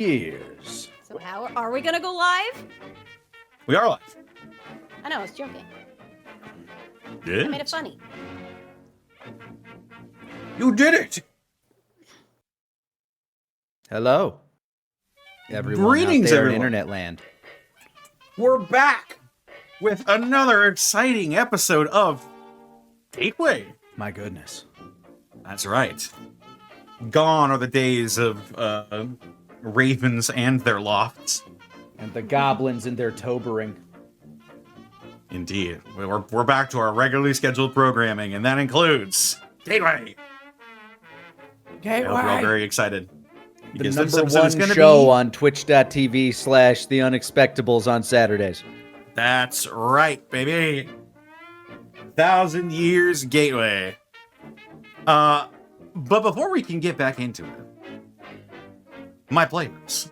years. So how are we gonna go live? We are live. I know, I was joking. Did I made it funny. You did it! Hello, everyone Greetings, out there everyone. in internet land. We're back with another exciting episode of Gateway. My goodness. That's right. Gone are the days of ravens and their lofts. And the goblins in their tobering. Indeed. We're back to our regularly scheduled programming, and that includes Gateway. I hope you're all very excited. The Because number this episode is one gonna show be... on twitch.tv/The Unexpectables on Saturdays. That's right, baby. 1,000 Years Gateway. But before we can get back into it, my players,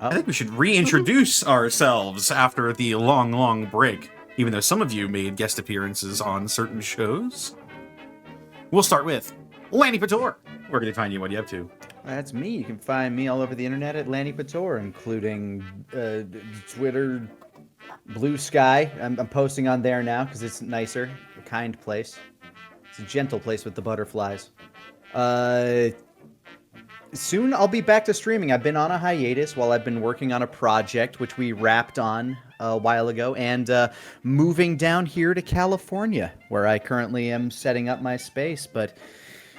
I think we should reintroduce ourselves after the long, long break, even though some of you made guest appearances on certain shows. We'll start with Lanny Pator. Where can they find you? What are you up to? That's me. You can find me all over the internet at Lanny Pator, including Twitter, Blue Sky. I'm posting on there now because it's nicer, a kind place. It's a gentle place with the butterflies. Soon I'll be back to streaming. I've been on a hiatus while I've been working on a project, which we wrapped on a while ago, and moving down here to California, where I currently am setting up my space. But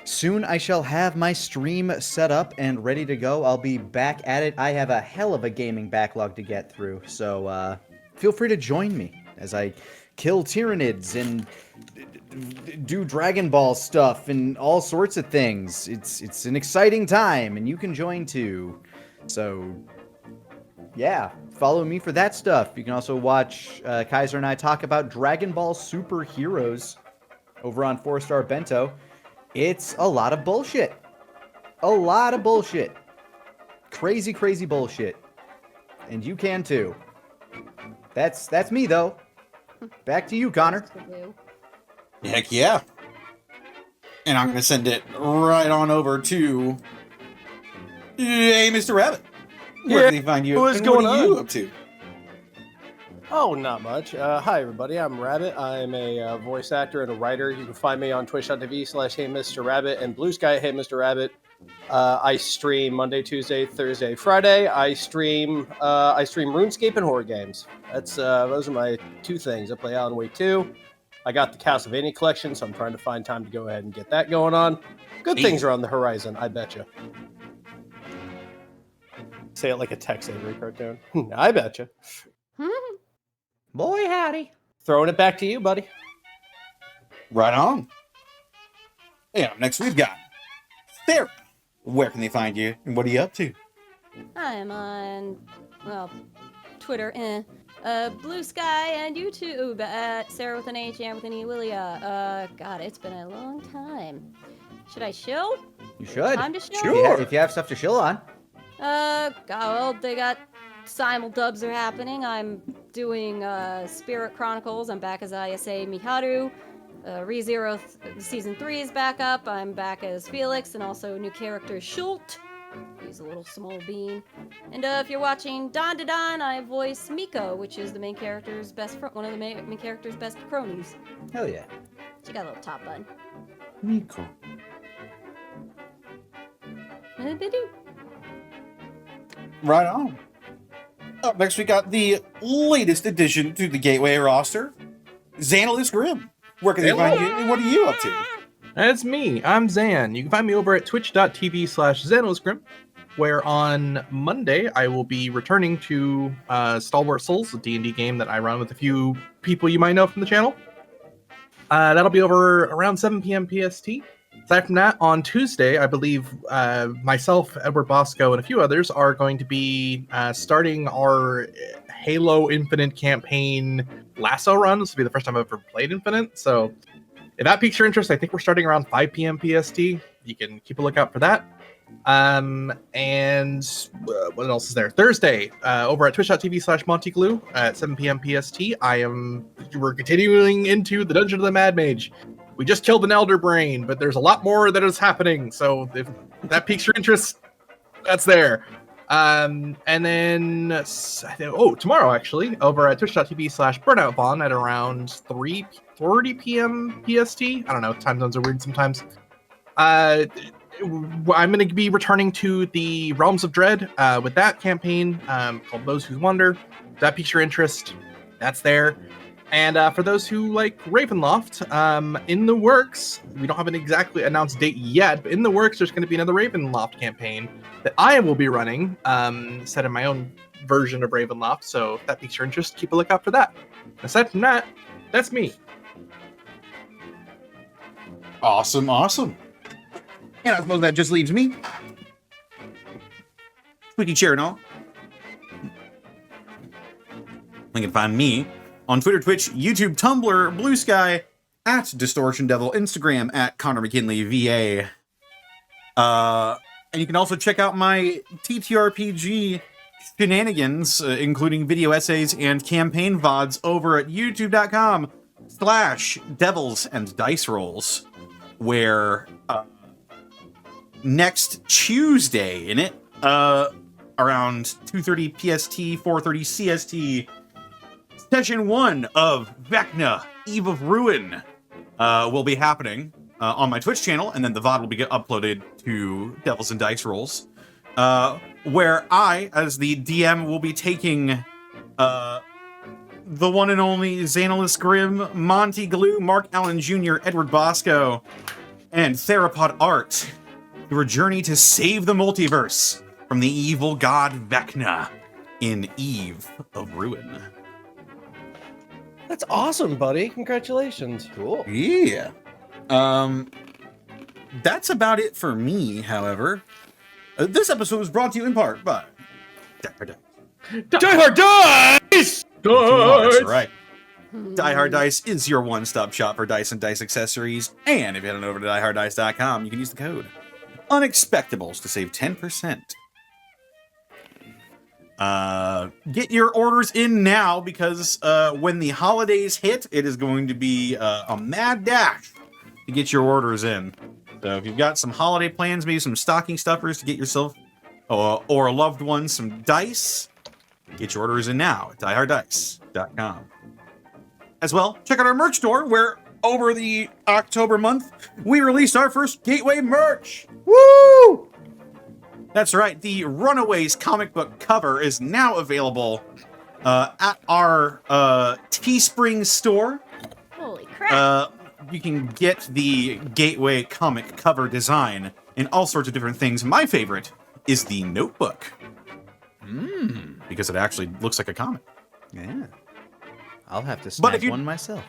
soon I shall have my stream set up and ready to go. I'll be back at it. I have a hell of a gaming backlog to get through, so feel free to join me as I kill Tyranids and do Dragon Ball stuff and all sorts of things. It's an exciting time, and you can join too. So, yeah, follow me for that stuff. You can also watch Kaiser and I talk about Dragon Ball Superheroes over on 4-Star Bento. It's a lot of bullshit. A lot of bullshit. Crazy, crazy bullshit. And you can too. That's me, though. Back to you, Connor. Heck yeah. And I'm going to send it right on over to... Hey, Mr. Rabbit. Where can they find you? What's and going what are you on? up to? Oh, not much. Hi, everybody. I'm Rabbit. I'm a voice actor and a writer. You can find me on twitch.tv/Hey Mr. Rabbit and Blue Sky Hey Mr. Rabbit. I stream Monday, Tuesday, Thursday, Friday. I stream RuneScape and horror games. That's those are my two things. I play Alan Wake 2. I got the Castlevania collection, so I'm trying to find time to go ahead and get that going on. Good things are on the horizon, I betcha. Say it like a Tex Avery cartoon. I betcha. Boy, howdy. Throwing it back to you, buddy. Right on. Yeah, next we've got Sarah. Where can they find you? And what are you up to? I'm on, well, Twitter, Blue Sky, and YouTube at Sarah with an H and with an E, Willia. God, it's been a long time. Should I shill? You should. Time to shill? Sure. If you have stuff to shill on. God, well, they got simuldubs are happening. I'm doing Spirit Chronicles. I'm back as Ayase Miharu. ReZero Season 3 is back up. I'm back as Felix, and also new character Schult. He's a little small bean. And if you're watching Don to Don, I voice Miko, which is the main character's one of the main character's best cronies. Hell yeah. She got a little top bun. Miko. Right on. Up next, we got the latest addition to the Gateway roster, Xanalis Grimm. Where can they find you, and what are you up to? That's me. I'm Zan. You can find me over at twitch.tv/ZanosGrim, where on Monday I will be returning to Stalwart Souls, a D&D game that I run with a few people you might know from the channel. That'll be over around 7 p.m. PST. Aside from that, on Tuesday, I believe myself, Edward Bosco, and a few others are going to be starting our Halo Infinite campaign Lasso run. This will be the first time I've ever played Infinite, so if that piques your interest, I think we're starting around 5 p.m. PST. You can keep a lookout for that. And what else is there? Thursday, over at twitch.tv/MontyGlue at 7 p.m. PST, we're continuing into the Dungeon of the Mad Mage. We just killed an Elder Brain, but there's a lot more that is happening, so if that piques your interest, that's there. And then, tomorrow actually, over at twitch.tv/burnoutvon at around 3:30 p.m. PST. I don't know, time zones are weird sometimes. I'm going to be returning to the Realms of Dread with that campaign called Those Who Wander. If that piques your interest, that's there. And for those who like Ravenloft, in the works, we don't have an exactly announced date yet, but in the works, there's going to be another Ravenloft campaign that I will be running, set in my own version of Ravenloft. So if that piques your interest, keep a lookout for that. Aside from that, that's me. Awesome. And I suppose that just leaves me. Squeaky chair and all. You can find me on Twitter, Twitch, YouTube, Tumblr, Blue Sky, at Distortion Devil, Instagram at Connor McKinley VA. And you can also check out my TTRPG shenanigans, including video essays and campaign VODs over at youtube.com/Devils and Dice Rolls, where next Tuesday in it, around 2:30 PST, 4:30 CST, Session 1 of Vecna, Eve of Ruin, will be happening on my Twitch channel, and then the VOD will be uploaded to Devils and Dice Rolls, where I, as the DM, will be taking the one and only Xanalis Grimm, Monty Glue, Mark Allen Jr., Edward Bosco, and Therapod Art through a journey to save the multiverse from the evil god Vecna in Eve of Ruin. That's awesome, buddy. Congratulations. Cool. Yeah. That's about it for me, however. This episode was brought to you in part by Die Hard Dice! That's right. Die Hard Dice is your one-stop shop for dice and dice accessories. And if you head on over to dieharddice.com, you can use the code Unexpectables to save 10%. Get your orders in now, because when the holidays hit, it is going to be a mad dash to get your orders in. So if you've got some holiday plans, maybe some stocking stuffers to get yourself or a loved one some dice, get your orders in now at dieharddice.com. As well, check out our merch store, where over the October month, we released our first Gateway merch. Woo! That's right, the Runaways comic book cover is now available at our Teespring store. Holy crap. You can get the Gateway comic cover design and all sorts of different things. My favorite is the notebook. Because it actually looks like a comic. Yeah. I'll have to snag one myself.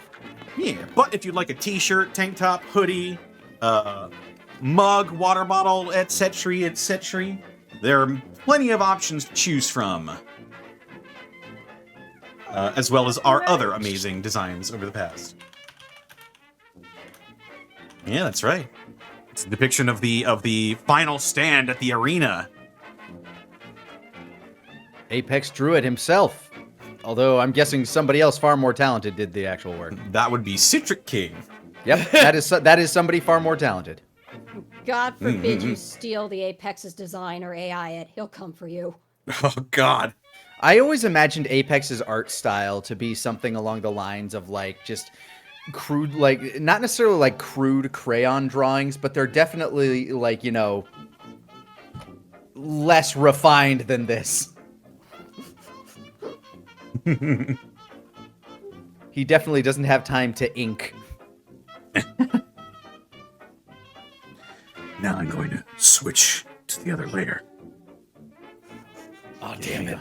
Yeah, but if you'd like a t-shirt, tank top, hoodie, mug, water bottle, etc., there are plenty of options to choose from. As well as our other amazing designs over the past. Yeah, that's right. It's a depiction of the final stand at the arena. Apex drew it himself. Although I'm guessing somebody else far more talented did the actual work. That would be Citric King. Yep, that is somebody far more talented. God forbid you steal the Apex's design or AI it. He'll come for you. Oh, God. I always imagined Apex's art style to be something along the lines of like just crude, like not necessarily like crude crayon drawings, but they're definitely like, you know, less refined than this. He definitely doesn't have time to ink. Now I'm going to switch to the other layer. Oh, damn it.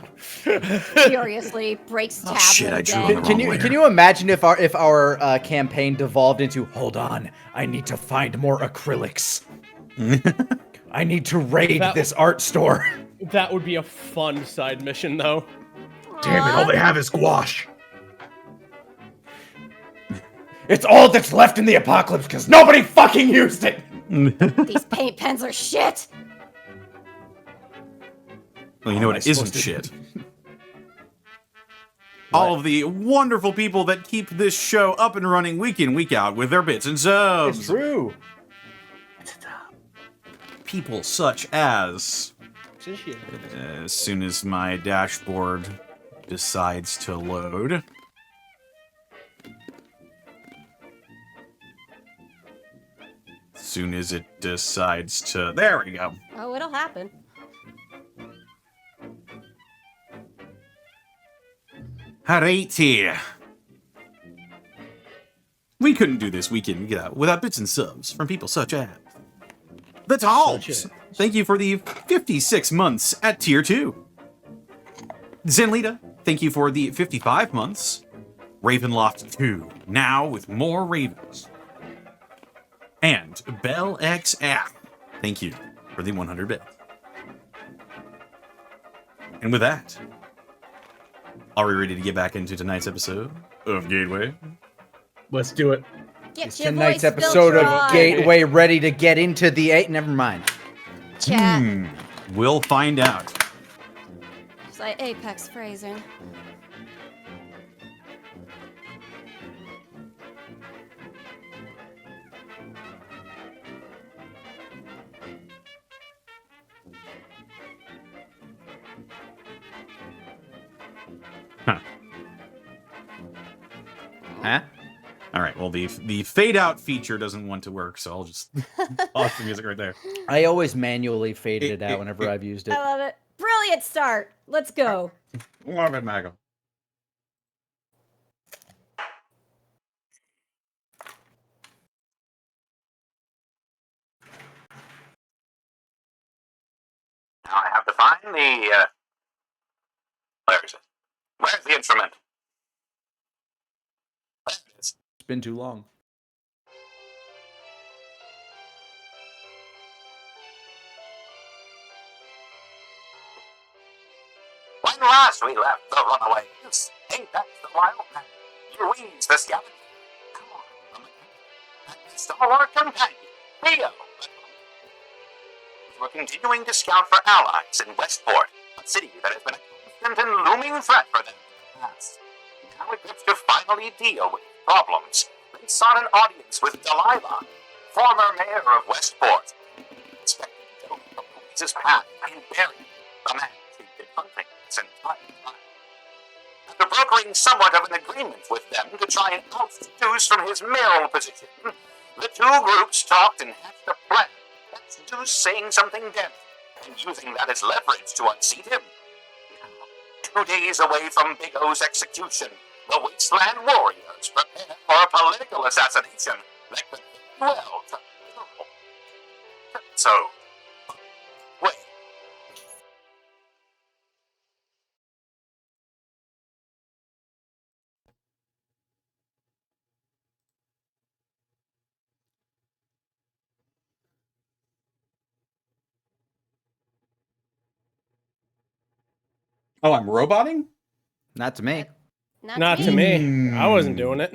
Furiously breaks tablet. Shit, I drew on the wrong layer. Can you imagine if our campaign devolved into, hold on, I need to find more acrylics. I need to raid this art store. That would be a fun side mission, though. Damn it, all they have is gouache. It's all that's left in the apocalypse because nobody fucking used it. These paint pens are shit. Well, you know what isn't shit? All of the wonderful people that keep this show up and running week in, week out with their bits and subs. It's true. People such as Jokes and shit. As soon as my dashboard decides to load. As soon as it decides to... There we go. Oh, it'll happen. Alrighty. We couldn't do this weekend without bits and subs from people such as... The Talbs! Thank you for the 56 months at Tier 2. Zenlita, thank you for the 55 months. Ravenloft 2, now with more ravens. And Bell XF, thank you for the 100 bits. And with that, are we ready to get back into tonight's episode of Gateway? Let's do it. Get Is your tonight's voice episode filter of on. Gateway ready to get into the 8? Never mind. Chat. We'll find out. It's like Apex phrasing. Huh? All right, well, the fade out feature doesn't want to work, so I'll just pause the music right there. I always manually faded it out whenever I've used it. I love it. Brilliant start. Let's go. Love it, Maggle. Now I have to find the, where is it? Where's the instrument? There it is. It's been too long. When last we left the runaways, Apex the Wildman, Louise the Scavenger, Alvin the Mechanic, and his stalwart companion, Theo. We're continuing to scout for allies in Westport, a city that has been a constant and looming threat for them in the past. Now equipped to finally deal with problems, they sought an audience with Delilah, former mayor of Westport, expected to go from Louise's path and bury the man she'd been hunting this entire time. After brokering somewhat of an agreement with them to try and oust Deuce from his mayoral position, the two groups talked and hatched a plan. That's Deuce saying something damning and using that as leverage to unseat him. Now, 2 days away from Big O's execution, the Wasteland warriors prepare for a political assassination that could well turn literal. So, wait. Oh, I'm roboting? Not to me. Not to me. I wasn't doing it.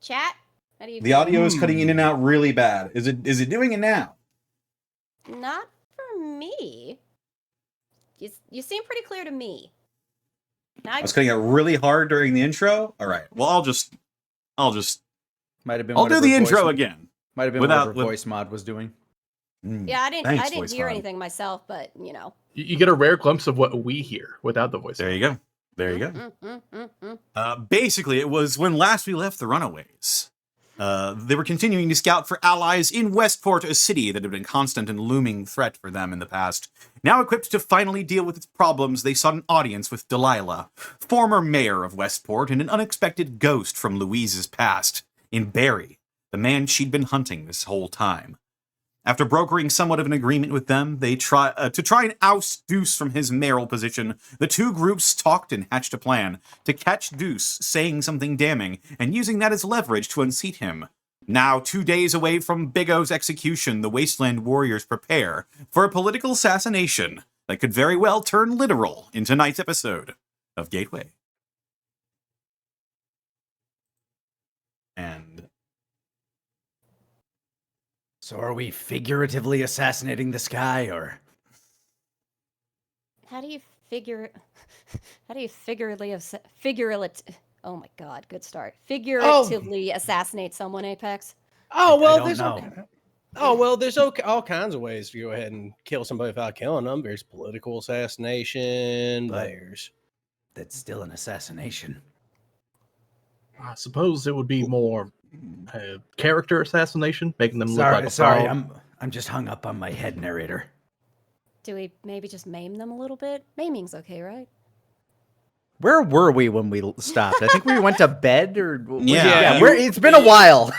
Chat. How do you The feel? audio is cutting in and out really bad. Is it doing it now? Not for me. You seem pretty clear to me. I was cutting out really hard during the intro. All right. Well, I'll just Might have been. I'll do whatever the intro voice- again. Might have been whatever voice mod was doing. Yeah, I didn't Thanks, hear voice mod. anything myself, but you know. You get a rare glimpse of what we hear without the voice. There you go. There you go. Mm. Basically, it was when last we left the Runaways. They were continuing to scout for allies in Westport, a city that had been a constant and looming threat for them in the past. Now equipped to finally deal with its problems, they sought an audience with Delilah, former mayor of Westport and an unexpected ghost from Louise's past, in Barry, the man she'd been hunting this whole time. After brokering somewhat of an agreement with them, they try and oust Deuce from his mayoral position. The two groups talked and hatched a plan to catch Deuce saying something damning and using that as leverage to unseat him. Now, 2 days away from Big O's execution, the Wasteland warriors prepare for a political assassination that could very well turn literal in tonight's episode of Gateway. And So are we figuratively assassinating this guy, or? How do you figuratively oh my god, good start. Figuratively assassinate someone, Apex? Oh well, I don't know. Oh, well, there's all kinds of ways to go ahead and kill somebody without killing them. There's political assassination. But- There's That's still an assassination. I suppose it would be more character assassination, making them look Sorry, like a sorry, fraud. I'm just hung up on my head, narrator. Do we maybe just maim them a little bit? Maiming's okay, right? Where were we when we stopped? I think we went to bed, or Yeah, it's been a while.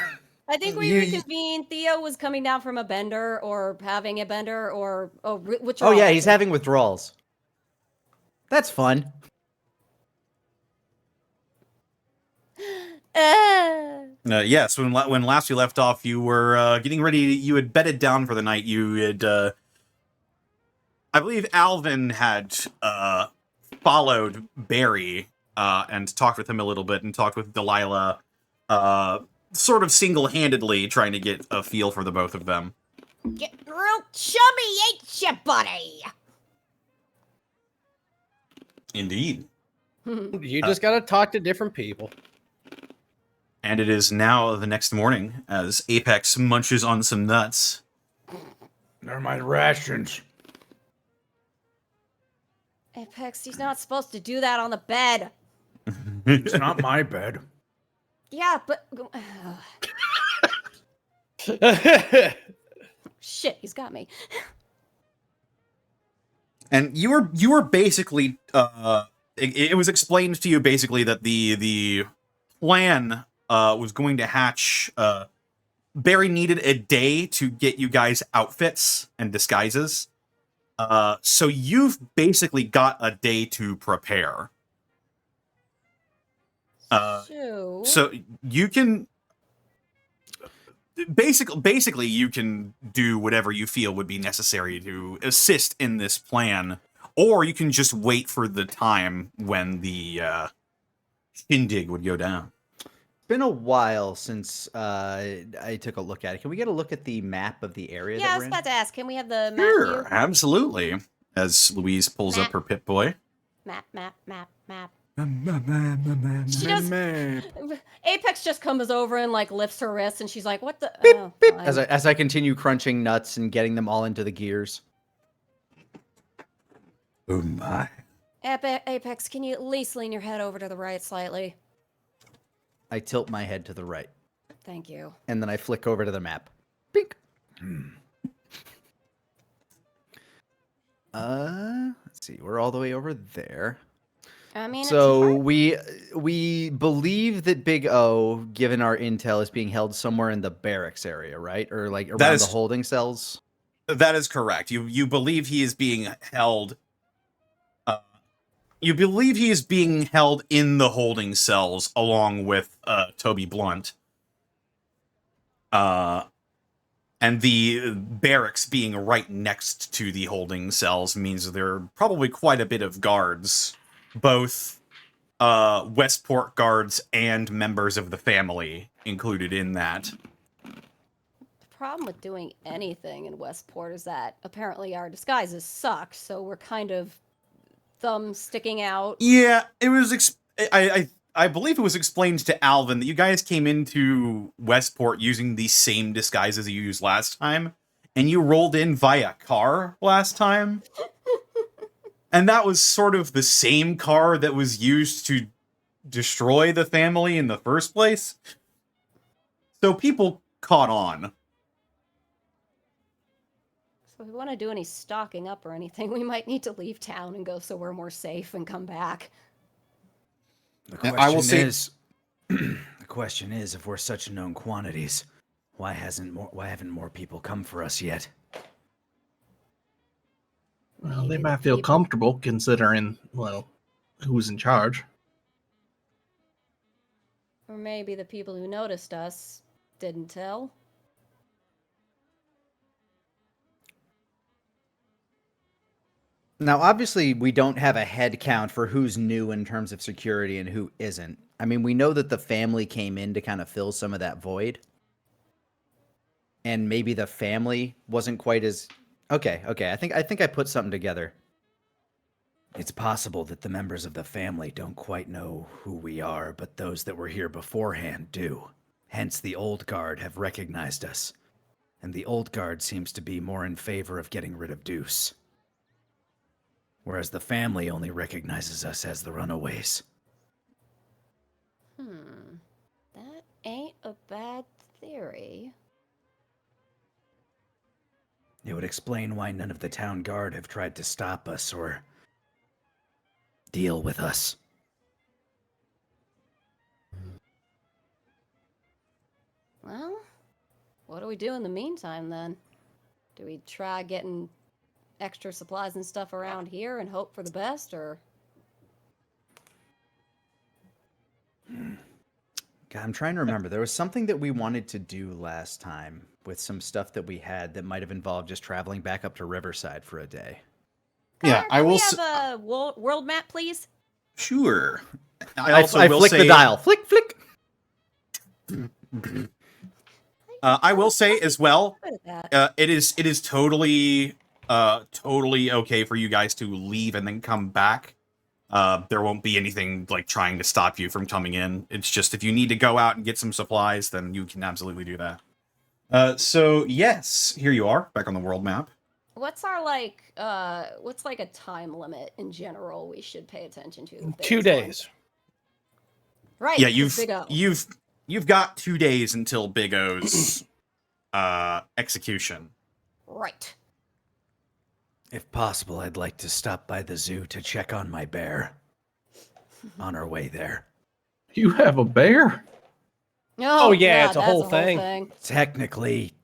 I think we reconvened. Theo was coming down from a bender or having a bender or which. Oh yeah, he's having withdrawals. That's fun. Yes, when last we left off, you were getting ready. You had bedded down for the night. You had, I believe, Alvin had followed Barry and talked with him a little bit, and talked with Delilah, sort of single-handedly, trying to get a feel for the both of them. Getting real chummy, ain't ya, buddy? Indeed. you just got to talk to different people. And it is now the next morning as Apex munches on some nuts. They're my rations. Apex, he's not supposed to do that on the bed. It's not my bed. Yeah, but shit, he's got me. And you were basically it was explained to you basically that the plan was going to hatch. Barry needed a day to get you guys outfits and disguises. So you've basically got a day to prepare. So you can basically you can do whatever you feel would be necessary to assist in this plan, or you can just wait for the time when the shindig would go down. It's been a while since I took a look at it. Can we get a look at the map of the area? Yeah, I that was we're in? about to ask. Can we have the map Sure, view? absolutely. As Louise pulls up her Pip-Boy. Map. She does. Apex just comes over and like lifts her wrist, and she's like, "What the?" Oh, fine. As I continue crunching nuts and getting them all into the gears. Oh my. Apex, can you at least lean your head over to the right slightly? I tilt my head to the right, Thank you. and then I flick over to the map. Bink. Let's see. We're all the way over there. I mean, So we believe that Big O, given our intel, is being held somewhere in the barracks area, right? Or like around is- the holding cells. That is correct. You believe he is being held. You believe he is being held in the holding cells along with Toby Blunt. And the barracks being right next to the holding cells means there are probably quite a bit of guards, both Westport guards and members of the family included in that. The problem with doing anything in Westport is that apparently our disguises suck, so we're kind of thumb sticking out. Yeah, it was. I believe it was explained to Alvin that you guys came into Westport using the same disguises you used last time, and you rolled in via car last time. And that was sort of the same car that was used to destroy the family in the first place. So people caught on. So if we want to do any stocking up or anything, we might need to leave town and go somewhere more safe and come back. I will say- the question is, if we're such known quantities, why haven't more people come for us yet? Well, they might feel comfortable considering, well, who's in charge. Or maybe the people who noticed us didn't tell. Now, obviously, we don't have a head count for who's new in terms of security and who isn't. I mean, we know that the family came in to kind of fill some of that void. And maybe the family wasn't quite as... Okay. I think I put something together. It's possible that the members of the family don't quite know who we are, but those that were here beforehand do. Hence, the old guard have recognized us. And the old guard seems to be more in favor of getting rid of Deuce. Whereas the family only recognizes us as the runaways. That ain't a bad theory. It would explain why none of the town guard have tried to stop us or deal with us. Well, what do we do in the meantime then? Do we try getting extra supplies and stuff around here and hope for the best, or? God, I'm trying to remember. There was something that we wanted to do last time with some stuff that we had that might have involved just traveling back up to Riverside for a day. Yeah, Connor, I can will we have a world map, please? Sure. I flick the dial. Flick, flick. I will say as well, Good at that. it is totally okay for you guys to leave and then come back. There won't be anything like trying to stop you from coming in. It's just if you need to go out and get some supplies, then you can absolutely do that. So yes, here you are, back on the world map. What's our what's like a time limit in general we should pay attention to? with 2 this days. one? Right. Yeah, 'cause Big O. you've got 2 days until Big O's execution. Right. If possible, I'd like to stop by the zoo to check on my bear. On our way there. You have a bear? Oh, yeah, it's a that's whole thing. Technically,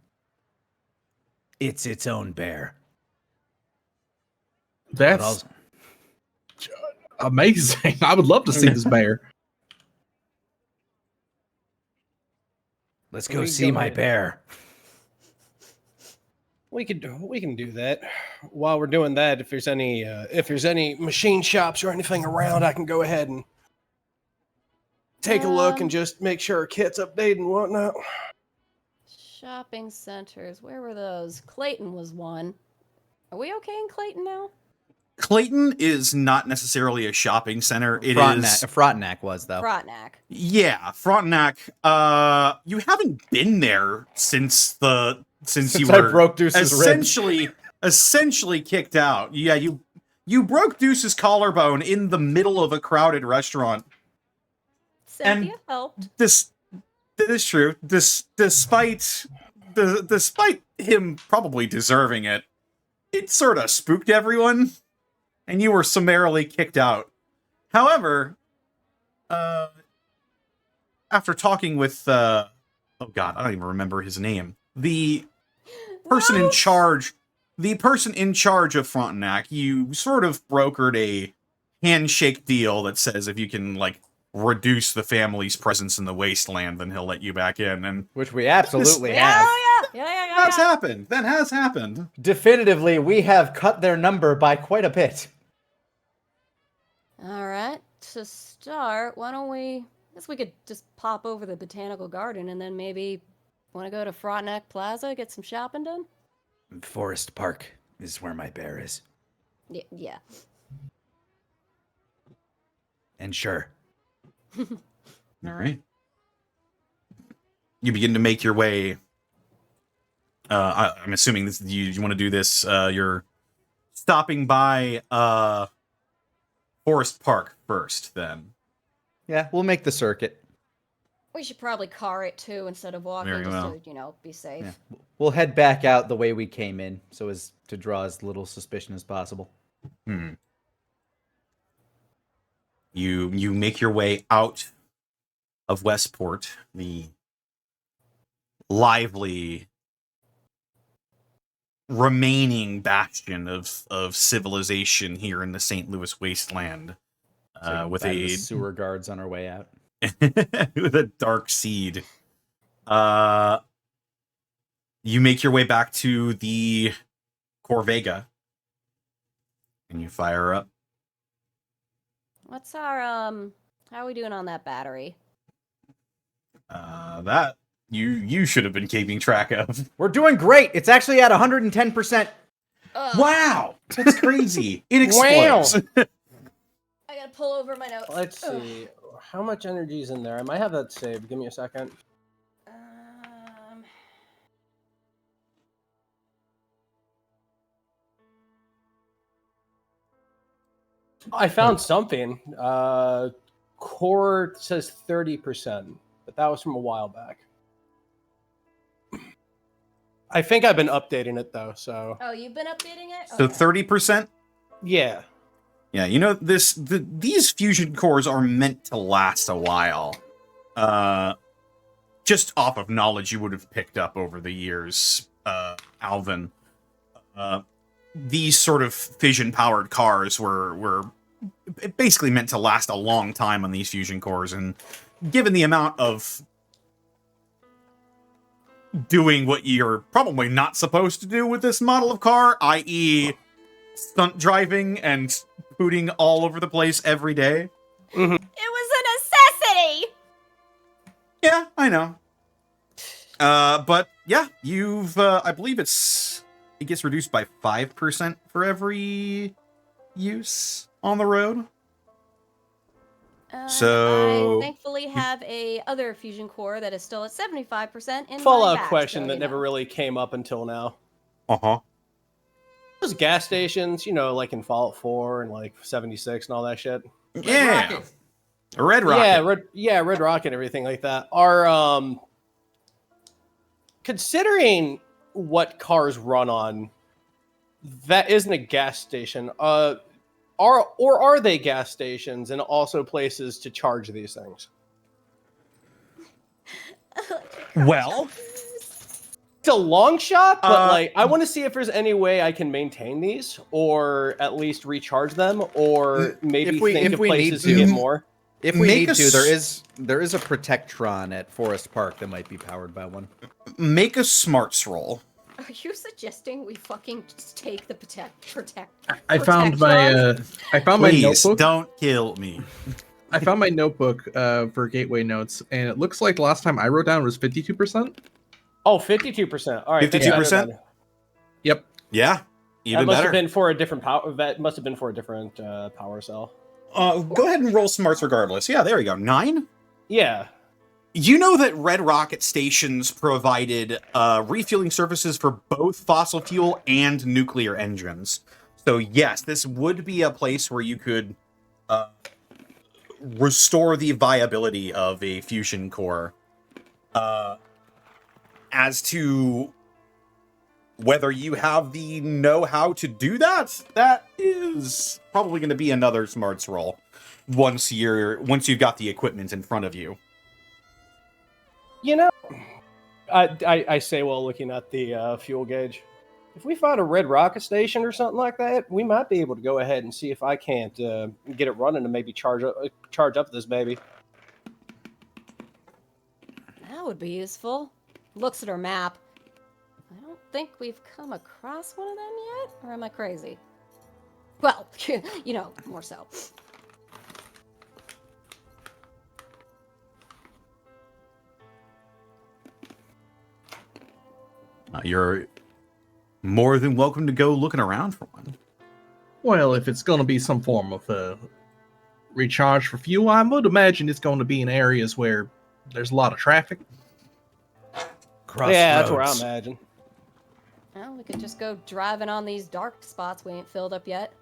it's its own bear. But That's also, amazing. I would love to see this bear. let's We go can see go my ahead. bear. We can do that. While we're doing that, if there's any machine shops or anything around, I can go ahead and take a look and just make sure our kit's updated and whatnot. Shopping centers. Where were those? Clayton was one. Are we okay in Clayton now? Clayton is not necessarily a shopping center. It is Frontenac was, though. Frontenac. Yeah, Frontenac. You haven't been there since you I were broke Deuce's ribs. essentially kicked out. Yeah, you broke Deuce's collarbone in the middle of a crowded restaurant. Cynthia helped. That is true. Despite him probably deserving it, it sort of spooked everyone, and you were summarily kicked out. However, after talking with oh god, I don't even remember his name. The person in charge of Frontenac, you sort of brokered a handshake deal that says if you can like reduce the family's presence in the wasteland, then he'll let you back in. And Which we absolutely Yeah, have. yeah. that's happened. That has happened. Definitively, we have cut their number by quite a bit. All right. To start, why don't we? I guess we could just pop over the botanical garden and then maybe want to go to Frontenac Plaza, get some shopping done. Forest Park is where my bear is. Yeah. And sure. All right. You begin to make your way. I'm assuming this. You want to do this. You're stopping by Forest Park first, then. Yeah, we'll make the circuit. We should probably car it too instead of walking, Very just well. to be safe. Yeah. We'll head back out the way we came in, so as to draw as little suspicion as possible. You make your way out of Westport, the lively remaining bastion of civilization here in the St. Louis Wasteland, with By the a sewer guards on our way out. with a dark seed. You make your way back to the Corvega, and you fire up. What's our how are we doing on that battery? That you should have been keeping track of. We're doing great. It's actually at 110%. Wow, that's crazy. It explodes. I gotta pull over my notes. Let's see. How much energy is in there? I might have that saved. Give me a second. I found something. Core says 30%, but that was from a while back. I think I've been updating it though, so Oh, you've been updating it? So Okay. 30%? yeah. Yeah, you know, these fusion cores are meant to last a while. Just off of knowledge you would have picked up over the years, Alvin. These sort of fission-powered cars were basically meant to last a long time on these fusion cores, and given the amount of doing what you're probably not supposed to do with this model of car, i.e. stunt driving and pooting all over the place every day. It was a necessity! Yeah, I know. But yeah, you've I believe it gets reduced by 5% for every use on the road. So- I thankfully have a other fusion core that is still at 75% in my Fallout batch, question so that you never know. really came up until now. Uh-huh. Those gas stations, you know, like in Fallout 4 and like 76 and all that shit. Yeah. A Red Rocket. Red Rocket, everything like that. Are considering what cars run on, that isn't a gas station. Are they gas stations and also places to charge these things? Well, It's a long shot, but Uh, I want to see if there's any way I can maintain these, or at least recharge them, or maybe if we think of need places to to- get more. If we Make need to, there us- is a Protectron at Forest Park that might be powered by one. make a smarts roll. Are you suggesting we fucking just take the protect? I found Protectron? my Please, notebook. don't kill me. I found my notebook for Gateway Notes, and it looks like the last time I wrote down was 52%. Oh, 52%. All right, 52%? then. Yep. Yeah, That even must better. have been for a different power. That must have been for a different power cell. Go ahead and roll smarts regardless. Yeah, there we go. 9? Yeah. You know that Red Rocket stations provided refueling services for both fossil fuel and nuclear engines. So yes, this would be a place where you could restore the viability of a fusion core. As to whether you have the know-how to do that, that is probably going to be another smarts roll once you've got the equipment in front of you. You know, I say while looking at the fuel gauge, if we find a Red Rocket station or something like that, we might be able to go ahead and see if I can't get it running and maybe charge up this baby. That would be useful. Looks at her map. I don't think we've come across one of them yet, or am I crazy? Well, you know, more so. You're more than welcome to go looking around for one. Well, if it's going to be some form of recharge for fuel, I would imagine it's going to be in areas where there's a lot of traffic. Yeah, that's where I Crossroads. imagine. Well, we could just go driving on these dark spots we ain't filled up yet.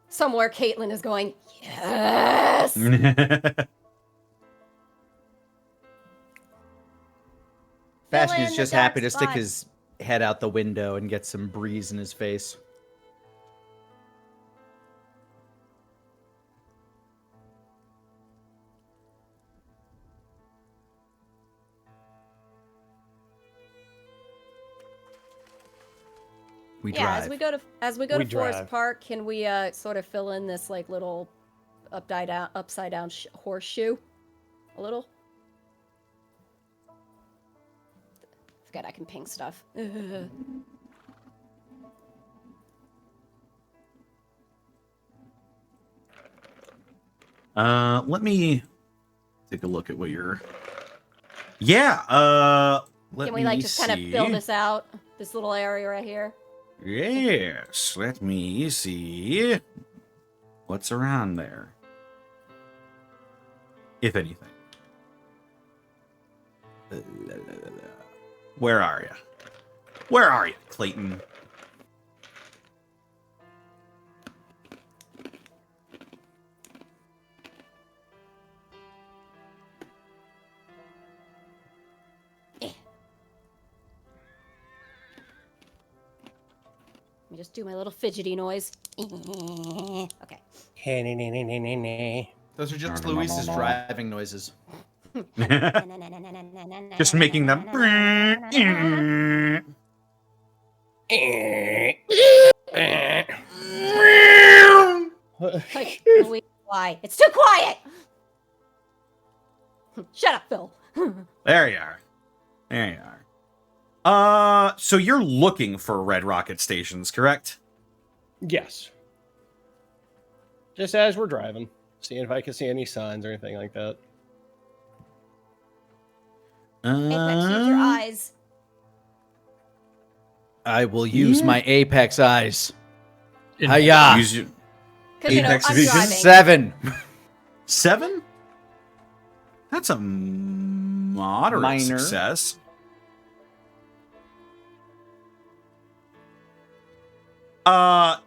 Somewhere Caitlin is going, yes! Fashion in is the just dark happy to stick spots. his head out the window and get some breeze in his face. We Yeah, drive. as we go to We Forest drive. Park, can we sort of fill in this like little upside down horseshoe a little? Forget I can ping stuff. Let me take a look at what you're. Yeah. Let Can we me like just kind of fill see. this out, this little area right here? Yes. Let me see. What's around there? If anything. Where are you? Where are you, Clayton? just do my little fidgety noise. Okay. Those are just Louise's driving noises. Just making them. Like, Louise, why? It's too quiet! Shut up, Phil. There you are. There you are. So you're looking for red rocket stations, correct? Yes. Just as we're driving, seeing if I can see any signs or anything like that. Apex, use your eyes. I will use my Apex eyes. In- Hiya! Use your Because, you know, Apex I'm vision. driving. 7. 7? That's a moderate Minor. success.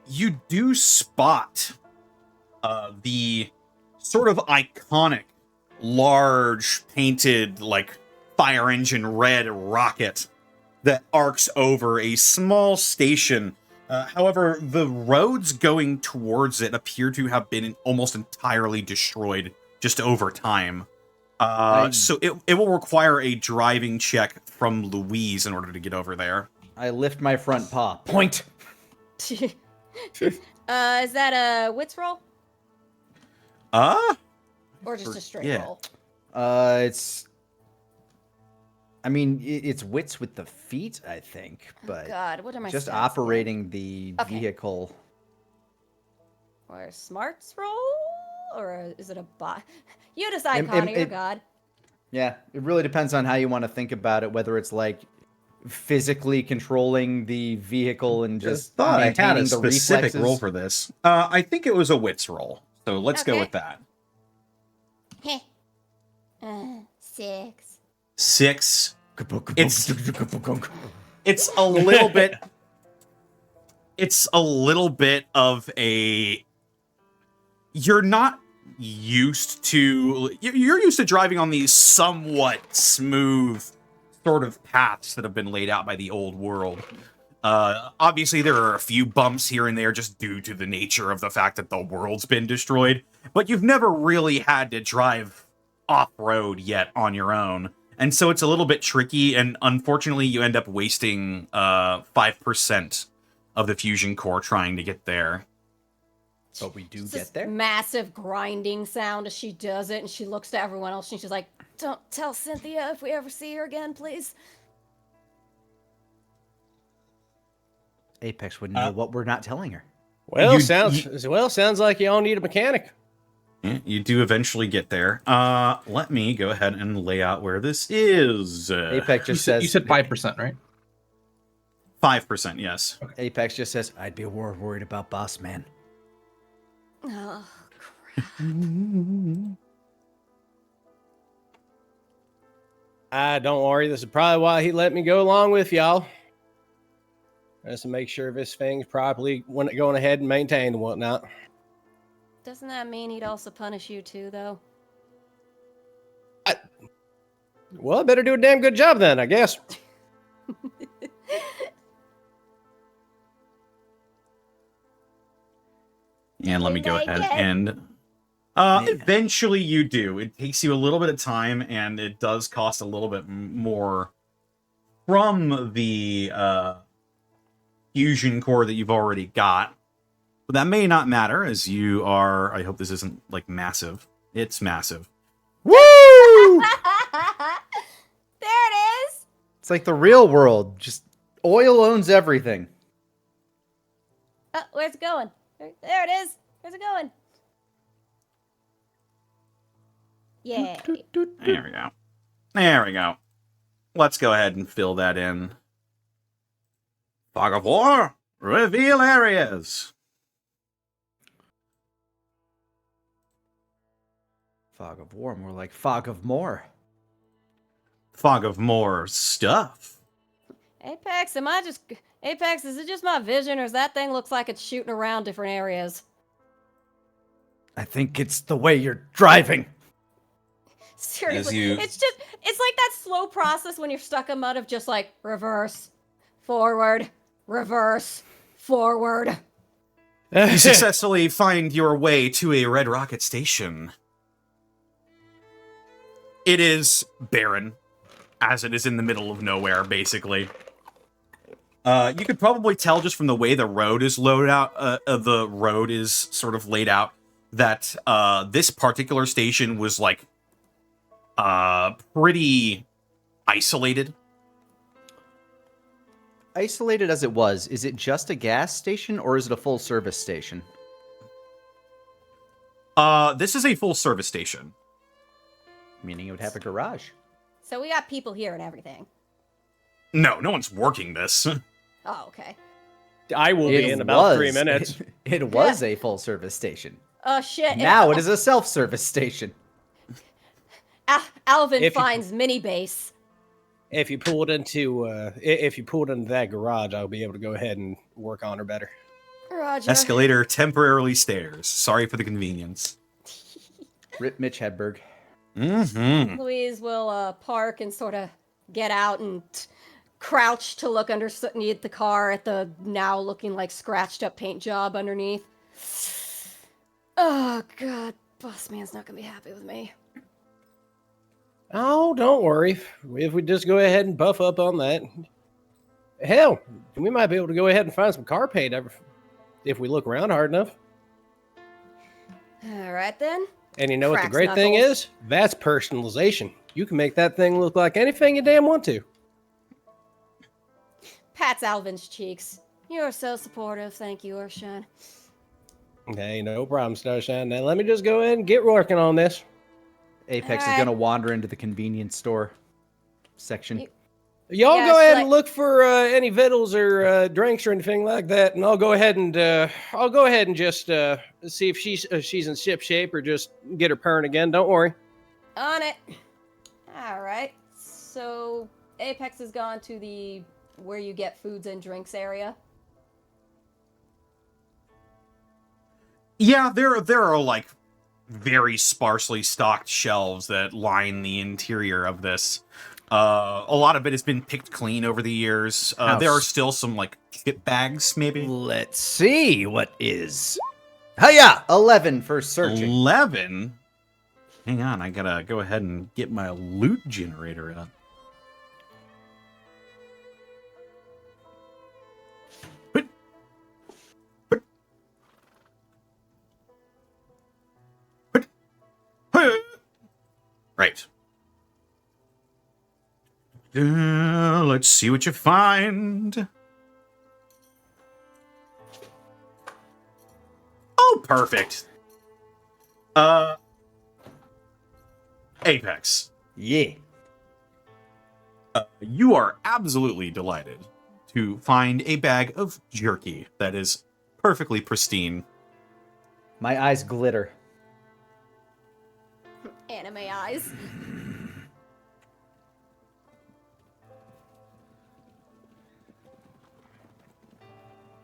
You do spot the sort of iconic, large, painted, like, fire engine red rocket that arcs over a small station. However, the roads going towards it appear to have been almost entirely destroyed just over time. So it will require a driving check from Louise in order to get over there. I lift my front paw. Point! Is that a wits roll? Or just a straight Yeah. roll? It's... I mean, it's wits with the feet, I think, but God, what am I just stats operating the Okay. vehicle. Or a smarts roll? Or is it a bot? You decide, Im- im- Connie, or it- God. Yeah, it really depends on how you want to think about it, whether it's like physically controlling the vehicle and just maintaining the reflexes. roll for this. I think it was a wits roll, so let's go Okay. with that. Heh. 6. 6. It's a little bit. It's a little bit of a. You're not used to. You're used to driving on these somewhat smooth sort of paths that have been laid out by the old world. Obviously, there are a few bumps here and there just due to the nature of the fact that the world's been destroyed. But you've never really had to drive off-road yet on your own. And so it's a little bit tricky, and unfortunately you end up wasting 5% of the fusion core trying to get there. But we do It's get this there. massive grinding sound as she does it, and she looks to everyone else, and she's like, "Don't tell Cynthia if we ever see her again, please." Apex would know what we're not telling her. Well, You- sounds like you all need a mechanic. Yeah, you do eventually get there. Let me go ahead and lay out where this is. Apex You just said, says you said 5%, right? 5%, yes. Apex just says I'd be more worried about Boss Man. Oh, Don't worry. This is probably why he let me go along with y'all. Just to make sure this thing's properly going ahead and maintained and whatnot. doesn't that mean he'd also punish you too, though? Well, I better do a damn good job then, I guess. And let me go Make ahead it. and... Eventually you do. It takes you a little bit of time, and it does cost a little bit more from the fusion core that you've already got. But that may not matter, as you are... I hope this isn't, like, massive. It's massive. Woo! There it is! It's like the real world. Just oil owns everything. Oh, where's it going? There it is! Where's it going? Yay. There we go. There we go. Let's go ahead and fill that in. Fog of War, reveal areas. Fog of War, more like Fog of More. Fog of more stuff. Apex, Apex, is it just my vision, or does that thing looks like it's shooting around different areas? I think it's the way you're driving. Seriously, you- it's like that slow process when you're stuck in mud of just like reverse, forward, reverse, Forward. You successfully find your way to a Red Rocket station. It is barren, as it is in the middle of nowhere, basically. You could probably tell just from the way the road is the road is sort of laid out, that this particular station was like pretty isolated. Isolated as it was, is it just a gas station or is it a full service station? This is a full service station. Meaning it would have a garage. So we got people here and everything. No one's working this. Oh, okay. I will be in about 3 was- minutes. It was a full service station. Oh, shit. Now it is a self-service station. Alvin If you- finds mini base. If you pulled into that garage, I'll be able to go ahead and work on her better. Roger. Escalator temporarily stairs. Sorry for the convenience. Rip Mitch Hedberg. Mm-hmm. Louise will park and sort of get out and crouch to look underneath the car at the now looking like scratched up paint job underneath. Oh, God. Boss man's not going to be happy with me. Oh, don't worry. If we just go ahead and buff up on that. Hell, we might be able to go ahead and find some car paint if we look around hard enough. All right, then. And you know what the Cracks great thing knuckles. is? That's personalization. You can make that thing look like anything you damn want to. Pats Alvin's cheeks. You're so supportive. Thank you, Urshan. Hey, no problem, Starshine. Now let me just go ahead and get working on this. Apex is Alright. going to wander into the convenience store section. Y'all Yeah, go so ahead like- and look for any victuals or drinks or anything like that, and I'll go ahead and just see if she's in ship shape or just get her purring again. Don't worry. On it. All right. So Apex has gone to the where you get foods and drinks area. Yeah, there are like very sparsely stocked shelves that line the interior of this. A lot of it has been picked clean over the years. There are still some like chip bags, maybe. Let's see what is. Hiya! 11 for searching. 11. Hang on, I gotta go ahead and get my loot generator up. Right. Let's see what you find. Oh, perfect. Apex. Yeah. You are absolutely delighted to find a bag of jerky that is perfectly pristine. My eyes glitter. Anime eyes.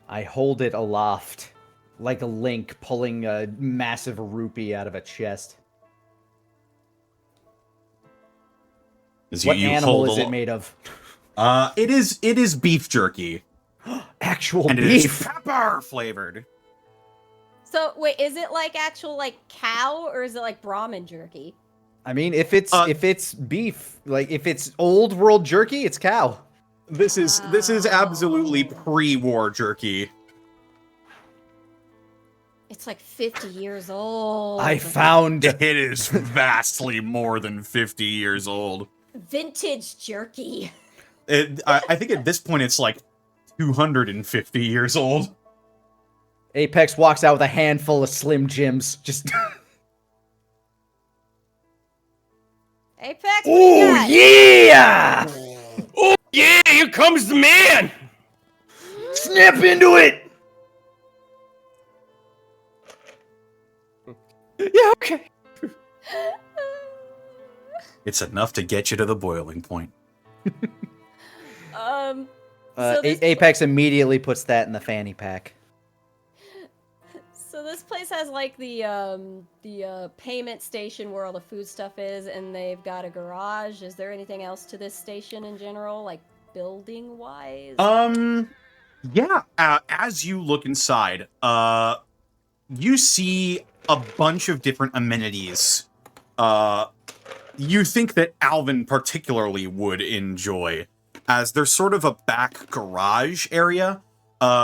I hold it aloft, like a Link pulling a massive rupee out of a chest. As What you animal hold is a it lo- made of? It is beef jerky, Actual and it is beef. pepper flavored. So wait, is it like actual like cow or is it like Brahmin jerky? I mean, if it's beef, like if it's old world jerky, it's cow. This is absolutely pre-war jerky. It's like 50 years old. I found It is vastly more than 50 years old. Vintage jerky. I think at this point it's like 250 years old. Apex walks out with a handful of Slim Jims. Just Apex, what do you oh got? yeah! Oh yeah, here comes the man. Snap into it. Yeah, okay. It's enough to get you to the boiling point. So this- Apex immediately puts that in the fanny pack. So this place has like the payment station where all the food stuff is, and they've got a garage. Is there anything else to this station in general, like building wise? Yeah, as you look inside, you see a bunch of different amenities. You think that Alvin particularly would enjoy, as there's sort of a back garage area.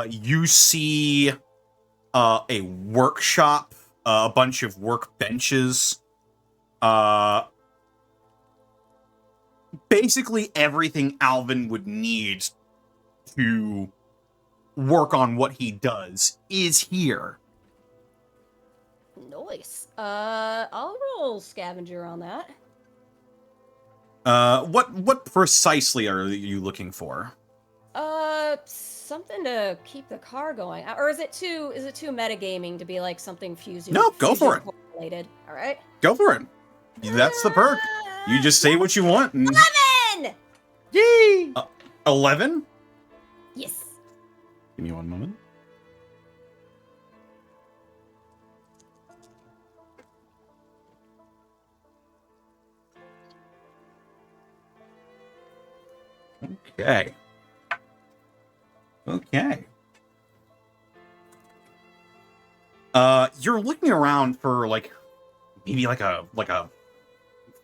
You see a workshop, a bunch of workbenches, basically everything Alvin would need to work on what he does is here. Nice. I'll roll scavenger on that. What precisely are you looking for? Something to keep the car going. Or is it too metagaming to be like something fusion? No, go for it. Related. All right. Go for it. That's the perk. You just say what you want. And... 11! Yay! 11? Yes. Give me one moment. Okay. Okay. You're looking around for maybe like a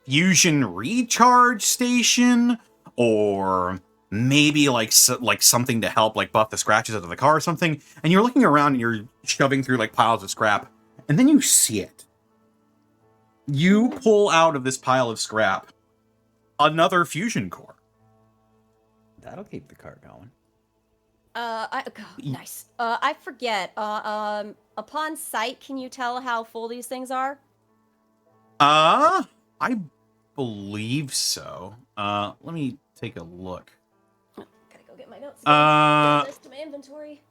fusion recharge station, or maybe like something to help buff the scratches out of the car or something. And you're looking around and you're shoving through piles of scrap, and then you see it. You pull out of this pile of scrap another fusion core. That'll keep the car going. Nice. I forget. Upon sight, can you tell how full these things are? I believe so. Let me take a look. Gotta go get my notes. Add this to my inventory.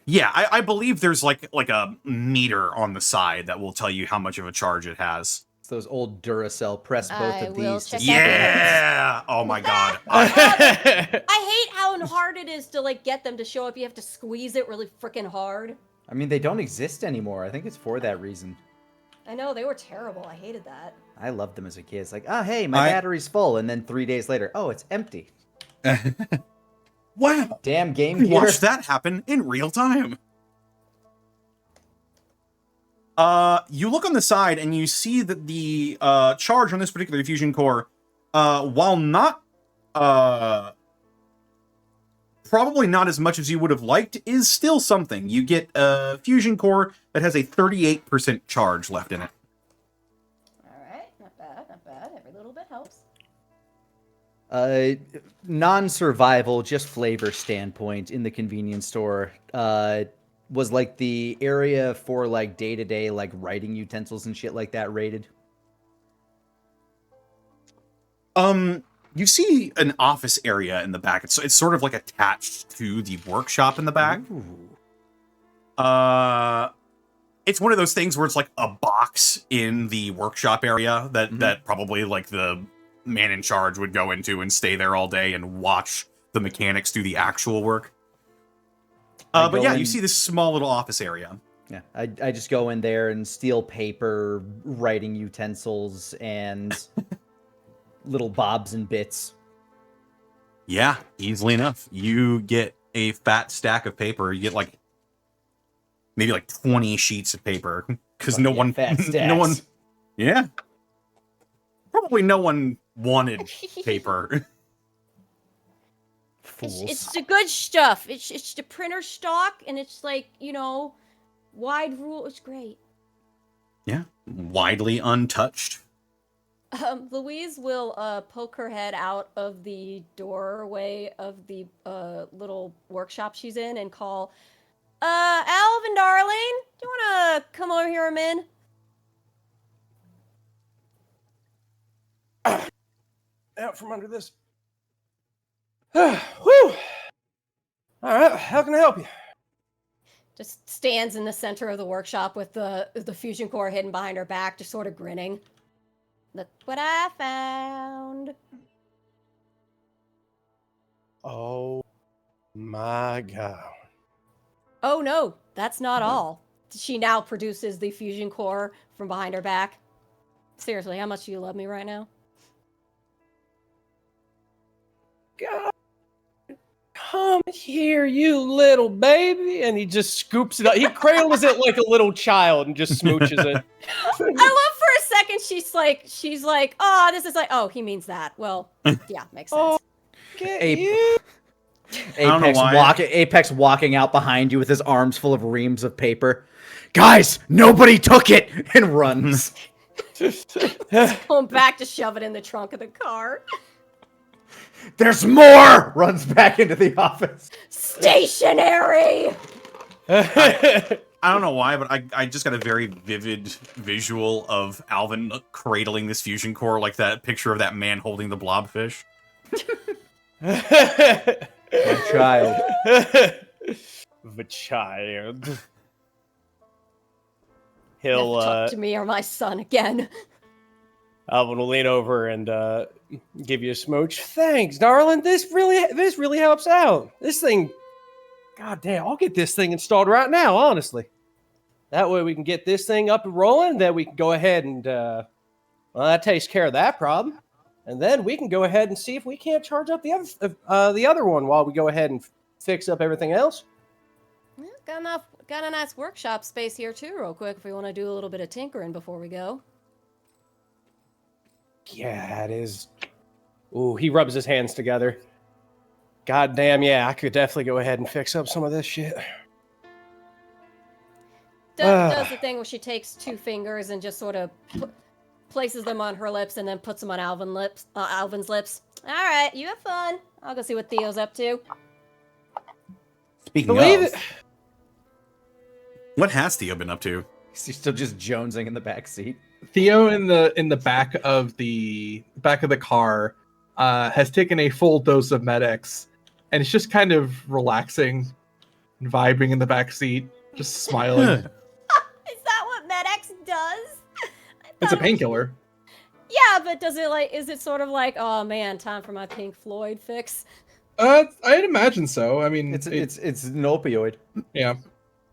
Yeah, I believe there's like a meter on the side that will tell you how much of a charge it has. It's those old Duracell. Press both I of will these. check to that Yeah! Oh my god. I hate how hard it is to get them to show up. You have to squeeze it really freaking hard. I mean, they don't exist anymore. I think it's for that reason. I know, they were terrible. I hated that. I loved them as a kid. It's like, oh, hey, my battery's full. And then 3 days later, oh, it's empty. Wow. Damn Game Gear. Watch that happen in real time. You look on the side and you see that the charge on this particular fusion core, while not probably not as much as you would have liked, is still something. You get a fusion core that has a 38% charge left in it. Alright, not bad, not bad. Every little bit helps. Non-survival, just flavor standpoint in the convenience store, was the area for day-to-day writing utensils and shit like that rated? You see an office area in the back. It's sort of attached to the workshop in the back. Ooh. It's one of those things where it's a box in the workshop area that probably the man in charge would go into and stay there all day and watch the mechanics do the actual work. But yeah, you see this small little office area. Yeah, I just go in there and steal paper, writing utensils, and little bobs and bits. Yeah, easily enough. You get a fat stack of paper. You get maybe 20 sheets of paper because no one, yeah, probably no one wanted paper. It's the good stuff. It's the printer stock, and it's wide rule. It's great. Yeah, widely untouched. Louise will poke her head out of the doorway of the little workshop she's in and call, Alvin, darling, do you want to come over here a minute? Out from under this. Whew. All right, how can I help you? Just stands in the center of the workshop with the fusion core hidden behind her back, just sort of grinning. Look what I found. Oh my god. Oh no, that's not all. She now produces the fusion core from behind her back. Seriously, how much do you love me right now? God, come here, you little baby. And he just scoops it up. He cradles it like a little child and just smooches it. I love for a second she's like, oh, this is like, oh, he means that. Well, yeah, makes sense. Oh, get Ape- you. don't know why. Apex walking out behind you with his arms full of reams of paper. Guys, nobody took it, and runs. Going back to shove it in the trunk of the car. There's more! Runs back into the office. Stationary! I don't know why, but I just got a very vivid visual of Alvin cradling this fusion core, like that picture of that man holding the blobfish. My child. The child. Never He'll talk to me or my son again. Alvin will lean over and give you a smooch. Thanks, darling. This really helps out. This thing, god damn, I'll get this thing installed right now, honestly. That way we can get this thing up and rolling, then we can go ahead and well, that takes care of that problem. And then we can go ahead and see if we can't charge up the other one while we go ahead and fix up everything else. Yeah, got a nice workshop space here too, real quick, if we want to do a little bit of tinkering before we go. Yeah, it is. Ooh, he rubs his hands together. God damn, yeah, I could definitely go ahead and fix up some of this shit. Does the thing where she takes two fingers and just sort of places them on her lips and then puts them on Alvin's lips. All right, you have fun. I'll go see what Theo's up to. Speaking Believe of, it. what has Theo been up to? He's still just jonesing in the back seat. Theo in the back of the car has taken a full dose of Med-X and it's just kind of relaxing and vibing in the back seat, just smiling. Is that what Med-X does? It's a painkiller. Yeah, but is it sort of like, oh man, time for my Pink Floyd fix? I'd imagine so. I mean, It's an opioid. yeah.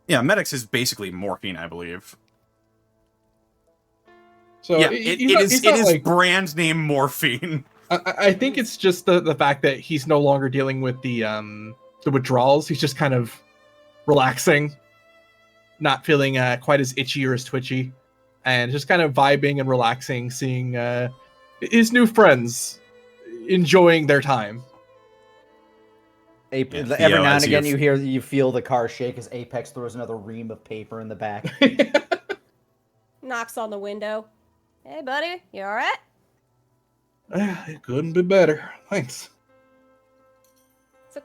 Yeah, Med-X is basically morphine, I believe. So Yeah, it is like, brand name morphine. I think it's just the fact that he's no longer dealing with the withdrawals. He's just kind of relaxing, not feeling quite as itchy or as twitchy, and just kind of vibing and relaxing, seeing his new friends enjoying their time. Every Theo, now and as again, you feel the car shake as Apex throws another ream of paper in the back. Knocks on the window. Hey, buddy, you all right? It couldn't be better. Thanks. So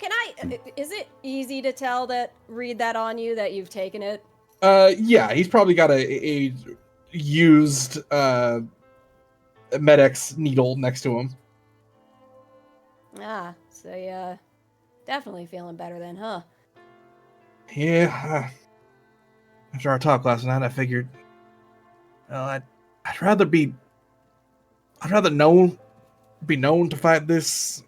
is it easy to tell read that on you that you've taken it? Yeah, he's probably got a used Med-X needle next to him. Ah, so yeah, definitely feeling better then, huh? Yeah. After our talk last night, I figured, well, I'd rather be known to fight this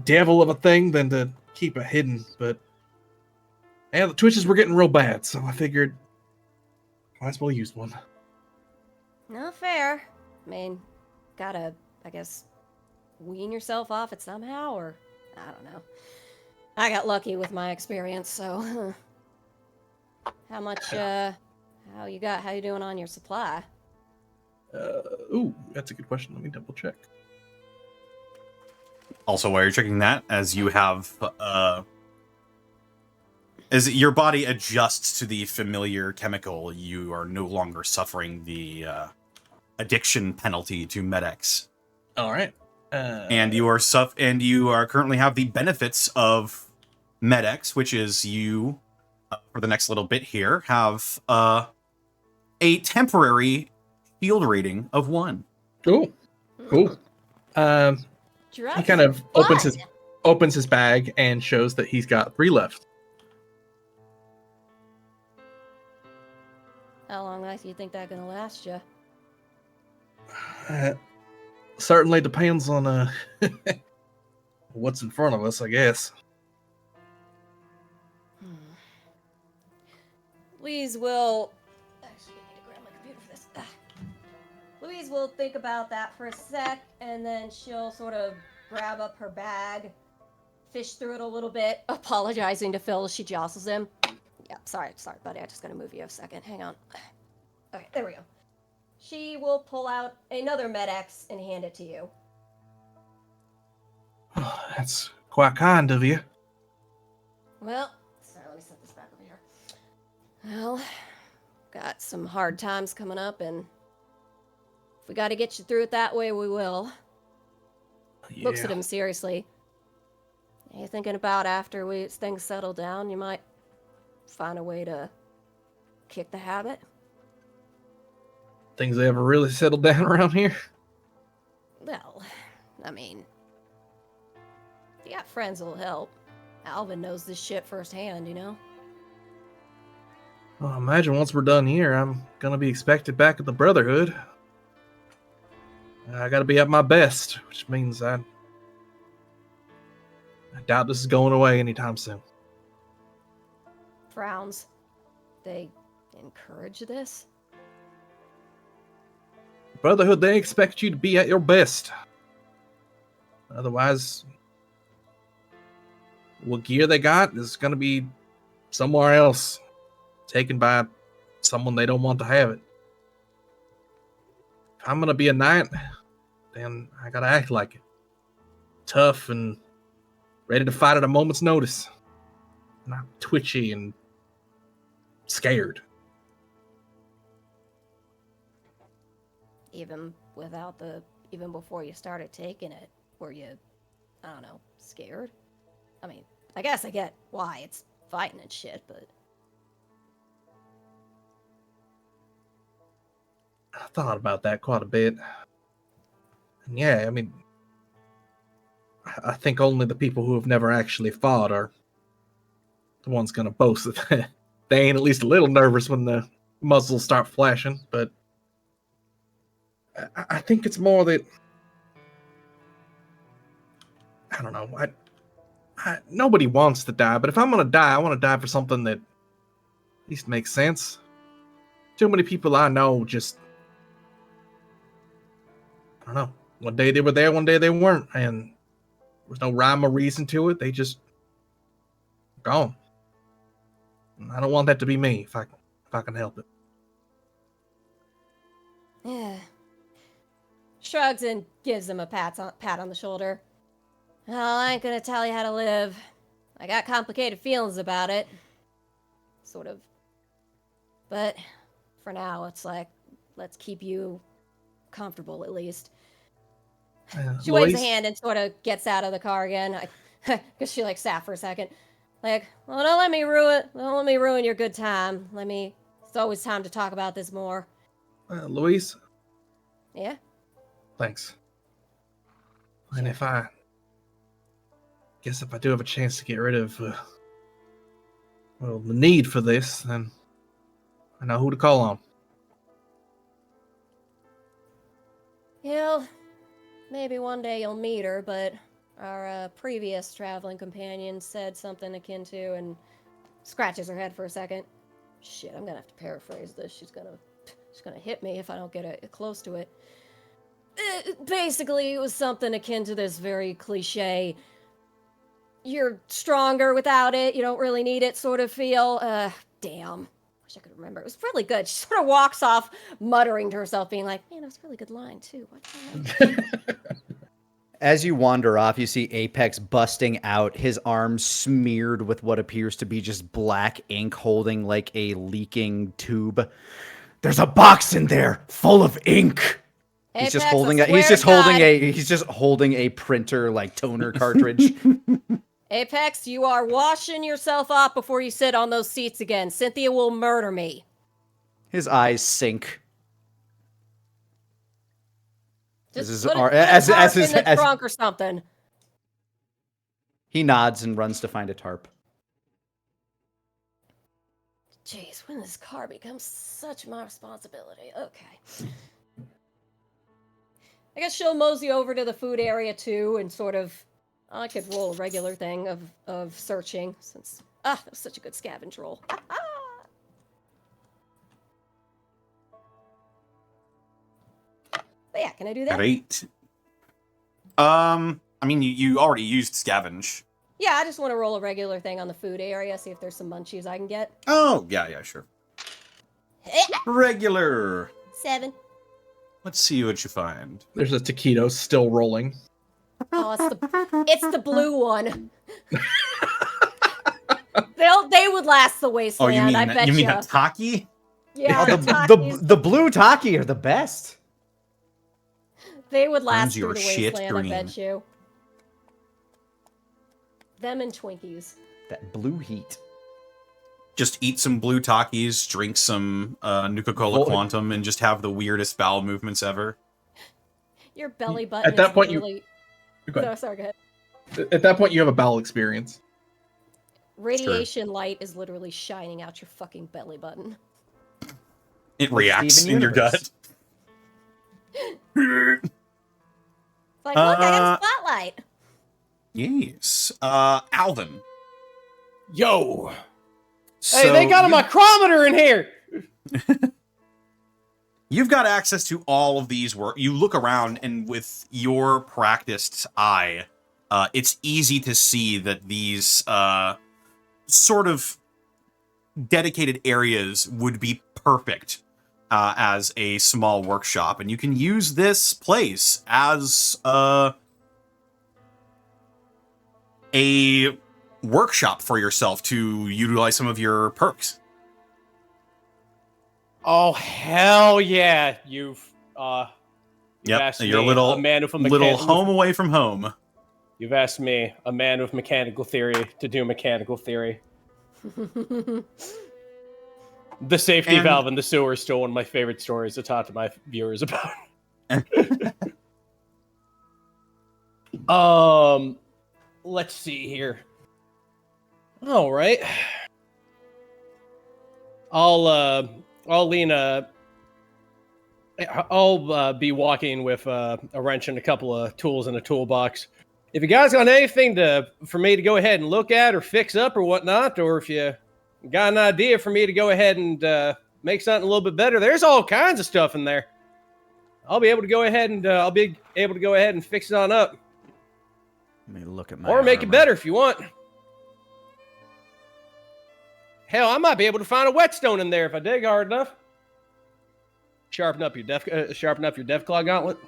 devil of a thing than to keep it hidden. But yeah, the twitches were getting real bad, so I figured might as well use one. No, fair. I mean, gotta, I guess, wean yourself off it somehow, or I don't know. I got lucky with my experience, so how much how you doing on your supply? Ooh, that's a good question. Let me double check. Also, while you're checking that, as you have, as your body adjusts to the familiar chemical, you are no longer suffering the addiction penalty to Med-X. All right. And you are currently have the benefits of Med-X, which is you, for the next little bit here, have a temporary shield rating of 1. Cool. Cool. He kind of opens his bag and shows that he's got 3 left. How long do you think that's gonna last you? Certainly depends on what's in front of us, I guess. Louise will. Actually, I need to grab my computer for this. Louise will think about that for a sec, and then she'll sort of grab up her bag, fish through it a little bit, apologizing to Phil as she jostles him. Yeah, sorry, buddy. I just gotta move you a second. Hang on. Okay, there we go. She will pull out another Med-X and hand it to you. Oh, that's quite kind of you. Well, sorry, let me set this back over here. Well, got some hard times coming up, and if we got to get you through it that way, we will. Yeah. Looks at him seriously. Are you thinking about after things settle down, you might find a way to kick the habit? Things ever really settled down around here? Well, I mean, if you got friends that'll help. Alvin knows this shit firsthand, you know? Well, imagine once we're done here, I'm gonna be expected back at the Brotherhood. I gotta be at my best, which means I doubt this is going away anytime soon. Frowns. They encourage this? Brotherhood, they expect you to be at your best. Otherwise, what gear they got is going to be somewhere else, taken by someone they don't want to have it. If I'm going to be a knight, then I got to act like it. Tough and ready to fight at a moment's notice. Not twitchy and scared. Even before you started taking it, were you, I don't know, scared? I mean, I guess I get why it's fighting and shit, but... I thought about that quite a bit. And yeah, I mean, I think only the people who have never actually fought are the ones going to boast that they ain't at least a little nervous when the muzzles start flashing, but I think it's more that, I don't know, nobody wants to die, but if I'm going to die, I want to die for something that at least makes sense. Too many people I know just, I don't know, one day they were there, one day they weren't, and there was no rhyme or reason to it. They just gone. And I don't want that to be me if I can help it. Yeah. Shrugs and gives him a pat on the shoulder. Well, I ain't gonna tell you how to live. I got complicated feelings about it. Sort of. But for now, it's like, let's keep you comfortable at least. She waves a hand and sort of gets out of the car again. Because she like sat for a second. Like, well, don't let me ruin your good time. It's always time to talk about this more. Louise? Yeah? Thanks. And if I do have a chance to get rid of, the need for this, then I know who to call on. Maybe one day you'll meet her, but our previous traveling companion said something akin to, and scratches her head for a second. Shit, I'm gonna have to paraphrase this. She's gonna hit me if I don't get it close to it. Basically, it was something akin to this very cliche, you're stronger without it, you don't really need it sort of feel. Damn. Wish I could remember. It was really good. She sort of walks off, muttering to herself, being like, man, it was a really good line, too. As you wander off, you see Apex busting out, his arms smeared with what appears to be just black ink holding like a leaking tube. There's a box in there full of ink. He's just holding a printer like toner cartridge. Apex, you are washing yourself off before you sit on those seats again. Cynthia will murder me. His eyes sink. Just put it in the trunk or something. He nods and runs to find a tarp. Jeez, when this car becomes such my responsibility. Okay. I guess she'll mosey over to the food area too and sort of, I could roll a regular thing of searching since, that was such a good scavenge roll. But yeah, can I do that? Great. I I mean, you already used scavenge. Yeah, I just want to roll a regular thing on the food area, see if there's some munchies I can get. Oh, yeah, sure. Regular. 7. Let's see what you find. There's a taquito still rolling. Oh, it's the blue one. They would last the wasteland. I bet you mean a taki? Yeah, Oh, the blue taki are the best. they would last Turns through your the shit wasteland. green. I bet you. Them and Twinkies. That blue heat. Just eat some blue takis, drink some Nuka-Cola Quantum, and just have the weirdest bowel movements ever. Your belly button. At that is point, literally... Go ahead. No, sorry, go ahead. At that point, you have a bowel experience. Radiation light is literally shining out your fucking belly button. It Like reacts Steven in your Universe. gut. It's like, look, I got a spotlight. Yes. Alvin. Yo. So Hey, they got a micrometer in here. You've got access to all of these work. You look around, and with your practiced eye, it's easy to see that these sort of dedicated areas would be perfect as a small workshop, and you can use this place as a workshop for yourself to utilize some of your perks. Oh hell yeah! You've asked You're a me, little a man with a little home away from home. You've asked me, a man with mechanical theory, to do mechanical theory. The safety valve in the sewer is still one of my favorite stories to talk to my viewers about. Let's see here. All right. I'll be walking with a wrench and a couple of tools in a toolbox. If you guys got anything for me to go ahead and look at or fix up or whatnot, or if you got an idea for me to go ahead and make something a little bit better, there's all kinds of stuff in there. I'll be able to go ahead and fix it on up, Let me look at my or make it armor. better if you want. Hell, I might be able to find a whetstone in there if I dig hard enough. Sharpen up your Deathclaw gauntlet.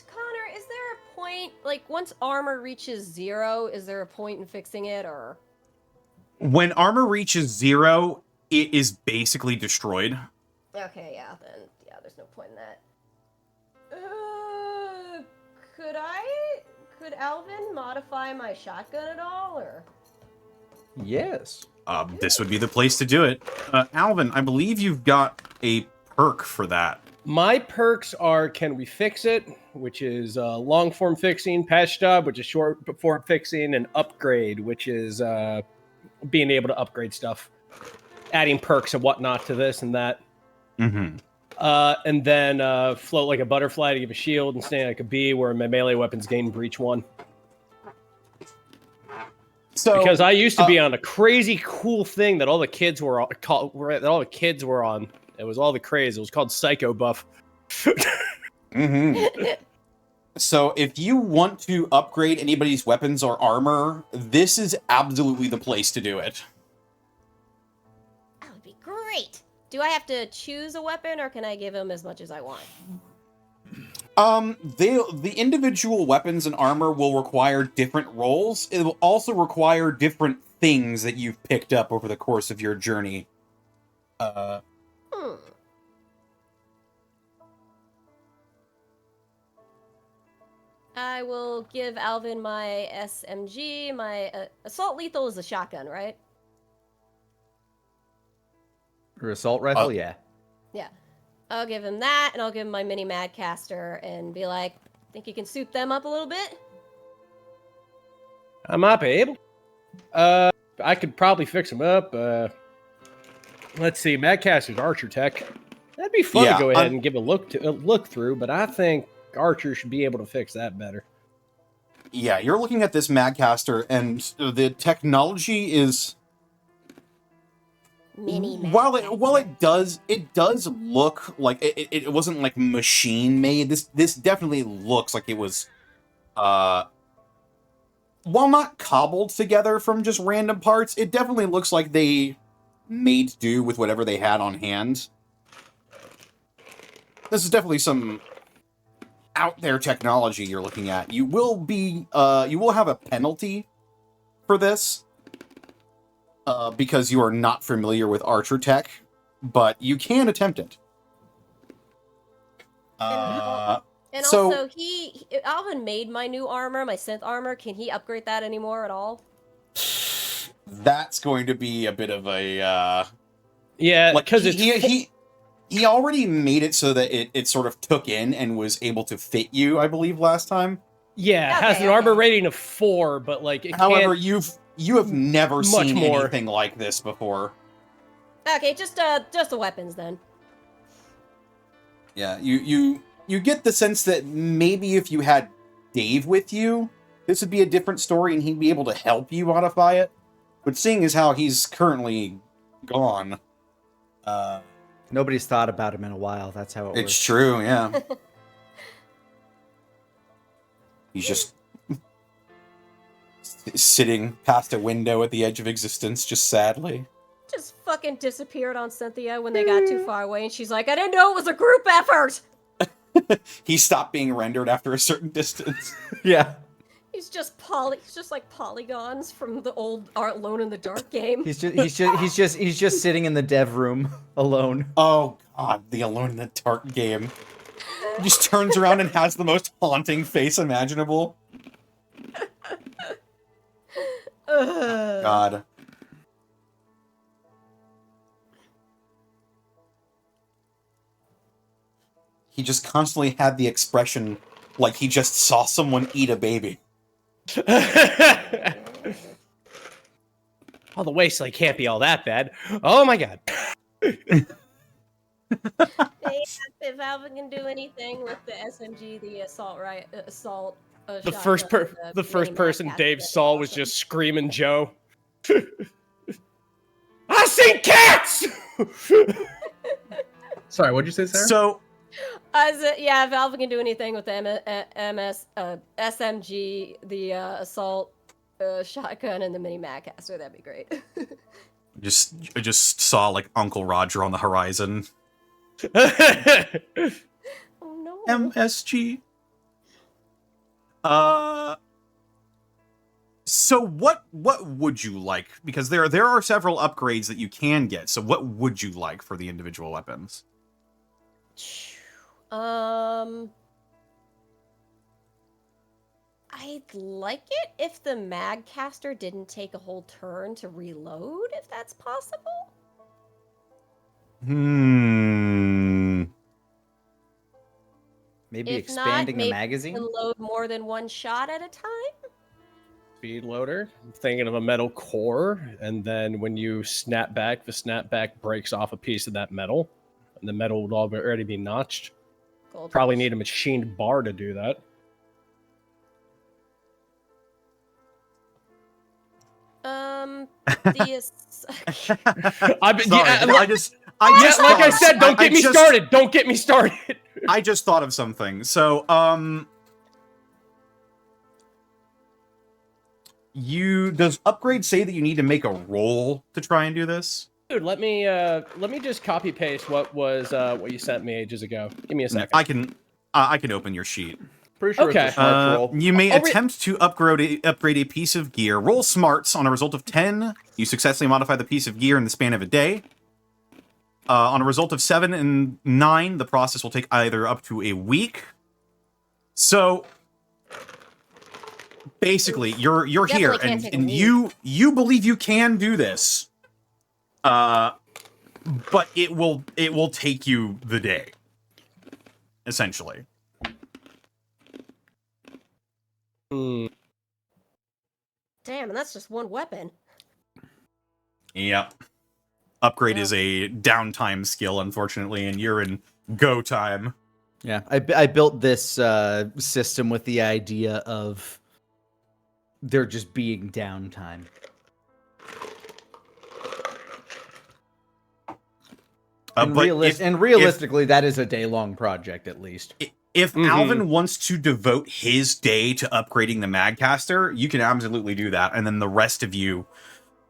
Connor, is there a point, like, once armor reaches 0, is there a point in fixing it, or? When armor reaches 0, it is basically destroyed. Okay, yeah, then, yeah, there's no point in that. Could Alvin modify my shotgun at all, or? Yes. This would be the place to do it. Alvin, I believe you've got a perk for that. My perks are Can We Fix It, which is long form fixing, patch job, which is short form fixing, and upgrade, which is being able to upgrade stuff, adding perks and whatnot to this and that. Mm-hmm. And then float like a butterfly to give a shield, and stand like a bee, where my melee weapons gain breach 1. So, Because I used to be on a crazy cool thing that all the kids were on. It was all the craze. It was called Psycho Buff. mm-hmm. So if you want to upgrade anybody's weapons or armor, this is absolutely the place to do it. That would be great. Do I have to choose a weapon, or can I give him as much as I want? The individual weapons and armor will require different roles. It will also require different things that you've picked up over the course of your journey. I will give Alvin my SMG. My assault lethal is a shotgun, right? Or assault rifle, yeah. Yeah. I'll give him that, and I'll give him my mini Madcaster, and be like, think you can soup them up a little bit? I might be able. I could probably fix them up. Let's see, Madcaster's Archer Tech. That'd be fun to go ahead and give a look through, but I think Archer should be able to fix that better. Yeah, you're looking at this Madcaster, and the technology is mini Mad while Caster. it does look like it wasn't like machine made. This definitely looks like it was while not cobbled together from just random parts, it definitely looks like they made do with whatever they had on hand. This is definitely some out there technology you're looking at. You will have a penalty for this because you are not familiar with Archer tech, but you can attempt it. And So- also, Alvin made my new armor, my synth armor. Can he upgrade that anymore at all? That's going to be a bit of a Yeah, like because he already made it so that it sort of took in and was able to fit you, I believe, last time. yeah, it has Okay, an armor okay. rating of 4, but like it However, can't. you have never Much seen more. anything like this before. Okay, just the weapons then. Yeah, you get the sense that maybe if you had Dave with you, this would be a different story and he'd be able to help you modify it. But seeing as how he's currently gone, Nobody's thought about him in a while. That's how it it's works. true, yeah. He's just sitting past a window at the edge of existence, just sadly. Just fucking disappeared on Cynthia when they got too far away, and she's like, I didn't know it was a group effort! He stopped being rendered after a certain distance. Yeah. He's just like polygons from the old Alone in the Dark game. He's just sitting in the dev room alone. Oh god, the Alone in the Dark game. He just turns around and has the most haunting face imaginable. Ugh. God. He just constantly had the expression like he just saw someone eat a baby. Oh, the wasteland can't be all that bad. Oh my god. They asked if Alvin can do anything with the SMG, the assault The first person Dave saw was just screaming Joe. I seen cats. Sorry, what'd you say, Sarah? So, yeah, if Alvin can do anything with the SMG, the assault shotgun, and the mini Madcaster, that'd be great. I just saw like Uncle Roger on the horizon. Oh no. MSG. So what would you like? Because there are several upgrades that you can get. So what would you like for the individual weapons? I'd like it if the Madcaster didn't take a whole turn to reload, if that's possible. Maybe If not, expanding maybe the magazine? you can load more than one shot at a time. Speed loader. I'm thinking of a metal core, and then when you snap back, the snapback breaks off a piece of that metal, and the metal would already be notched. Gold Probably rush. need a machined bar to do that. I've been, Sorry, yeah, I just like I thought- said, don't get me started. Don't get me started. I just thought of something. So, does upgrade say that you need to make a roll to try and do this? Dude, let me just copy paste what you sent me ages ago. Give me a second. I can open your sheet. Pretty sure Okay. it's a smart roll. You may I'll attempt to upgrade a piece of gear. Roll smarts on a result of 10. You successfully modify the piece of gear in the span of a day. On a result of 7 and 9, the process will take either up to a week. So basically, you're here, Definitely can't take a and week. you believe you can do this. But it will take you the day, essentially. Damn, and that's just one weapon. Yep. Upgrade is a downtime skill, unfortunately, and you're in go time. Yeah, I built this system with the idea of there just being downtime. And, but realistically, that is a day-long project at least. If Alvin wants to devote his day to upgrading the Magcaster, you can absolutely do that, and then the rest of you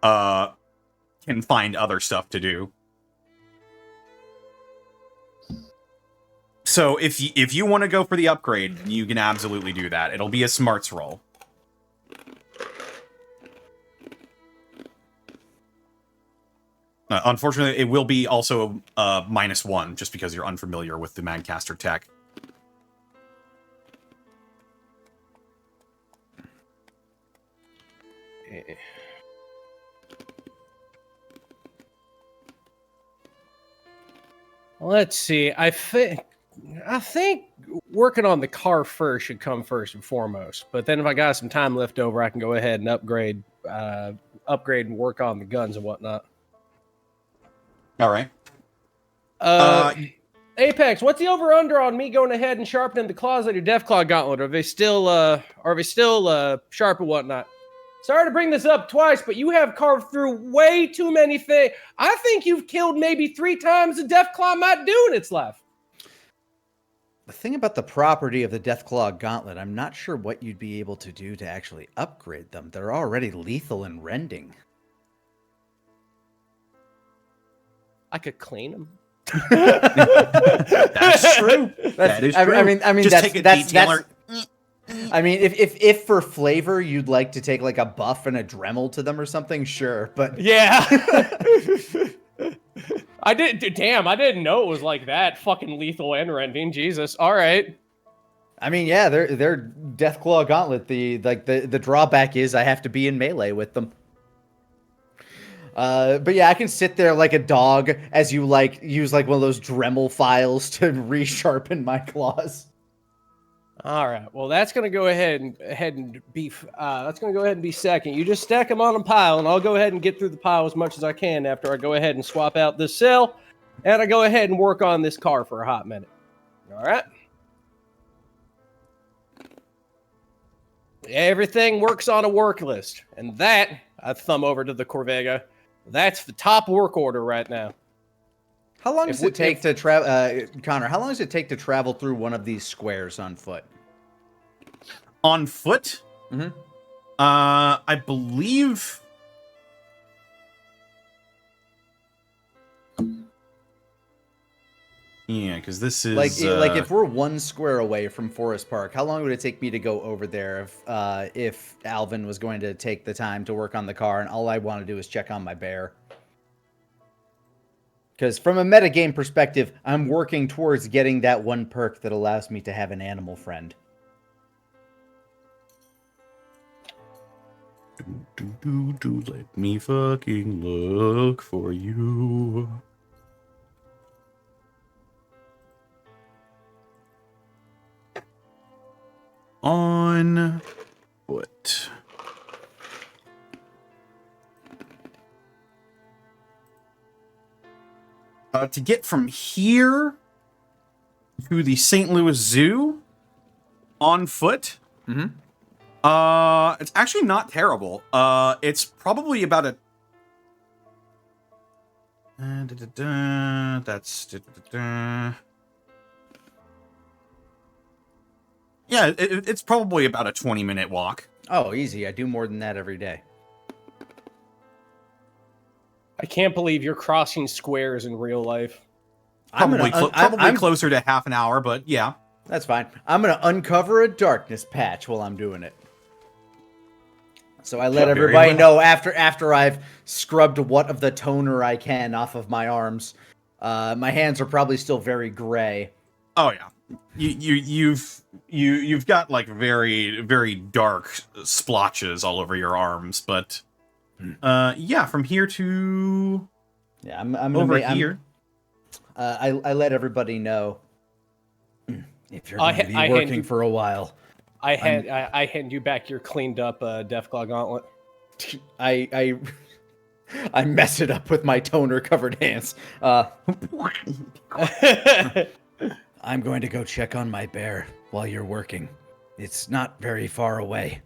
can find other stuff to do. So if you want to go for the upgrade, you can absolutely do that. It'll be a smarts roll. Unfortunately, it will be also -1, just because you're unfamiliar with the Magcaster tech. Let's see. I think working on the car first should come first and foremost. But then if I got some time left over, I can go ahead and upgrade and work on the guns and whatnot. All right. Apex, what's the over under on me going ahead and sharpening the claws on your Deathclaw gauntlet? Are they still sharp and whatnot? Sorry to bring this up twice, but you have carved through way too many things. I think you've killed maybe 3 times the Deathclaw might do in its life. The thing about the property of the Deathclaw Gauntlet, I'm not sure what you'd be able to do to actually upgrade them. They're already lethal and rending. I could clean them. That's true. That is true. I mean, just that's, take a that's, detailer. I mean, if for flavor you'd like to take like a buff and a Dremel to them or something, sure. But yeah, I did. Damn, I didn't know it was like that. Fucking lethal and rending. Jesus. All right. I mean, yeah, they're Deathclaw Gauntlet. The drawback is I have to be in melee with them. But yeah, I can sit there like a dog as you use one of those Dremel files to resharpen my claws. All right. Well, that's gonna go ahead and be second. You just stack them on a pile, and I'll go ahead and get through the pile as much as I can after I go ahead and swap out this cell, and I go ahead and work on this car for a hot minute. All right. Everything works on a work list, and that I thumb over to the Corvega. That's the top work order right now. How long does it take to travel, Connor? How long does it take to travel through one of these squares on foot? On foot? Mm-hmm. I believe. Yeah, because this is like if we're 1 square away from Forest Park, how long would it take me to go over there if Alvin was going to take the time to work on the car and all I want to do is check on my bear? Because from a metagame perspective, I'm working towards getting that 1 perk that allows me to have an animal friend. Let me fucking look for you. On foot. To get from here to the St. Louis Zoo on foot, it's actually not terrible. It's probably about a yeah, it's probably about a 20-minute walk. Oh, easy. I do more than that every day. I can't believe you're crossing squares in real life. Probably closer to half an hour, but yeah. That's fine. I'm going to uncover a darkness patch while I'm doing it. So I let everybody know after I've scrubbed what of the toner I can off of my arms. My hands are probably still very gray. Oh yeah. You've got like very, very dark splotches all over your arms, but yeah, from here to I'm over here. I let everybody know if you're going to be working for a while. I hand you back your cleaned up Deathclaw gauntlet. I mess it up with my toner covered hands. I'm going to go check on my bear while you're working. It's not very far away.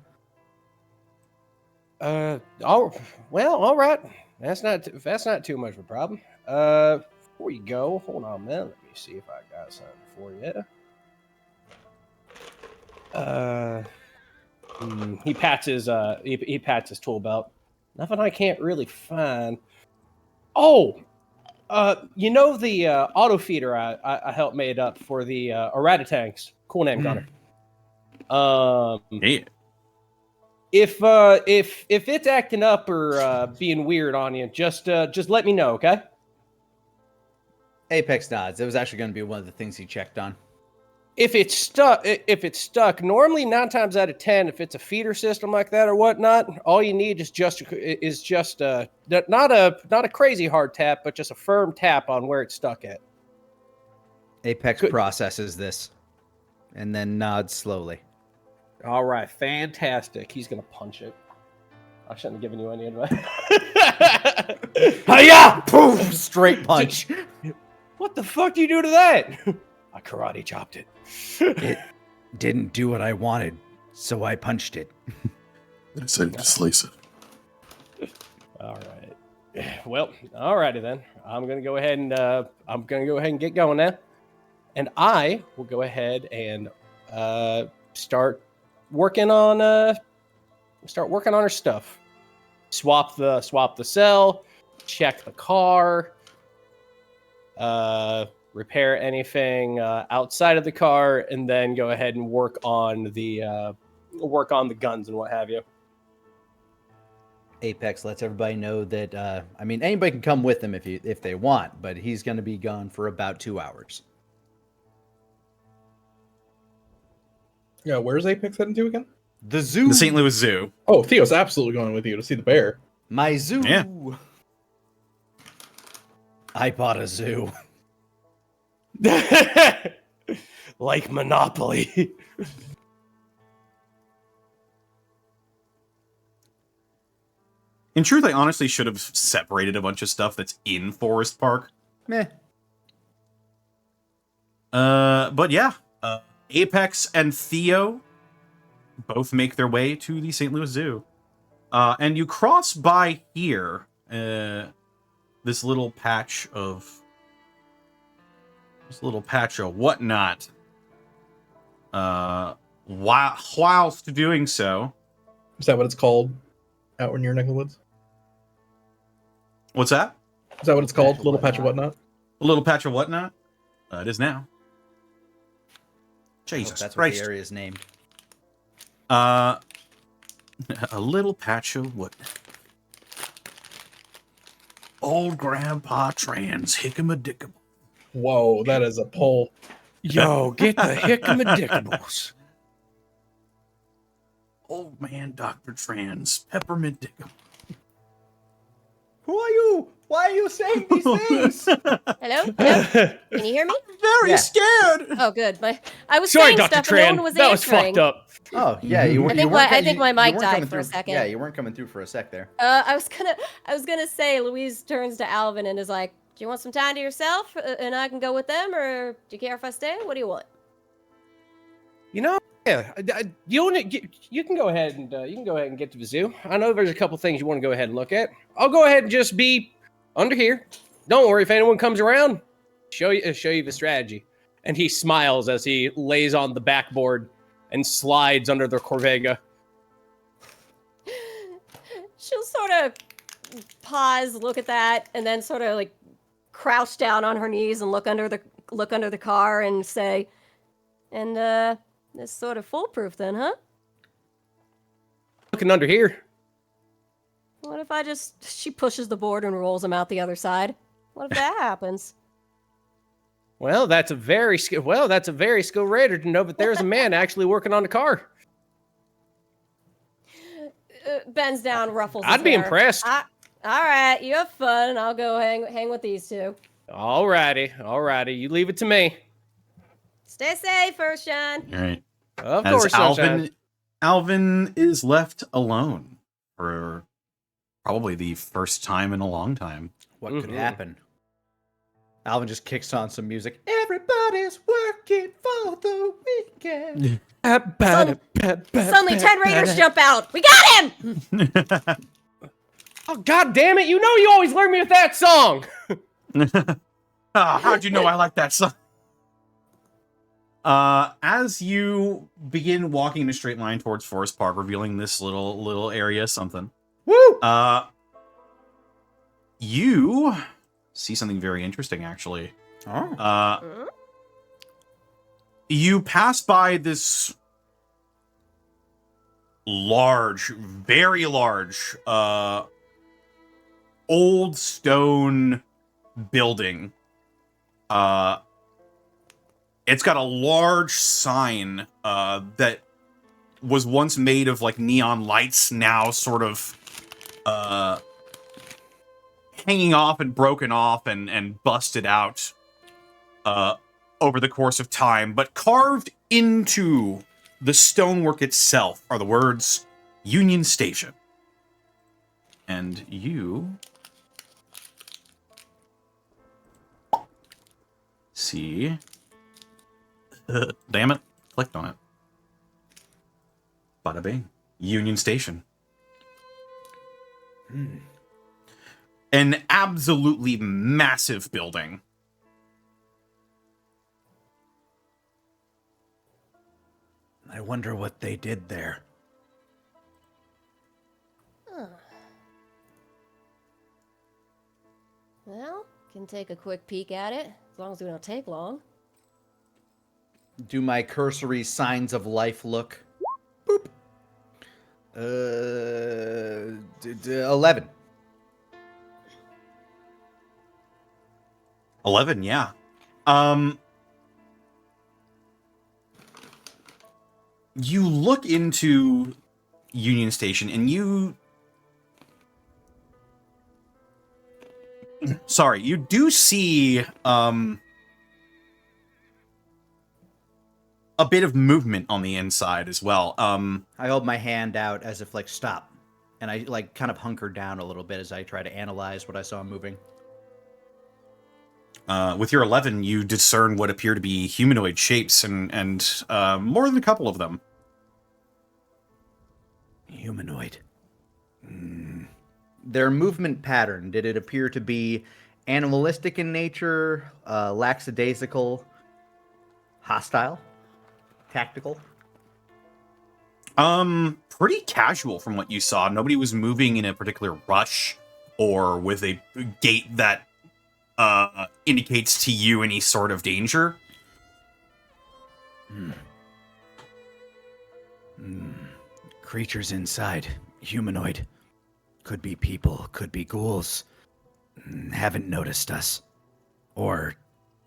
All right. That's not too much of a problem. before you go, hold on a minute. Let me see if I got something for you. He pats his he pats his tool belt. Nothing I can't really find. Oh, you know the auto feeder I helped made up for the orangutans. Cool name, Connor. Yeah. If it's acting up or being weird on you, just let me know, okay? Apex nods. It was actually going to be one of the things he checked on. If it's stuck, normally 9 times out of 10, if it's a feeder system like that or whatnot, all you need is just not a crazy hard tap, but just a firm tap on where it's stuck at. Apex Good. processes this and then nods slowly. All right, fantastic. He's gonna punch it. I shouldn't have given you any advice. Hiya! Poof! Straight punch. What the fuck do you do to that? I karate chopped it. It didn't do what I wanted, so I punched it. I decided to slice it. All right. Well, all righty then. I'm gonna go ahead and get going now, and I will go ahead and start working on her stuff. Swap the cell, check the car, repair anything outside of the car, and then go ahead and work on the guns and what have you. Apex lets everybody know that anybody can come with him if they want, but he's going to be gone for about 2 hours. Yeah, where's Apex heading to again? The zoo. The St. Louis Zoo. Oh, Theo's absolutely going with you to see the bear. My zoo. Yeah. I bought a zoo. Like Monopoly. In truth, I honestly should have separated a bunch of stuff that's in Forest Park. Meh. But yeah, Apex and Theo both make their way to the St. Louis Zoo. And you cross by here, this little patch of whatnot. Whilst doing so, Is that what it's called out in your neck of the woods? what's that? Is that what it's called? Patch of Little patch of whatnot? A little patch of whatnot? It is now. Jesus That's what Christ. the area is named. A little patch of what? Old Grandpa Trans Hickam-a-Dickam. Whoa, that is a pull. Yo, get the hickam-a-dickables. Old Man Dr. Trans Peppermint Dickum. Who are you? Why are you saying these things? Hello? Can you hear me? Very Yeah. scared. Oh, good. I was Sorry, saying Dr. stuff and no Tran. one was That was answering. fucked up. Oh yeah, you weren't. I think my mic you weren't died coming for a through- second. Yeah, you weren't coming through for a sec there. I was gonna say, Louise turns to Alvin and is like, "Do you want some time to yourself, and I can go with them, or do you care if I stay? What do you want?" You know, yeah, you can go ahead and get to the zoo. I know there's a couple things you want to go ahead and look at. I'll go ahead and just be under here. Don't worry if anyone comes around. Show you the strategy. And he smiles as he lays on the backboard and slides under the Corvega. She'll sort of pause, look at that, and then sort of like crouch down on her knees and look under the car and say, "And this sort of foolproof then, huh? Looking under here. What if she pushes the board and rolls him out the other side? What if that happens?" Well, that's a very skilled raider to know that there's a man actually working on the car. Bends down, ruffles his I'd be hair. impressed. All right, you have fun, and I'll go hang with these two. Alrighty. You leave it to me. Stay safe, Earthshine. All right. Of As course, Sunshine. Alvin is left alone for probably the first time in a long time. What could Mhm. happen? Alvin just kicks on some music. Everybody's working for the weekend. Suddenly, 10 raiders jump out. We got him! Oh, God damn it. You know you always lure me with that song. How'd you know I like that song? As you begin walking in a straight line towards Forest Park, revealing this little area, something. Woo! You see something very interesting, actually. Oh. You pass by this large, very large, old stone building. It's got a large sign that was once made of like neon lights, now sort of hanging off and broken off and busted out over the course of time. But carved into the stonework itself are the words Union Station. And you see... damn it. Clicked on it. Bada bing. Union Station. An absolutely massive building. I wonder what they did there. Huh. Well, can take a quick peek at it, as long as we don't take long. Do my cursory signs of life look? Boop. 11. 11, yeah. You look into Union Station and you... Sorry, you do see a bit of movement on the inside as well. I hold my hand out as if like stop, and I like kind of hunker down a little bit as I try to analyze what I saw moving. With your 11, you discern what appear to be humanoid shapes and more than a couple of them. Humanoid. Their movement pattern, did it appear to be animalistic in nature, lackadaisical, hostile, tactical? Pretty casual from what you saw. Nobody was moving in a particular rush or with a gait that indicates to you any sort of danger. Creatures inside, humanoid. Could be people, could be ghouls. Haven't noticed us. Or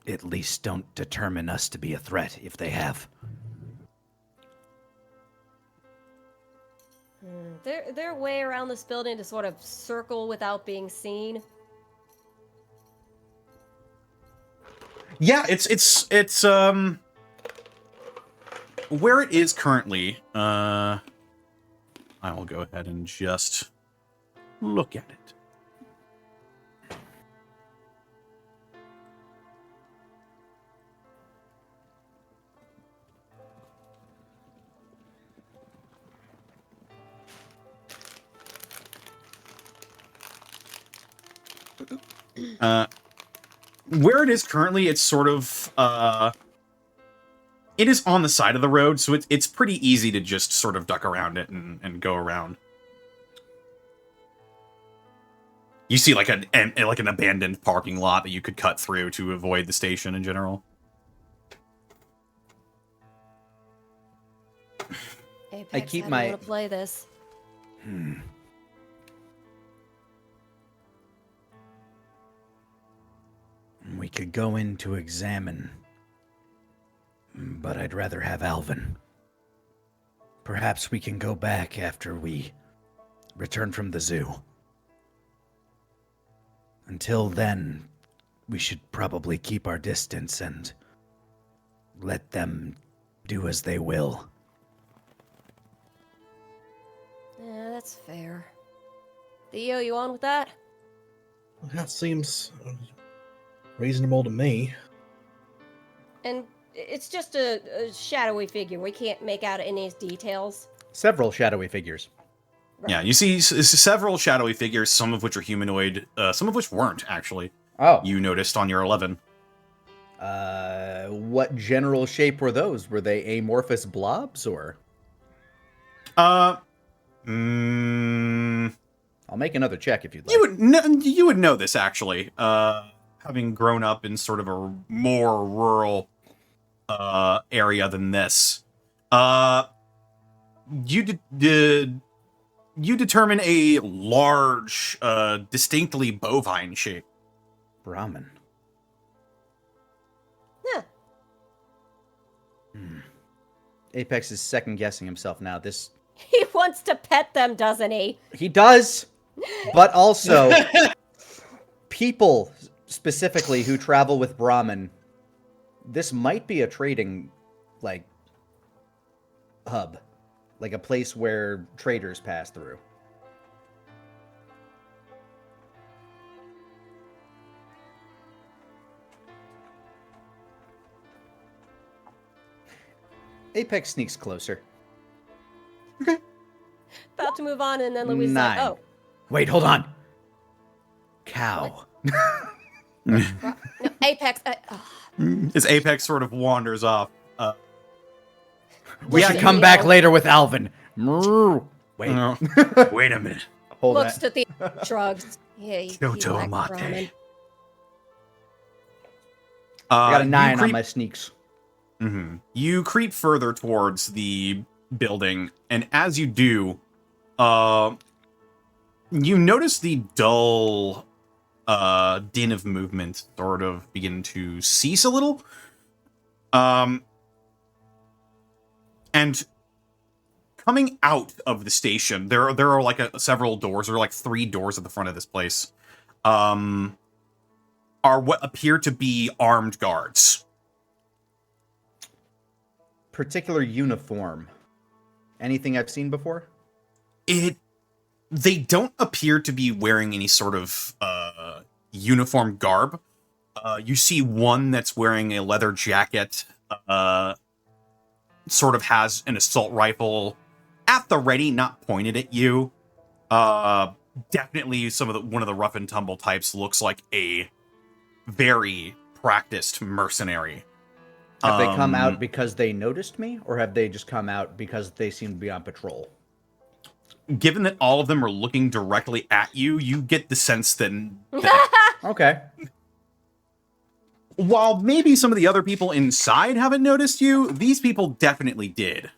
at least don't determine us to be a threat if they have. There a way around this building to sort of circle without being seen? Yeah, it's where it is currently. I will go ahead and just look at it. Where it is currently, it's sort of it is on the side of the road, so it's pretty easy to just sort of duck around it and go around. You see like an abandoned parking lot that you could cut through to avoid the station in general. Apex, I keep don't my- want to play this. We could go in to examine, but I'd rather have Alvin. Perhaps we can go back after we return from the zoo. Until then, we should probably keep our distance and let them do as they will. Yeah, that's fair. Theo, you on with that? That seems reasonable to me. And it's just a shadowy figure. We can't make out any details. Several shadowy figures. Yeah, you see several shadowy figures, some of which are humanoid, some of which weren't, actually. Oh. You noticed on your 11. What general shape were those? Were they amorphous blobs, or? I'll make another check if you'd like. You would know this, actually. Having grown up in sort of a more rural area than this. You determine a large, distinctly bovine shape. Brahmin. Yeah. Apex is second guessing himself now. He wants to pet them, doesn't he? He does, but also people specifically who travel with Brahmin. This might be a trading, hub, like a place where traders pass through. Apex sneaks closer. About to move on, and then Louise 9. like, "Oh, Wait, hold on. Cow. no, Apex." As Apex sort of wanders off. We Looks should at come back Theo. later with Alvin. Wait. Wait a minute. Hold Looks that. to Theo, shrugs. Yeah, he Kyoto likes Mate. ramen. I got a you 9 on creep- my sneaks. You creep further towards the building, and as you do, you notice the dull din of movement sort of begin to cease a little. And coming out of the station, there are like several doors. There are like 3 doors at the front of this place. Are what appear to be armed guards. Particular uniform. Anything I've seen before? They don't appear to be wearing any sort of uniform garb. You see one that's wearing a leather jacket, sort of has an assault rifle at the ready, not pointed at you. Definitely one of the rough and tumble types looks like a very practiced mercenary. Have they come out because they noticed me, or have they just come out because they seem to be on patrol? Given that all of them are looking directly at you, you get the sense that Okay. while maybe some of the other people inside haven't noticed you, these people definitely did.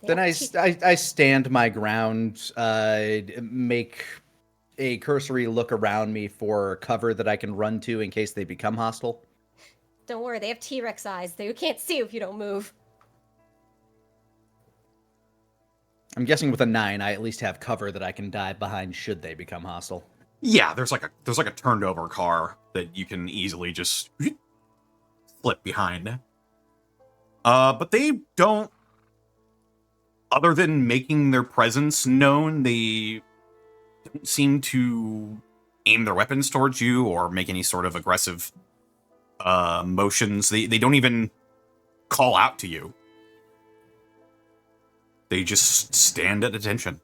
Then I stand my ground, make a cursory look around me for cover that I can run to in case they become hostile. Don't worry, they have T-Rex eyes. They can't see you if you don't move. I'm guessing with a 9, I at least have cover that I can dive behind should they become hostile. Yeah, there's like a turned over car that you can easily just flip behind. But they don't, other than making their presence known, they don't seem to aim their weapons towards you or make any sort of aggressive motions. They don't even call out to you. They just stand at attention.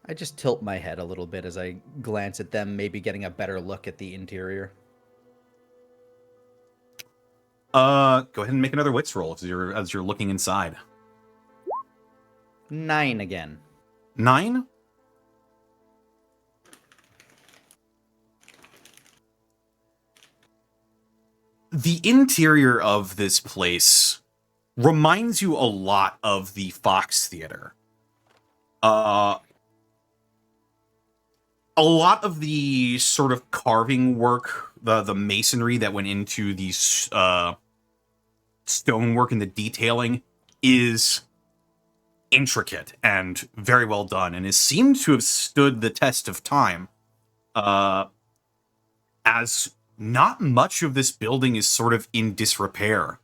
I just tilt my head a little bit as I glance at them, maybe getting a better look at the interior. Go ahead and make another wits roll as you're looking inside. 9 again. 9? The interior of this place reminds you a lot of the Fox Theater. A lot of the sort of carving work, the masonry that went into these stonework and the detailing is intricate and very well done, and is seemed to have stood the test of time. As not much of this building is sort of in disrepair.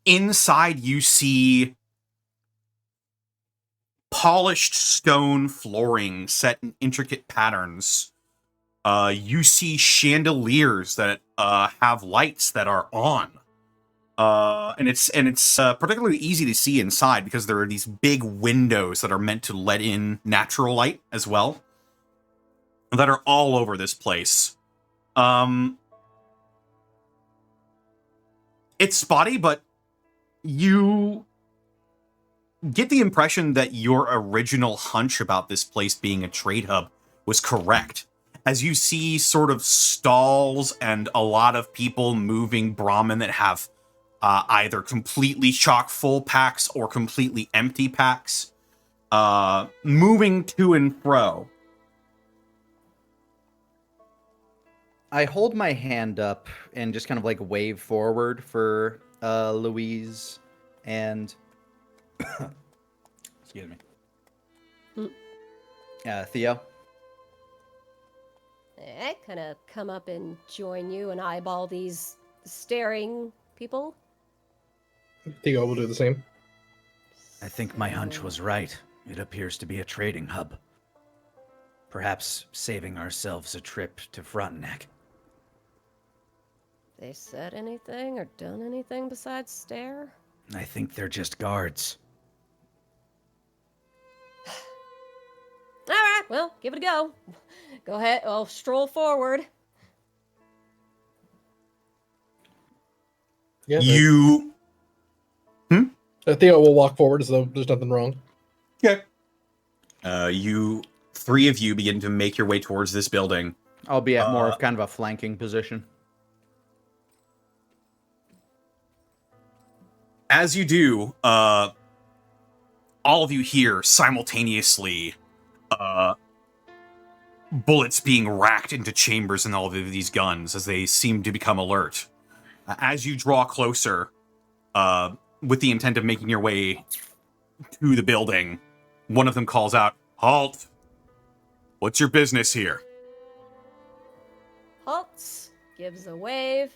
Inside you see polished stone flooring set in intricate patterns. You see chandeliers that have lights that are on. And it's particularly easy to see inside because there are these big windows that are meant to let in natural light as well, that are all over this place. It's spotty, but you get the impression that your original hunch about this place being a trade hub was correct. As you see sort of stalls and a lot of people moving Brahmin that have either completely chock full packs or completely empty packs, moving to and fro. I hold my hand up and just kind of like wave forward for Louise and excuse me. Theo. I kind of come up and join you and eyeball these staring people. Theo will do the same. I think my hunch was right. It appears to be a trading hub. Perhaps saving ourselves a trip to Frontenac. They said anything or done anything besides stare? I think they're just guards. All right, well, give it a go. Go ahead, I'll stroll forward. Yeah, You... Theo will walk forward as though there's nothing wrong. Okay. You, three of you begin to make your way towards this building. I'll be at more of kind of a flanking position. As you do, all of you hear simultaneously bullets being racked into chambers in all of these guns as they seem to become alert. As you draw closer, with the intent of making your way to the building, one of them calls out, "Halt! What's your business here?" Halts, gives a wave.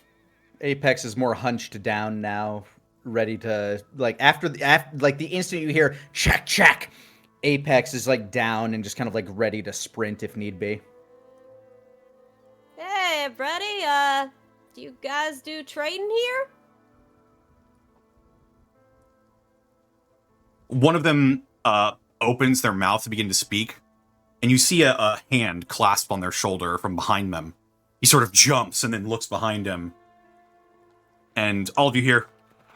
Apex is more hunched down now, ready to like after the instant you hear check check, Apex is like down and just kind of like ready to sprint if need be. Hey, everybody, do you guys do trading here? One of them opens their mouth to begin to speak, and you see a hand clasped on their shoulder from behind them. He sort of jumps and then looks behind him. And all of you hear,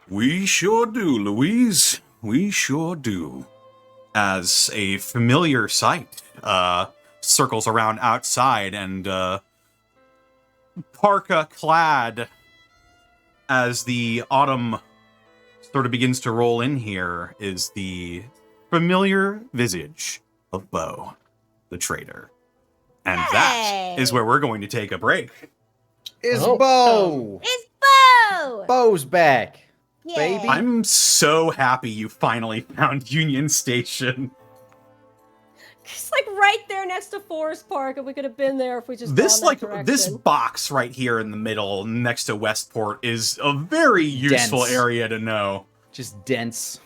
"We sure do, Louise. We sure do." As a familiar sight circles around outside, and parka-clad as the autumn sort of begins to roll in here is the familiar visage of Bo, the trader. And that is where we're going to take a break. Is Bo! It's Bo! Bo's back, Yeah. baby. I'm so happy you finally found Union Station. It's like right there next to Forest Park, and we could have been there if we just This gone that direction. this box right here in the middle next to Westport is a very useful Dense. area to know. Just dense.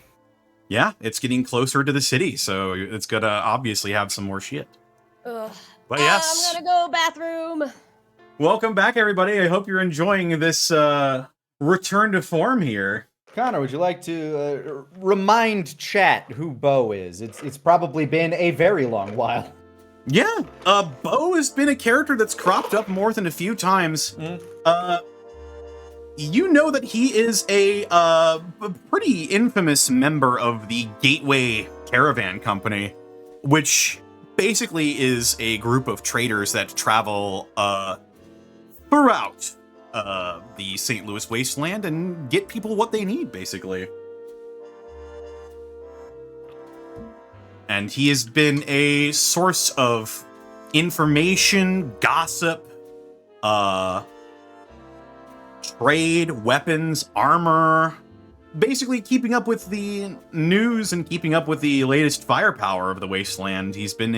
Yeah, it's getting closer to the city, so it's gonna obviously have some more shit. Ugh. But yes, I'm gonna go bathroom. welcome back, everybody. I hope you're enjoying this return to form here. Connor, would you like to remind chat who Bo is? It's probably been a very long while. Yeah, Bo has been a character that's cropped up more than a few times. You know that he is a pretty infamous member of the Gateway Caravan Company, which basically is a group of traders that travel throughout the St. Louis Wasteland and get people what they need, basically. And he has been a source of information, gossip, trade, weapons, armor, basically keeping up with the news and keeping up with the latest firepower of the Wasteland. He's been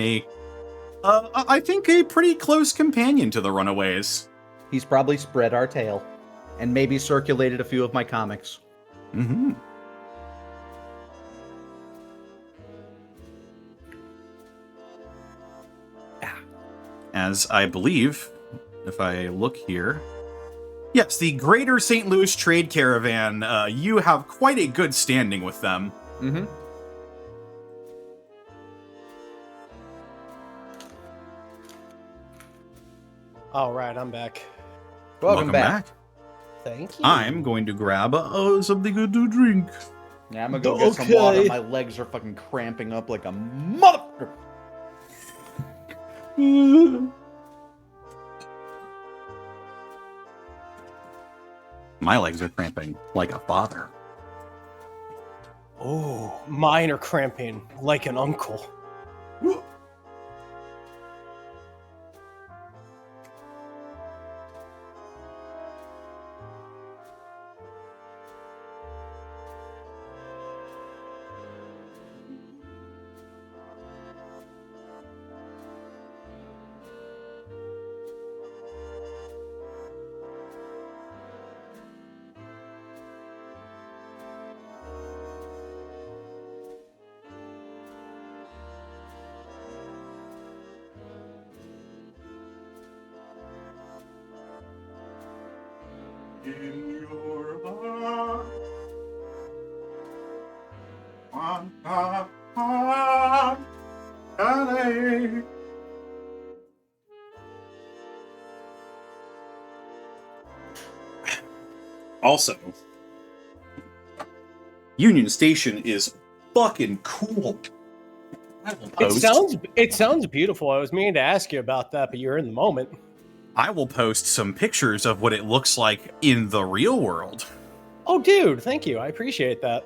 I think a pretty close companion to the Runaways. He's probably spread our tale and maybe circulated a few of my comics. Mm-hmm. As I believe, if I look here, yes, the Greater St. Louis Trade Caravan, you have quite a good standing with them. Mm-hmm. All right, I'm back. Welcome back. Thank you. I'm going to grab something good to drink. Yeah, I'm gonna go get some water. Okay. My legs are fucking cramping up like a mother. My legs are cramping like a father. Oh, mine are cramping like an uncle. In your heart, one heart, darling. Also, Union Station is fucking cool. I will post, It sounds beautiful. I was meaning to ask you about that, but you're in the moment. I will post some pictures of what it looks like in the real world. Oh, dude, thank you. I appreciate that.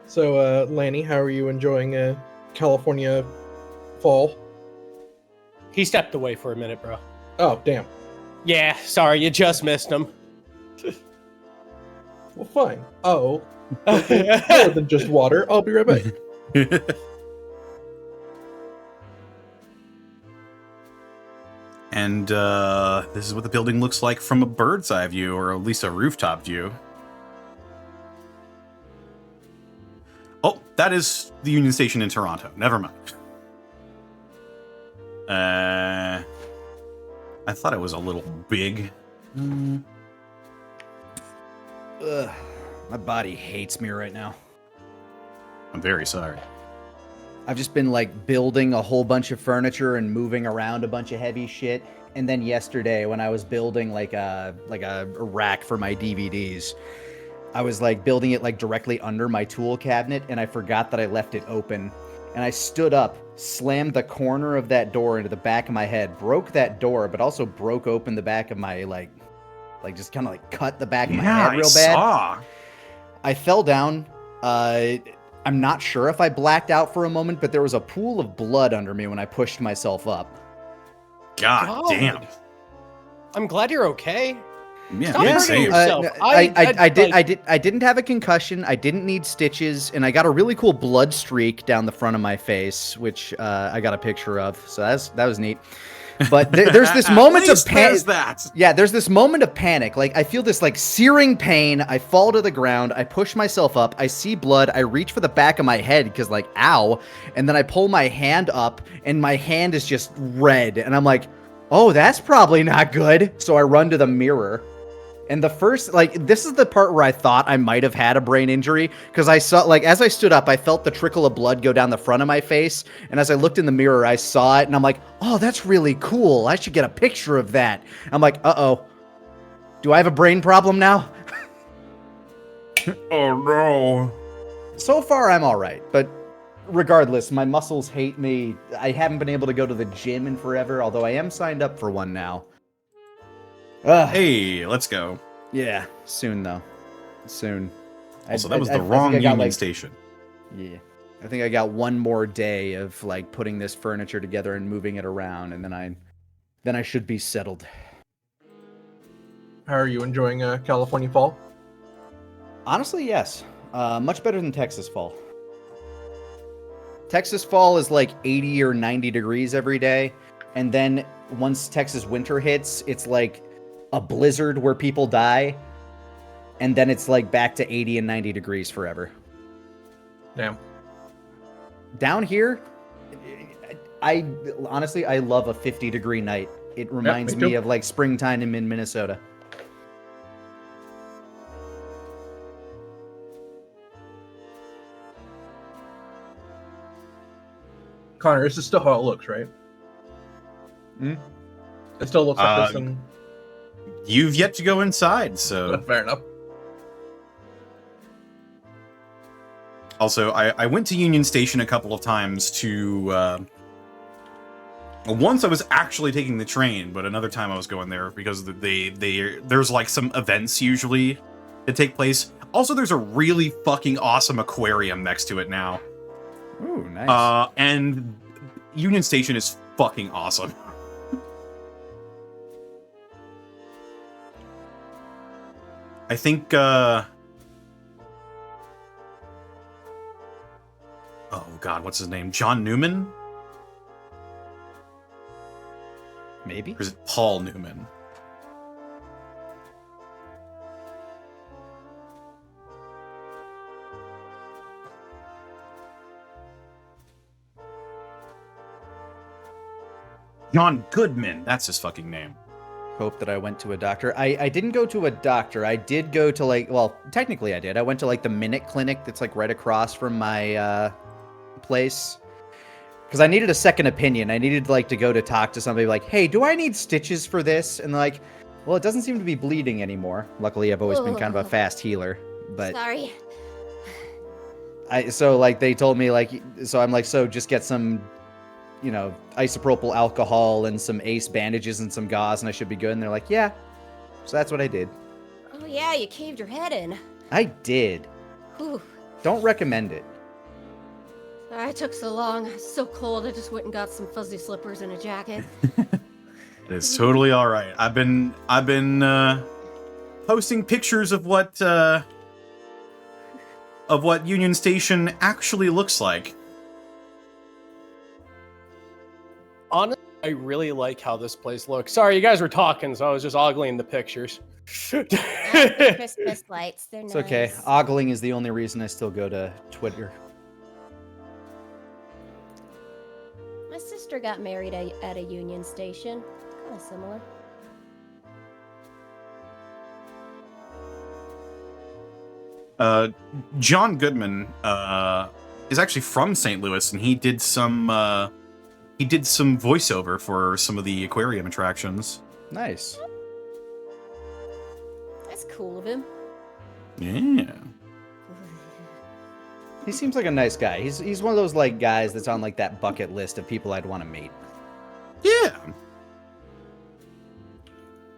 So, Lanny, how are you enjoying California fall? He stepped away for a minute, bro. Oh, damn. Yeah, sorry, you just missed him. Well, fine. Oh, more than just water. I'll be right back. And this is what the building looks like from a bird's eye view, or at least a rooftop view. Oh, that is the Union Station in Toronto. Never mind. I thought it was a little big. Ugh, my body hates me right now. I'm very sorry. I've just been like building a whole bunch of furniture and moving around a bunch of heavy shit. And then yesterday when I was building like a rack for my DVDs, I was like building it like directly under my tool cabinet and I forgot that I left it open. And I stood up, slammed the corner of that door into the back of my head, broke that door, but also broke open the back of my like just kind of like cut the back of my head real bad. Saw. I fell down. I'm not sure if I blacked out for a moment, but there was a pool of blood under me when I pushed myself up. God damn. I'm glad you're okay. Yeah, Stop hurting same. yourself. I didn't have a concussion. I didn't need stitches, and I got a really cool blood streak down the front of my face, which I got a picture of. So that was neat. But there's this moment of panic. Yeah, there's this moment of panic. Like I feel this like searing pain. I fall to the ground. I push myself up. I see blood. I reach for the back of my head because like ow, and then I pull my hand up, and my hand is just red, and I'm like, oh, that's probably not good. So I run to the mirror. And the first, like, this is the part where I thought I might have had a brain injury, because I saw, like, as I stood up, I felt the trickle of blood go down the front of my face, and as I looked in the mirror, I saw it, and I'm like, oh, that's really cool. I should get a picture of that. I'm like, uh-oh. Do I have a brain problem now? Oh, no. So far, I'm all right, but regardless, my muscles hate me. I haven't been able to go to the gym in forever, although I am signed up for one now. Hey, let's go. Yeah, soon though. Soon. Also, that was the wrong Union Station. Yeah. I think I got one more day of like putting this furniture together and moving it around, and then I should be settled. How are you enjoying California fall? Honestly, yes. Much better than Texas fall. Texas fall is like 80 or 90 degrees every day, and then once Texas winter hits, it's like a blizzard where people die, and then it's like back to 80 and 90 degrees forever. Damn. Down here, I honestly love a 50-degree night. It reminds me of like springtime in Minnesota. Connor, this is still how it looks, right? Hmm? It still looks like this. And... You've yet to go inside, so... Fair enough. Also, I went to Union Station a couple of times to... once I was actually taking the train, but another time I was going there because there's like some events usually that take place. Also, there's a really fucking awesome aquarium next to it now. Ooh, nice. And Union Station is fucking awesome. I think, oh god, what's his name? John Newman? Maybe? Or is it Paul Newman? John Goodman, that's his fucking name. Hope that I went to a doctor. I didn't go to a doctor. I did go to like, well, technically I did. I went to like the Minute Clinic that's like right across from my place. Because I needed a second opinion. I needed like to go to talk to somebody like, hey, do I need stitches for this? And like, well, it doesn't seem to be bleeding anymore. Luckily, I've always been kind of a fast healer. But Sorry. so like they told me like, so I'm like, so just get some, you know, isopropyl alcohol and some ace bandages and some gauze and I should be good. And they're like, yeah. So that's what I did. Oh yeah, you caved your head in. I did. Whew. Don't recommend it. Sorry it took so long. It's so cold. I just went and got some fuzzy slippers and a jacket. It's totally all right. I've been posting pictures of what Union Station actually looks like. Honestly, I really like how this place looks. Sorry, you guys were talking, so I was just ogling the pictures. Christmas lights. They're It's nice. okay. Ogling is the only reason I still go to Twitter. My sister got married at a Union Station. Kind of similar. John Goodman is actually from St. Louis, and he did some voiceover for some of the aquarium attractions. Nice. That's cool of him. Yeah. He seems like a nice guy. He's one of those like guys that's on like that bucket list of people I'd want to meet. Yeah.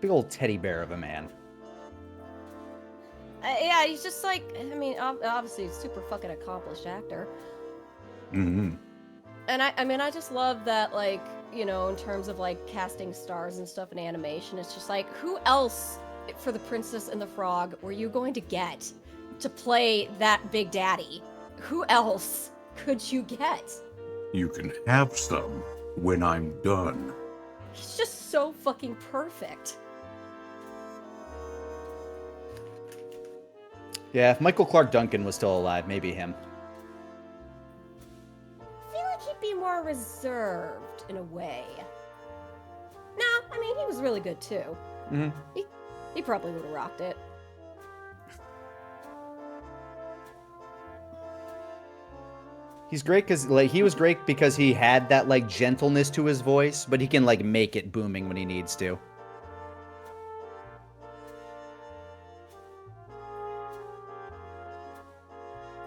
Big old teddy bear of a man. Yeah, he's just like, I mean, obviously he's a super fucking accomplished actor. Mm-hmm. And I mean, I just love that, like, you know, in terms of like casting stars and stuff in animation, it's just like, who else for The Princess and the Frog were you going to get to play that Big Daddy? Who else could you get? You can have some when I'm done. He's just so fucking perfect. Yeah, if Michael Clark Duncan was still alive, maybe him. I feel like he'd be more reserved in a way. No, I mean, he was really good too. Mm-hmm. He probably would have rocked it. He's great because like he was great because he had that like gentleness to his voice, but he can like make it booming when he needs to.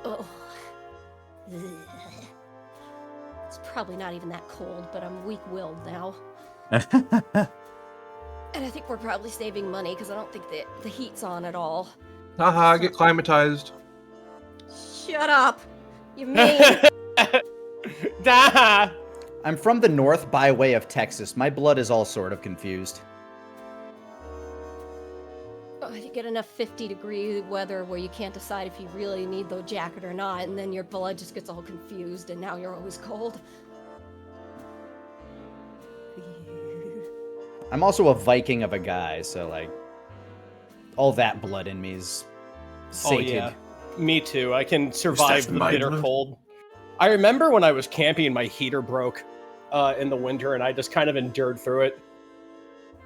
Oh. It's probably not even that cold, but I'm weak-willed now. And I think we're probably saving money because I don't think the heat's on at all. Haha, get climatized. Shut up! You mean... Dah! I'm from the north by way of Texas. My blood is all sort of confused. Oh, you get enough 50-degree weather where you can't decide if you really need the jacket or not, and then your blood just gets all confused, and now you're always cold. I'm also a Viking of a guy, so like all that blood in me is sated. Oh yeah, me too. I can survive the my bitter blood? cold. I remember when I was camping, my heater broke in the winter, and I just kind of endured through it.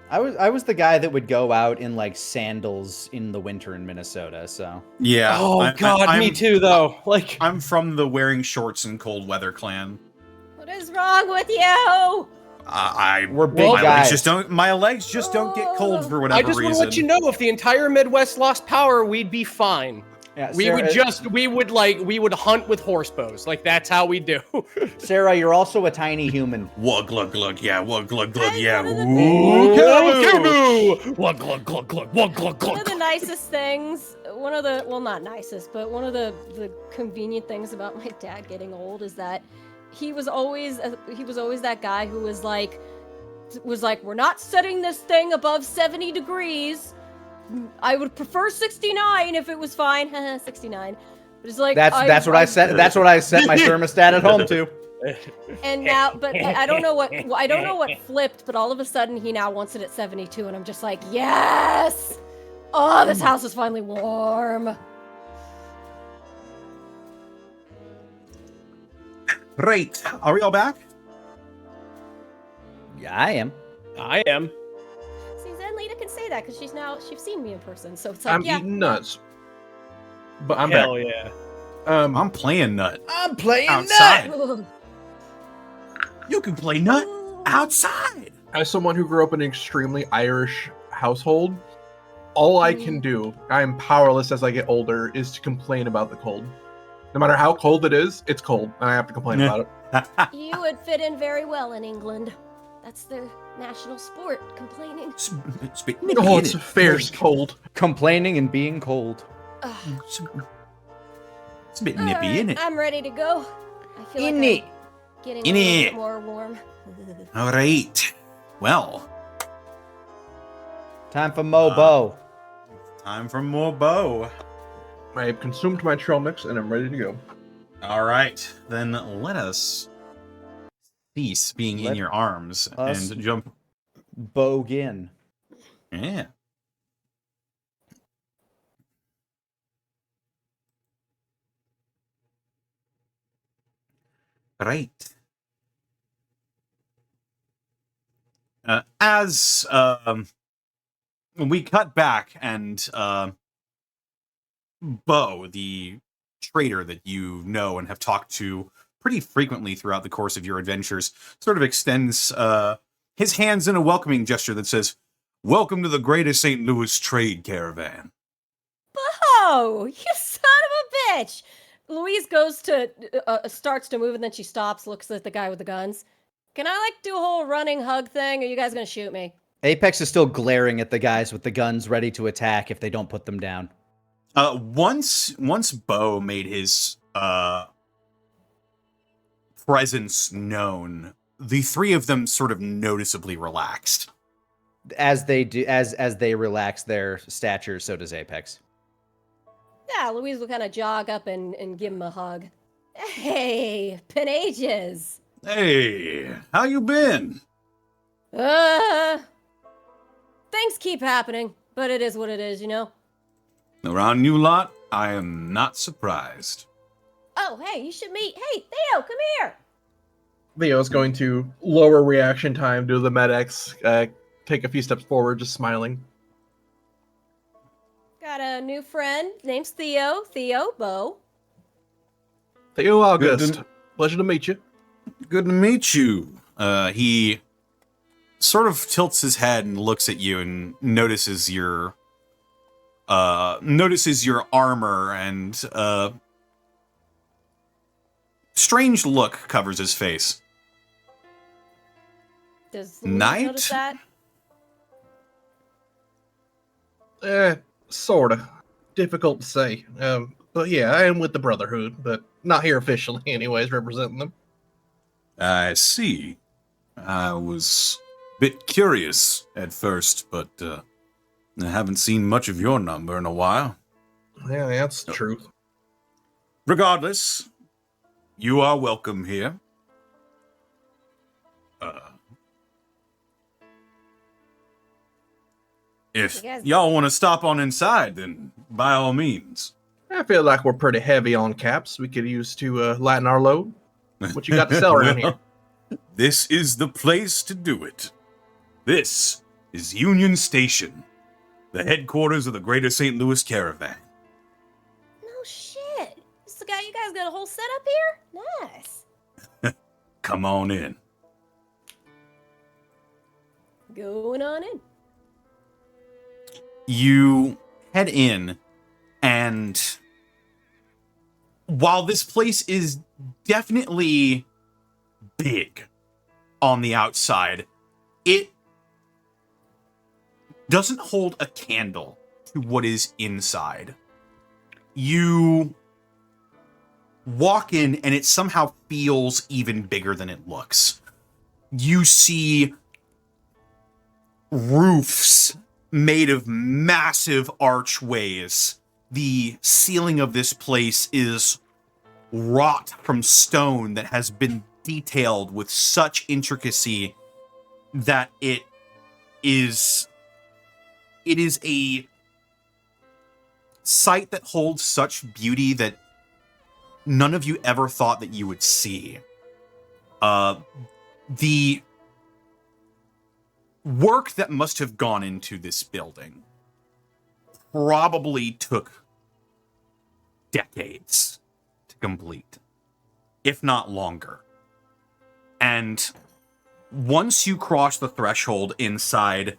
I was the guy that would go out in like sandals in the winter in Minnesota, so Yeah. Oh God, me too though. Like I'm from the wearing shorts in cold weather clan. What is wrong with you? We're big my guys. My legs just don't get cold for whatever I just reason. want to let you know, if the entire Midwest lost power, we'd be fine. Yeah, We would hunt with horse bows. Like, that's how we do. Sarah, you're also a tiny human. Wug glug glug, yeah, wug glug glug, I'm yeah. one of the Ooh, Caribou! Wug glug glug glug, wug glug One of glug. the nicest things, not nicest, but one of the convenient things about my dad getting old is that he was always that guy who was like, we're not setting this thing above 70 degrees. I would prefer 69 if it was fine. 69. But it's like That's what I set my thermostat at home to. And now, but I don't know what flipped, but all of a sudden he now wants it at 72, and I'm just like, yes! Oh, this house is finally warm. Right. Are we all back? Yeah, I am. I am. See, Zen Lita can say that because she's seen me in person, so it's like, I'm yeah. eating nuts. But I'm Hell back. yeah. I'm playing nut. I'm playing Outside. Ugh. You can play nut outside. As someone who grew up in an extremely Irish household, all I can do, I am powerless as I get older, is to complain about the cold. No matter how cold it is, it's cold, and I have to complain about it. You would fit in very well in England. That's their national sport, complaining. Oh, it's a fair cold. Complaining and being cold. Ugh. It's a bit nippy, isn't it? I'm ready to go. I feel In like it. I'm getting In a little it. bit more warm. All right. Well, Time for Mobo. time for more bow. I have consumed my trail mix, and I'm ready to go. All right, then let us cease being in Let your arms us- and jump. Bogin. Yeah. Right. As we cut back and Bo, the trader that you know and have talked to pretty frequently throughout the course of your adventures, sort of extends his hands in a welcoming gesture that says, "Welcome to the greatest St. Louis trade caravan." Oh, you son of a bitch! Louise starts to move, and then she stops, looks at the guy with the guns. Can I, do a whole running hug thing, or are you guys gonna shoot me? Apex is still glaring at the guys with the guns ready to attack if they don't put them down. Once Bo made his presence known, the three of them sort of noticeably relaxed. As they do, as they relax their stature, so does Apex. Yeah, Louise will kind of jog up and give him a hug. Hey, been ages. Hey, how you been? Things keep happening, but it is what it is, you know? Around you lot, I am not surprised. Oh, hey, you should meet. Hey, Theo, come here. Leo's going to lower reaction time to the medics, take a few steps forward, just smiling. Got a new friend. Name's Theo. Theo, Bo. Theo August, pleasure to meet you. Good to meet you. He sort of tilts his head and looks at you and notices your armor, and strange look covers his face. Does Louise Knight? notice that? Sorta. Difficult to say. But yeah, I am with the Brotherhood, but not here officially anyways, representing them. I see. I was a bit curious at first, but I haven't seen much of your number in a while. Yeah, that's the truth. Regardless, you are welcome here. If You guys- y'all want to stop on inside, then by all means. I feel like we're pretty heavy on caps. We could use to lighten our load. What you got to sell around here? This is the place to do it. This is Union Station, the headquarters of the Greater St. Louis Caravan. No shit. This is the guy you guys got a whole setup here? Nice. Come on in. Going on in. You head in, and while this place is definitely big on the outside, it doesn't hold a candle to what is inside. You walk in, and it somehow feels even bigger than it looks. You see roofs made of massive archways. The ceiling of this place is wrought from stone that has been detailed with such intricacy that it is a sight that holds such beauty that none of you ever thought that you would see. The work that must have gone into this building probably took decades to complete, if not longer. And once you cross the threshold inside,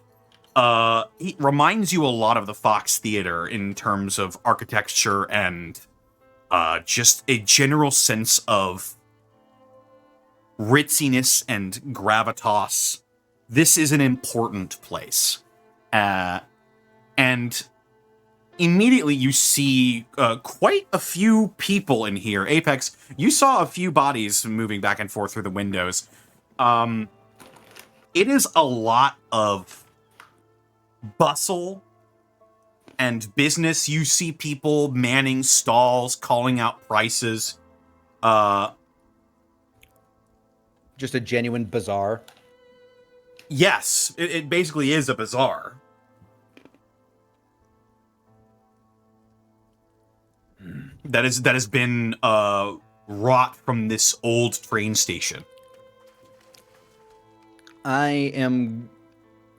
it reminds you a lot of the Fox Theater in terms of architecture and just a general sense of ritziness and gravitas. This is an important place. And immediately you see quite a few people in here. Apex, you saw a few bodies moving back and forth through the windows. It is a lot of bustle and business. You see people manning stalls, calling out prices. Just a genuine bazaar. Yes, it basically is a bazaar. That has been wrought from this old train station. I am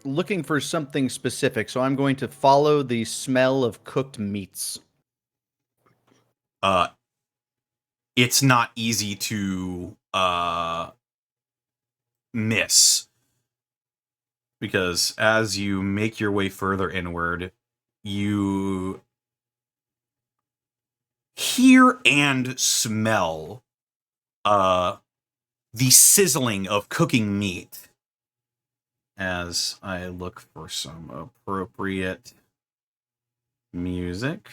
looking for something specific, so I'm going to follow the smell of cooked meats. It's not easy to miss, because as you make your way further inward, you hear and smell the sizzling of cooking meat. As I look for some appropriate music.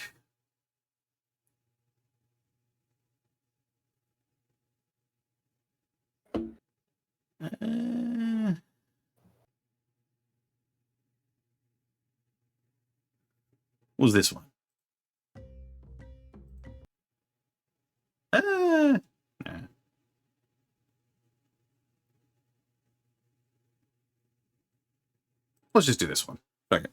What was this one? Nah. Let's just do this one. Okay.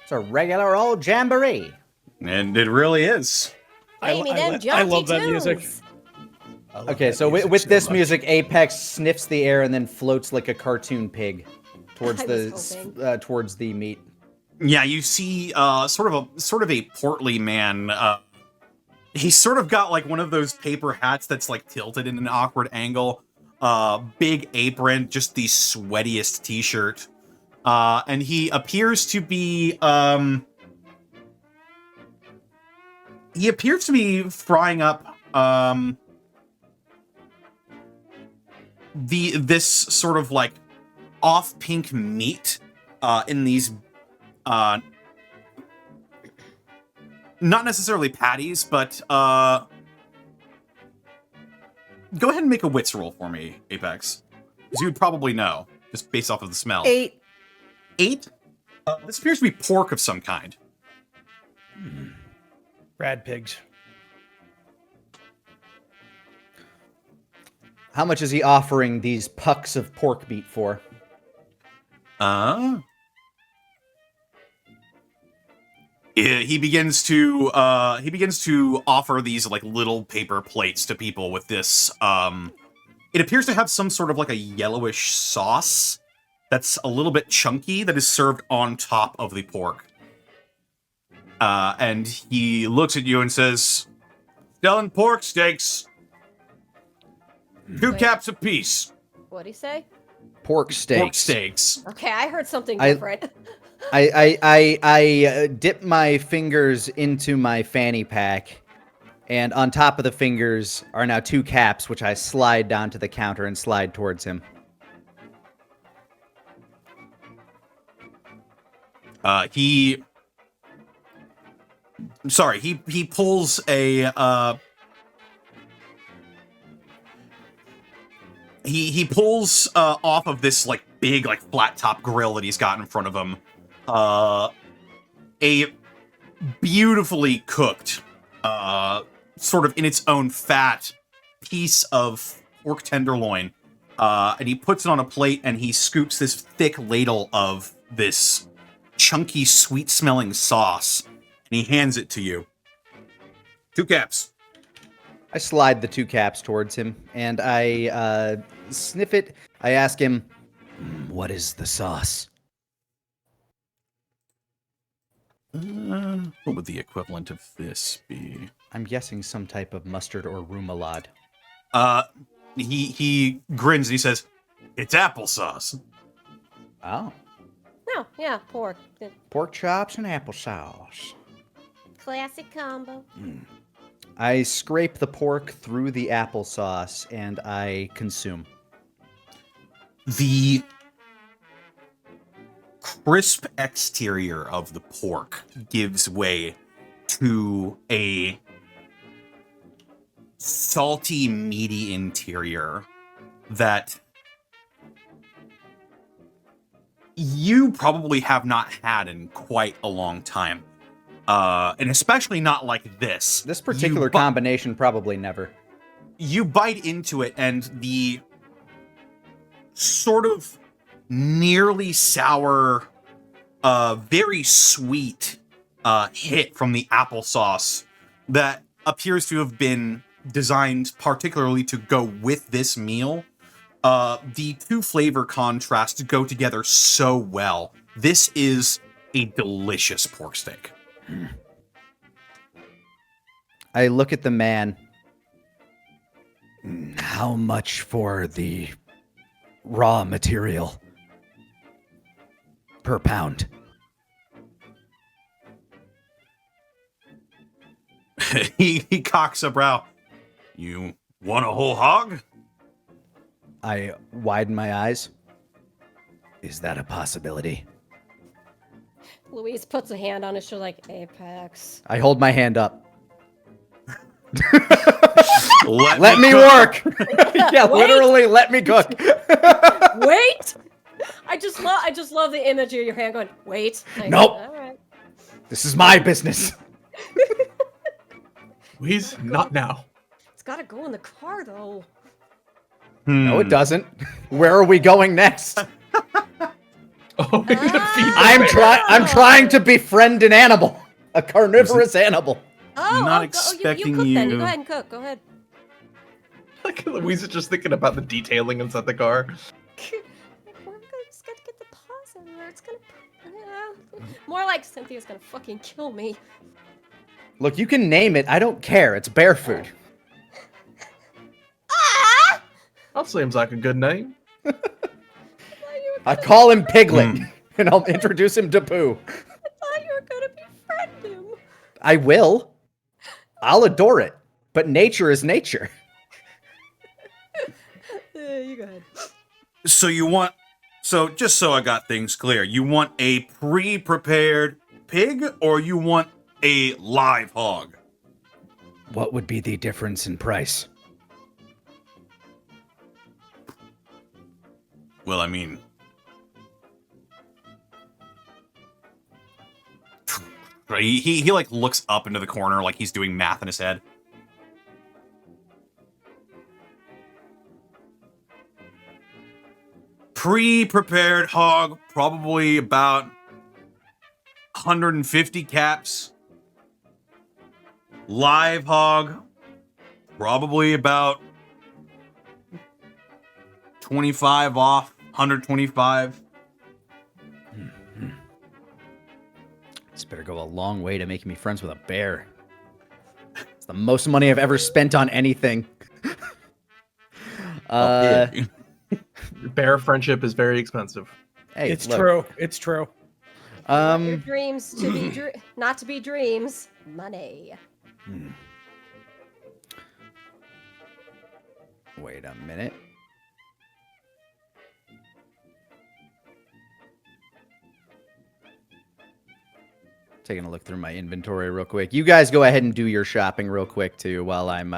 It's a regular old jamboree. And it really is. Play me them I love that jaunty music. tunes. Okay, so with this music, Apex sniffs the air and then floats like a cartoon pig towards I was hoping. towards the meat. Yeah, you see sort of a portly man. He's sort of got like one of those paper hats that's like tilted in an awkward angle. Big apron, just the sweatiest t-shirt. And he appears to be frying up this sort of like off pink meat in these not necessarily patties, but go ahead and make a wits roll for me, Apex. Because you would probably know, just based off of the smell. 8. 8? This appears to be pork of some kind. Rad pigs. How much is he offering these pucks of pork meat for? He begins to offer these like little paper plates to people with this. It appears to have some sort of like a yellowish sauce that's a little bit chunky that is served on top of the pork. And he looks at you and says, "Selling pork steaks." 2 Wait. caps apiece. What'd he say? Pork steaks. Pork steaks. Okay, I heard something I- different. I dip my fingers into my fanny pack, and on top of the fingers are now 2 caps, which I slide down to the counter and slide towards him. He pulls a he pulls off of this like big like flat top grill that he's got in front of him a beautifully cooked sort of in its own fat piece of pork tenderloin, and he puts it on a plate and he scoops this thick ladle of this chunky sweet smelling sauce and he hands it to you. 2 caps. I slide the 2 caps towards him, and I sniff it. I ask him, what is the sauce? What would the equivalent of this be? I'm guessing some type of mustard or remoulade. He grins and he says, "It's applesauce." Oh. No, yeah, pork. Pork chops and applesauce. Classic combo. I scrape the pork through the applesauce, and I consume. The crisp exterior of the pork gives way to a salty, meaty interior that you probably have not had in quite a long time. And especially not like this. This particular combination, probably never. You bite into it, and the sort of nearly sour, very sweet hit from the applesauce that appears to have been designed particularly to go with this meal. The 2 flavor contrasts go together so well. This is a delicious pork steak. I look at the man. How much for the raw material per pound? he cocks a brow. You want a whole hog? I widen my eyes. Is that a possibility? Louise puts a hand on his shoulder like, Apex. I hold my hand up. Let me cook. work. Yeah, Wait. literally, let me cook. Wait! I just love the image of your hand going, wait. Like, Nope. All right. This is my business. Please, not now. It's gotta go in the car, though. No, it doesn't. Where are we going next? Oh, you're gonna feed the I'm bear. trying to befriend an animal, a carnivorous animal. Oh, Not you expecting cook then. You you- go ahead and cook. Go ahead. Like Louise is just thinking about the detailing inside the car. We're just gotta get the paws in there. It's gonna. More like Cynthia's gonna fucking kill me. Look, you can name it. I don't care. It's bear food. That seems like a good name. I call him Piglet, and I'll introduce him to Pooh. I thought you were gonna befriend him. I will. I'll adore it. But nature is nature. You go ahead. So just so I got things clear, you want a pre-prepared pig or you want a live hog? What would be the difference in price? Well, I mean, he like looks up into the corner like he's doing math in his head. Pre-prepared hog, probably about 150 caps. Live hog, probably about 25 off, 125. This better go a long way to making me friends with a bear. It's the most money I've ever spent on anything. Okay. Bear friendship is very expensive. Hey, It's look, true. It's true. Your dreams to be not to be dreams. Money. Wait a minute. Taking a look through my inventory real quick. You guys go ahead and do your shopping real quick too while I'm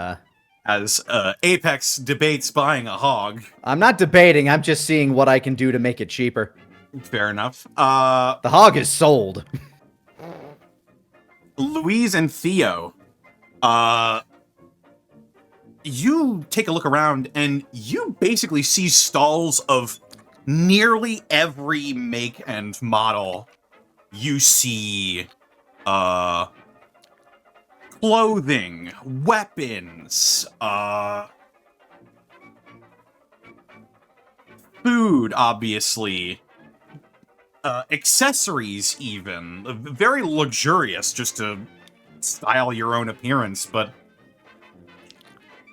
As Apex debates buying a hog. I'm not debating, I'm just seeing what I can do to make it cheaper. Fair enough. The hog is sold. Louise and Theo, you take a look around and you basically see stalls of nearly every make and model. You see clothing, weapons, food, obviously, accessories even. Very luxurious just to style your own appearance, but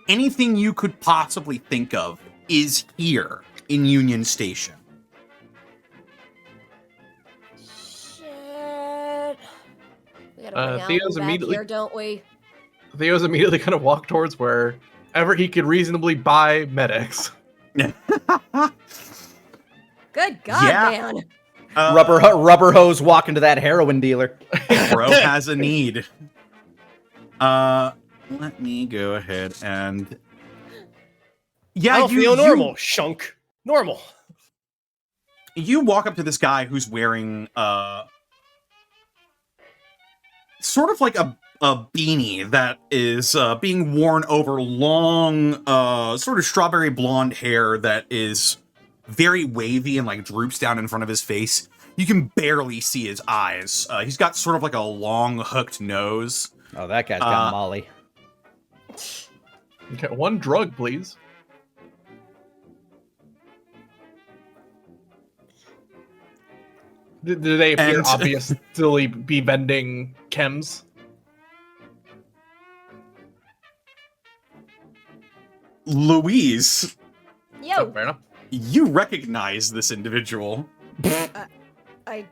anything you could possibly think of is here in Union Station. Shit. We gotta bring Theo's Alvin back immediately- here, don't we? Theo's immediately going to walk towards wherever he could reasonably buy medics. Good God, Yeah. man. Rubber hose walking to that heroin dealer. Bro has a need. Let me go ahead and... Yeah, I don't feel normal, shunk. Normal. You walk up to this guy who's wearing, sort of like a beanie that is being worn over long, sort of strawberry blonde hair that is very wavy and like droops down in front of his face. You can barely see his eyes. He's got sort of like a long hooked nose. Oh, that guy's got Molly. Okay, one drug, please. Do they appear And- obviously be vending chems? Louise, Yo, Fair enough. you recognize this individual. I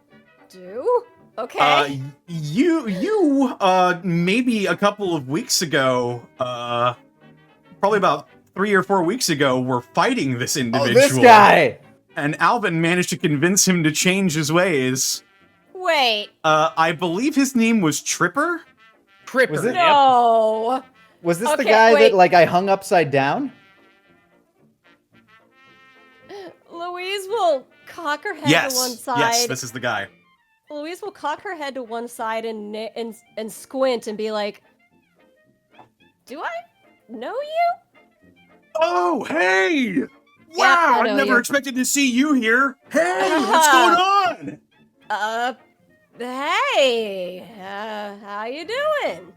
do? Okay. You maybe a couple of weeks ago, probably about 3 or 4 weeks ago, were fighting this Oh, individual. this guy! And Alvin managed to convince him to change his ways. Wait. I believe his name was Tripper? Tripper. Was it- No. Was this the Okay, guy wait. that, like, I hung upside down? Louise will cock her head Yes. to one side. Yes, this is the guy. Louise will cock her head to one side and squint and be like, "Do I know you?" Oh, hey! Yeah, Wow, I I know never you. expected to see you here. Hey, what's going on? Hey, how you doing?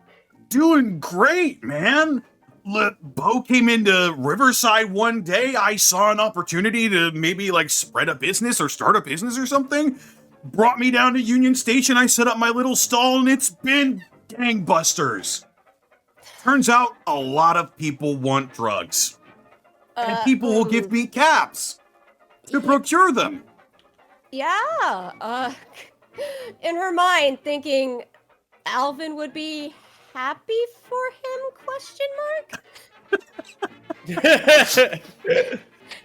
Doing great, man. Look, Bo came into Riverside one day. I saw an opportunity to maybe like spread a business or start a business or something. Brought me down to Union Station. I set up my little stall and it's been gangbusters. Turns out a lot of people want drugs. And people will give me caps to procure them. Yeah, in her mind, thinking Alvin would be happy for him, question mark?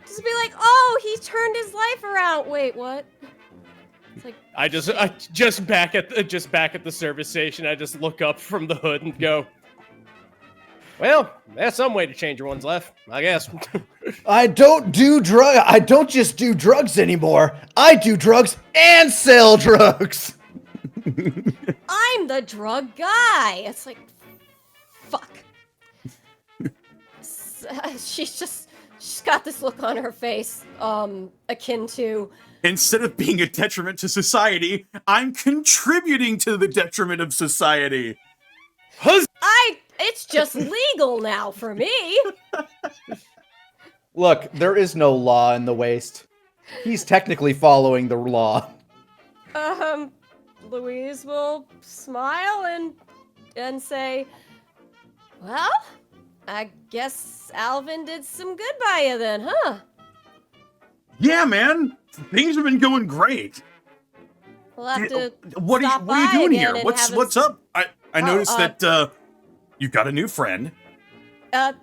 Just be like, oh, he turned his life around. Wait, what? It's like, I just back at the service station. I just look up from the hood and go, "Well, that's some way to change one's life, I guess." I don't just do drugs anymore. I do drugs and sell drugs. I'm the drug guy. It's like, fuck. She's got this look on her face, akin to, Instead of being a detriment to society, I'm contributing to the detriment of society. it's just legal now for me. Look, there is no law in the waste. He's technically following the law. Louise will smile and say, well, I guess Alvin did some good by you then, huh? Yeah, man. Things have been going great. We'll have to What stop are you by doing again here? and What's have what's up? I noticed uh, that you got a new friend. Theo,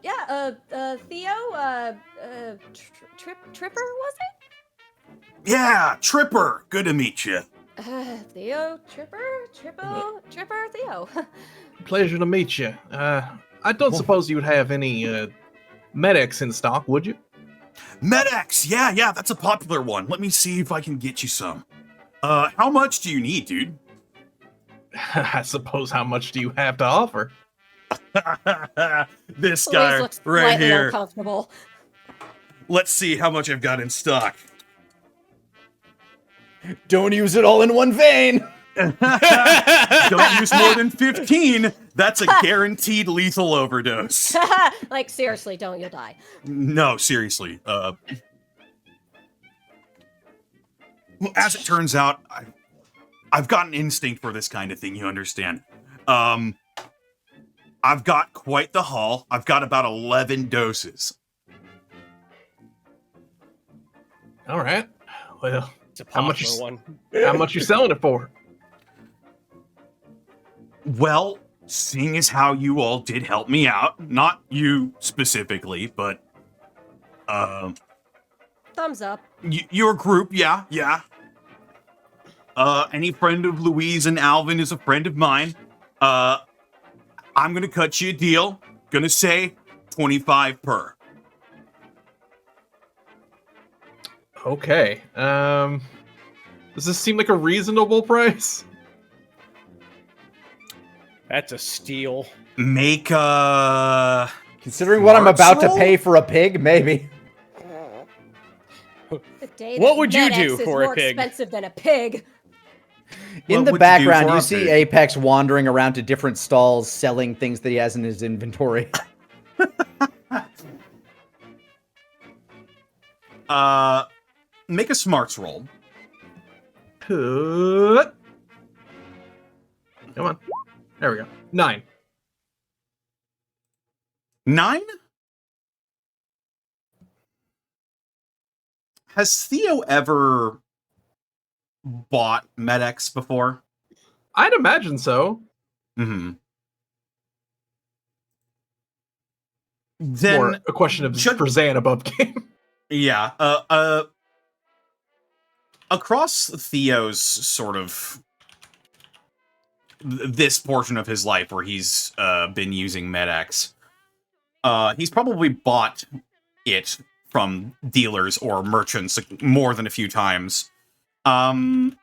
Tripper, was Yeah, Tripper. Good to meet you. it? Theo, Tripper, Theo. Pleasure to meet you. I don't suppose you would have any medics in stock, would you? Med-X. Yeah, that's a popular one. Let me see if I can get you some. How much do you need, dude? I suppose how much do you have to offer? This Louise guy looks right slightly here. uncomfortable. Let's see how much I've got in stock. Don't use it all in one vein. Don't use more than 15. That's a guaranteed lethal overdose. Like, seriously, don't, you'll die. No, seriously. As it turns out, I've got an instinct for this kind of thing, you understand. I've got quite the haul. I've got about 11 doses. All right. Well, It's a How much popular you- one. how much you selling it for? Well, seeing as how you all did help me out, not you specifically, but Thumbs up. your group, yeah. Any friend of Louise and Alvin is a friend of mine. I'm gonna cut you a deal. Gonna say 25 per. Okay. Does this seem like a reasonable price? That's a steal. Make Considering what I'm Smarts about to roll? pay for a pig, maybe. The day What that would you Med-X do is for a more pig? expensive than a pig. In What the would you do background, for you a see pig? Apex wandering around to different stalls selling things that he has in his inventory. make a smarts roll. Come on. There we go. 9. 9? Has Theo ever bought Med-X before? I'd imagine so. Mm-hmm. More Then, a question of should- for Zan above game. yeah, across Theo's sort of this portion of his life where he's been using Med-X, he's probably bought it from dealers or merchants more than a few times. And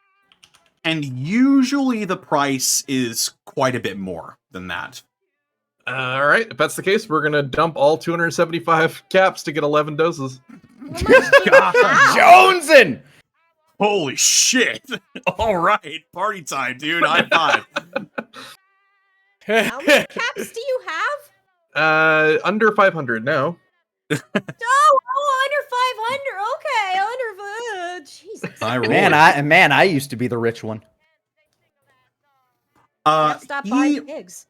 usually the price is quite a bit more than that. All right. If that's the case, we're going to dump all 275 caps to get 11 doses. Jonesin! Holy shit! All right, party time, dude. High five. How many caps do you have? Under 500 now. Oh, under 500. Okay, Jesus. I rolled. Man, I used to be the rich one. Stop buying pigs.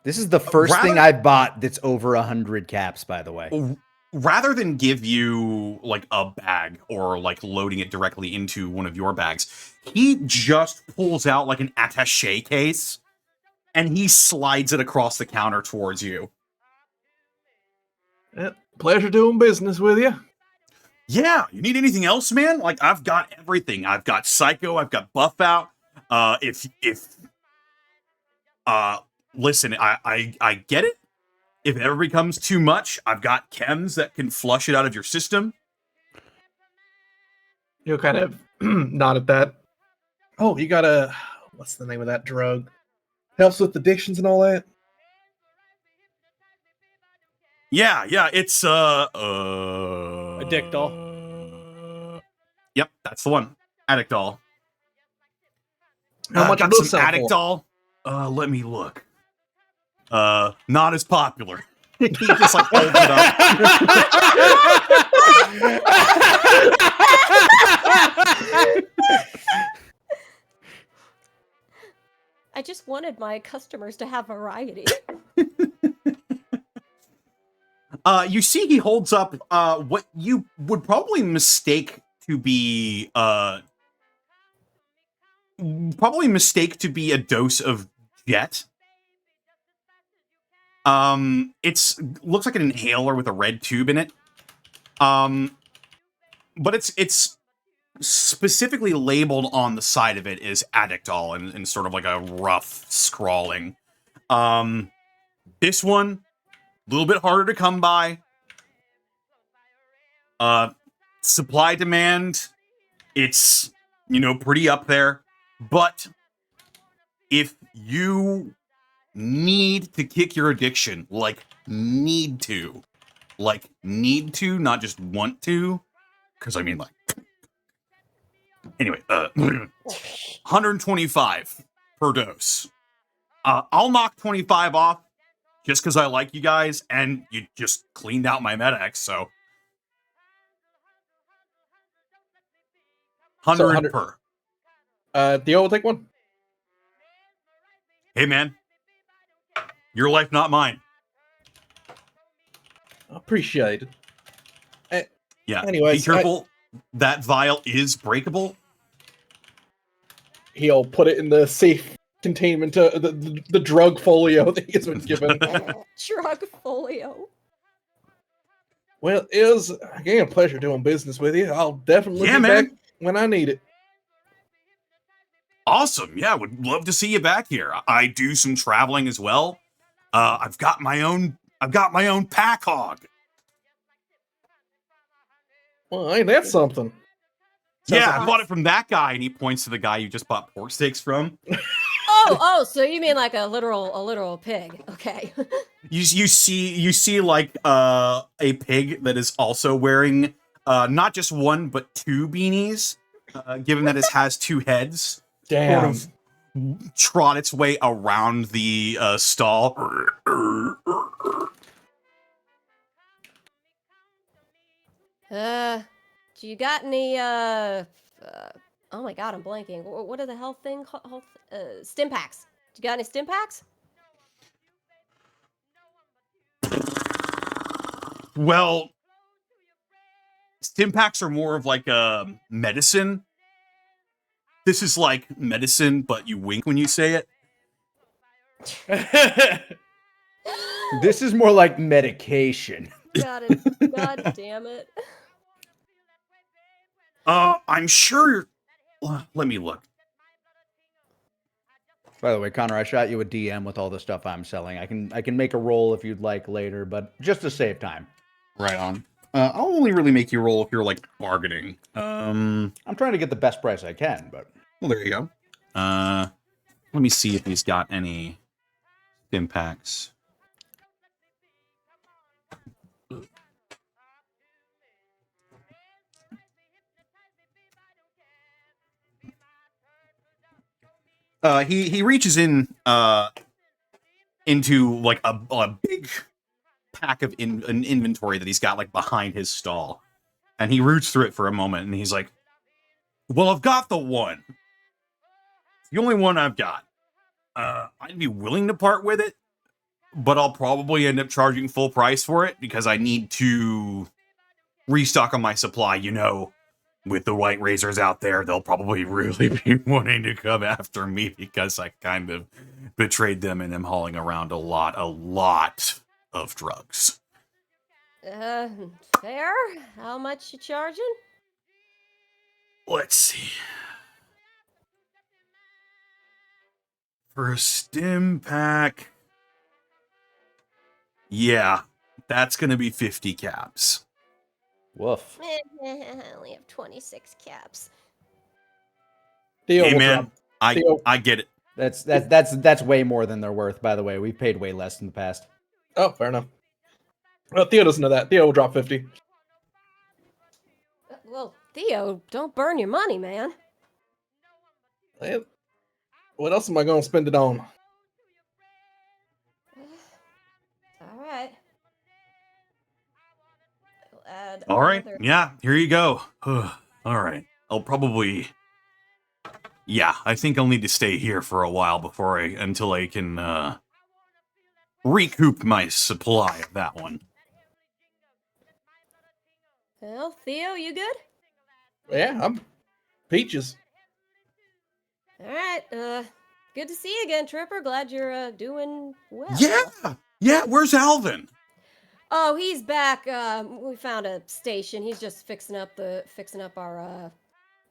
This is the first Rather- thing I bought that's over 100 caps, by the way. Rather than give you like a bag or like loading it directly into one of your bags, he just pulls out like an attaché case and he slides it across the counter towards you. Pleasure doing business with you. Yeah, you need anything else, man? Like I've got everything. I've got Psycho, I've got Buff Out. Listen, I get it. If it ever becomes too much, I've got chems that can flush it out of your system. You'll kind of nod at that. Oh, you got a... What's the name of that drug? Helps with addictions and all that? Yeah, it's Addictol. Yep, that's the one. Addictol. How much got will some sell for? Addictol? Let me look. Not as popular. He just like holds it up. I just wanted my customers to have variety. You see he holds up what you would probably mistake to be a dose of jet. It's looks like an inhaler with a red tube in it. But it's specifically labeled on the side of it as Addictol in sort of like a rough scrawling. This one, a little bit harder to come by. Supply demand, it's, pretty up there. But if you need to kick your addiction, like need to, not just want to, because I mean, like, anyway, 125 per dose. I'll knock 25 off just because I like you guys, and you just cleaned out my MedX, so 100 per. Theo will take one. Hey, man. Your life, not mine. Appreciate it. Yeah. Anyways, be careful. That vial is breakable. He'll put it in the safe containment, the drug folio that he has been given. Drug folio. Well, it was, again, a pleasure doing business with you. I'll definitely be back when I need it. Awesome. Yeah, would love to see you back here. I do some traveling as well. I've got my own pack hog. Well, ain't that something? I bought it from that guy, and he points to the guy you just bought pork steaks from. Oh, so you mean like a literal pig? Okay. You see like a pig that is also wearing not just one but two beanies. Given that it has two heads. Damn. Sort of trot its way around the stall. Do you got any oh my god, I'm blanking. What are the health thing called? Stim packs. Do you got any stim packs? Well, stim packs are more of like a medicine. This is like medicine, but you wink when you say it. This is more like medication. Got it. God damn it. I'm sure. Let me look. By the way, Connor, I shot you a DM with all the stuff I'm selling. I can make a roll if you'd like later, but just to save time. Right on. I'll only really make you roll if you're like bargaining. I'm trying to get the best price I can, but well, there you go. Let me see if he's got any impacts. He reaches in into like a big pack of an inventory that he's got like behind his stall, and he roots through it for a moment, and he's like, "Well, I've got the one. It's the only one I've got. I'd be willing to part with it, but I'll probably end up charging full price for it because I need to restock on my supply. You know, with the white razors out there, they'll probably really be wanting to come after me because I kind of betrayed them and am hauling around a lot of drugs." Fair? How much you charging? Let's see. For a stim pack, yeah, that's gonna be 50 caps. woof. I only have 26 caps. Theo Hey will man, drop. I get it. That's way more than they're worth, by the way. We've paid way less in the past. Oh, fair enough. Well, Theo doesn't know that. Theo will drop 50. Well, Theo, don't burn your money, man. Eh, what else am I going to spend it on? All right. I'll add All right, another- yeah, here you go. All right, I'll probably, yeah, I think I'll need to stay here for a while until I can recoup my supply of that one. Well, Theo, you good? Yeah, I'm peaches. All right. Good to see you again, Tripper. Glad you're doing well. Yeah. Where's Alvin? Oh, he's back. We found a station. He's just fixing up our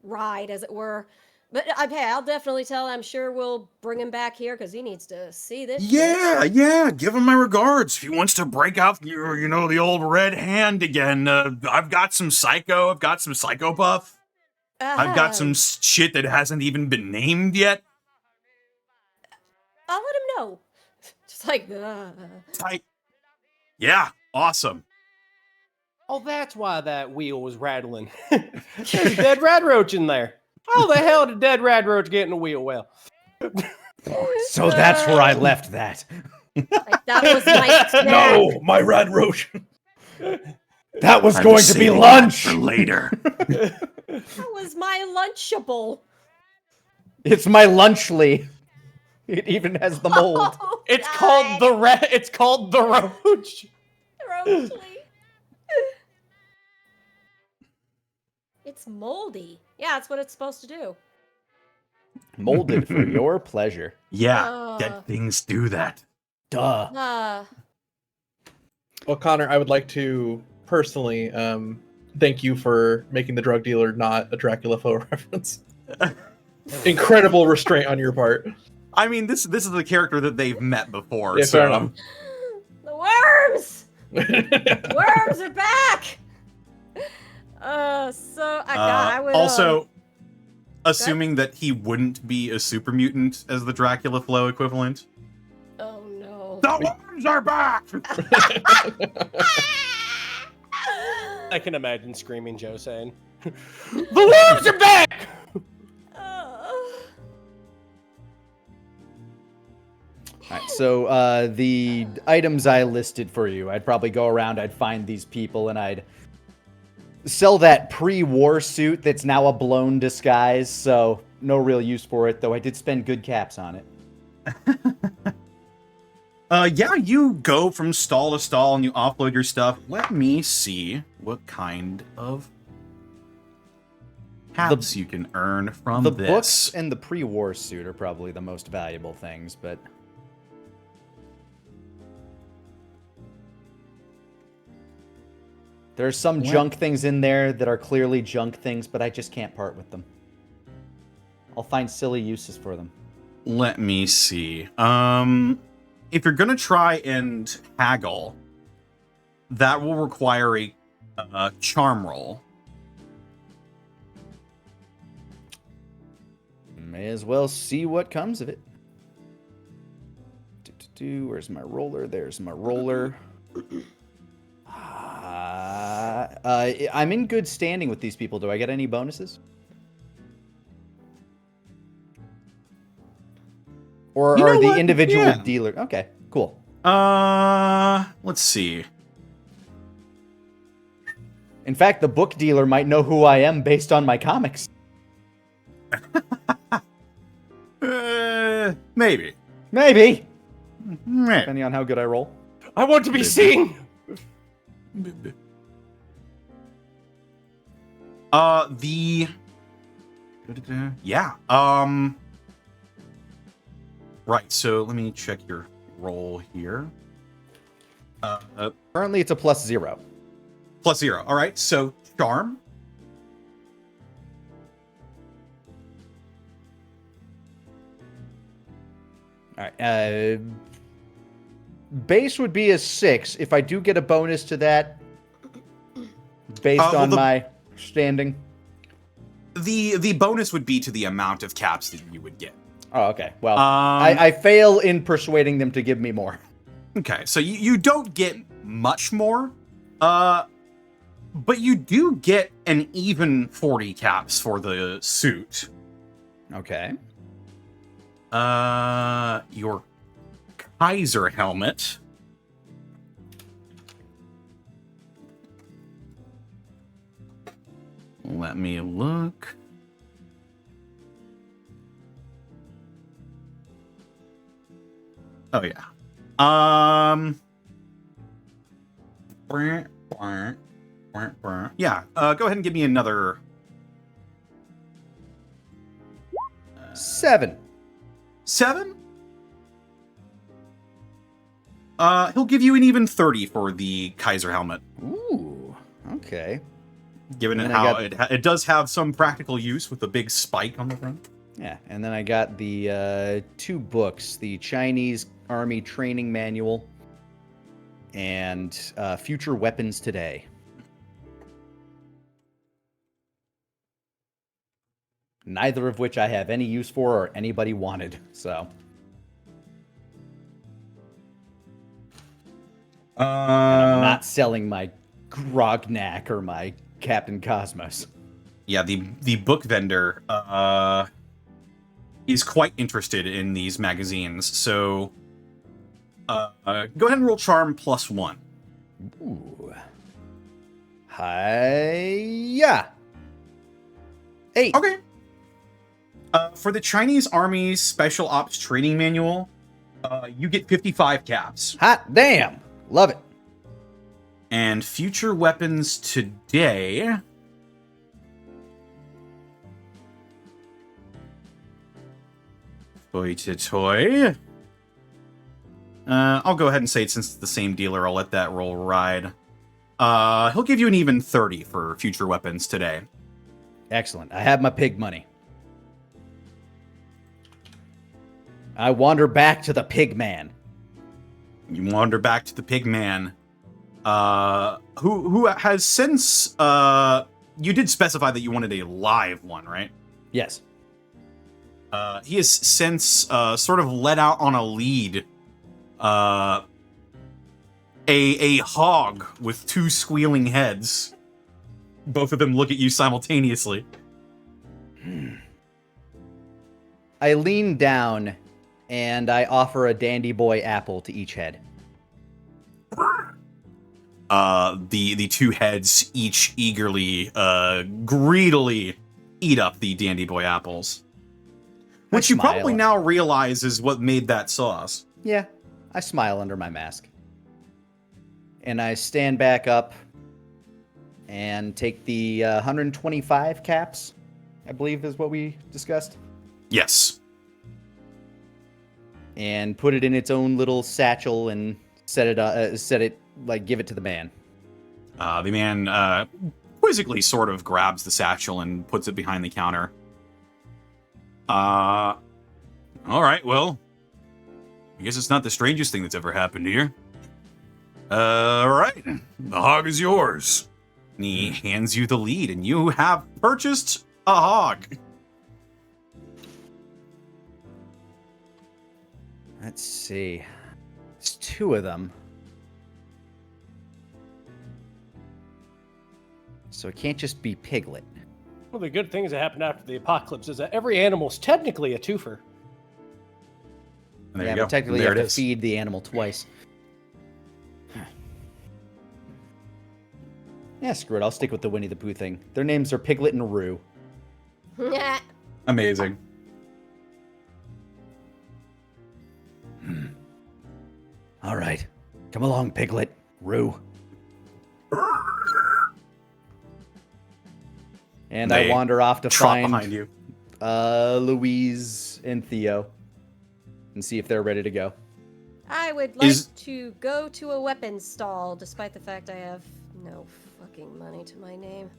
ride, as it were. But hey, I'll definitely tell. I'm sure we'll bring him back here because he needs to see this. shit. Yeah. Give him my regards. If he wants to break out, the old red hand again, I've got some psycho. I've got some psychopath. I've got some shit that hasn't even been named yet. I'll let him know. Just like, Yeah, awesome. Oh, that's why that wheel was rattling. There's a dead rad roach in there. How the hell did a dead rad roach get in a wheel well? So that's where I left that. like that was my snack. No, my rad roach. That was I'm going to be saving lunch. that for later. That was my Lunchable. It's my lunchly. It even has the mold. Oh, It's God. called the It's called the roach. Roachly. It's moldy. Yeah, that's what it's supposed to do. Molded for your pleasure. Yeah, dead things do that. Duh. Well, Connor, I would like to personally thank you for making the drug dealer not a Dracula foe reference. Incredible restraint on your part. I mean, this is the character that they've met before. Yeah, fair enough. The worms! Worms are back! I would also, assuming that he wouldn't be a super mutant as the Dracula flow equivalent. Oh no. The worms are back! I can imagine Screaming Joe saying, "The worms are back!" All right, so the items I listed for you, I'd probably go around, I'd find these people, and I'd sell that pre-war suit that's now a blown disguise, so no real use for it, though I did spend good caps on it. Yeah, you go from stall to stall and you offload your stuff. Let me see what kind of caps you can earn from The this. books and the pre-war suit are probably the most valuable things, but... There's some junk things in there that are clearly junk things, but I just can't part with them. I'll find silly uses for them. Let me see. If you're gonna try and haggle, that will require a charm roll. May as well see what comes of it. Where's my roller? There's my roller. I'm in good standing with these people. Do I get any bonuses? Or are the individual dealer... Okay, cool. Let's see. In fact, the book dealer might know who I am based on my comics. Maybe. Maybe. Depending on how good I roll. I want to be seen. Right, so let me check your roll here. Currently, it's a +0. +0. All right, so charm. All right. Base would be a 6. If I do get a bonus to that, based on my standing. The bonus would be to the amount of caps that you would get. Oh, okay. Well, I fail in persuading them to give me more. Okay, so you don't get much more, but you do get an even 40 caps for the suit. Okay. Your Kaiser helmet. Let me look. Oh yeah. Yeah, go ahead and give me another... 7. 7? He'll give you an even 30 for the Kaiser helmet. Ooh, okay. Given it And how it does have some practical use with the big spike on the front. Yeah, and then I got the 2 books, the Chinese Army Training Manual and Future Weapons Today. Neither of which I have any use for or anybody wanted, so. And I'm not selling my Grognak or my Captain Cosmos. Yeah, the book vendor is quite interested in these magazines, so go ahead and roll charm +1. Ooh. Hi-ya. 8. Okay. For the Chinese Army's Special Ops Training Manual, you get 55 caps. Hot damn. Love it. And Future Weapons Today... Toy. I'll go ahead and say it since it's the same dealer, I'll let that roll ride. He'll give you an even 30 for Future Weapons Today. Excellent. I have my pig money. I wander back to the pig man. You wander back to the pig man. Who has since you did specify that you wanted a live one, right? Yes. He has since sort of let out on a lead a hog with 2 squealing heads. Both of them look at you simultaneously. I lean down and I offer a Dandy Boy apple to each head. The 2 heads each eagerly, greedily eat up the Dandy Boy apples. Which you probably now realize is what made that sauce. Yeah, I smile under my mask. And I stand back up and take the 125 caps, I believe is what we discussed. Yes. And put it in its own little satchel and give it to the man. The man quizzically sort of grabs the satchel and puts it behind the counter. All right, well, I guess it's not the strangest thing that's ever happened here. All right, the hog is yours. And he hands you the lead, and you have purchased a hog. Let's see. It's 2 of them. So it can't just be Piglet. One of the good things that happened after the apocalypse is that every animal's technically a twofer. And there yeah, you go. but technically there you it have to is. feed the animal twice. Yeah, screw it. I'll stick with the Winnie the Pooh thing. Their names are Piglet and Roo. Amazing. All right. Come along, Piglet. Roo. And I They wander off to trot find behind you. Louise and Theo and see if they're ready to go. I would like to go to a weapons stall, despite the fact I have no fucking money to my name.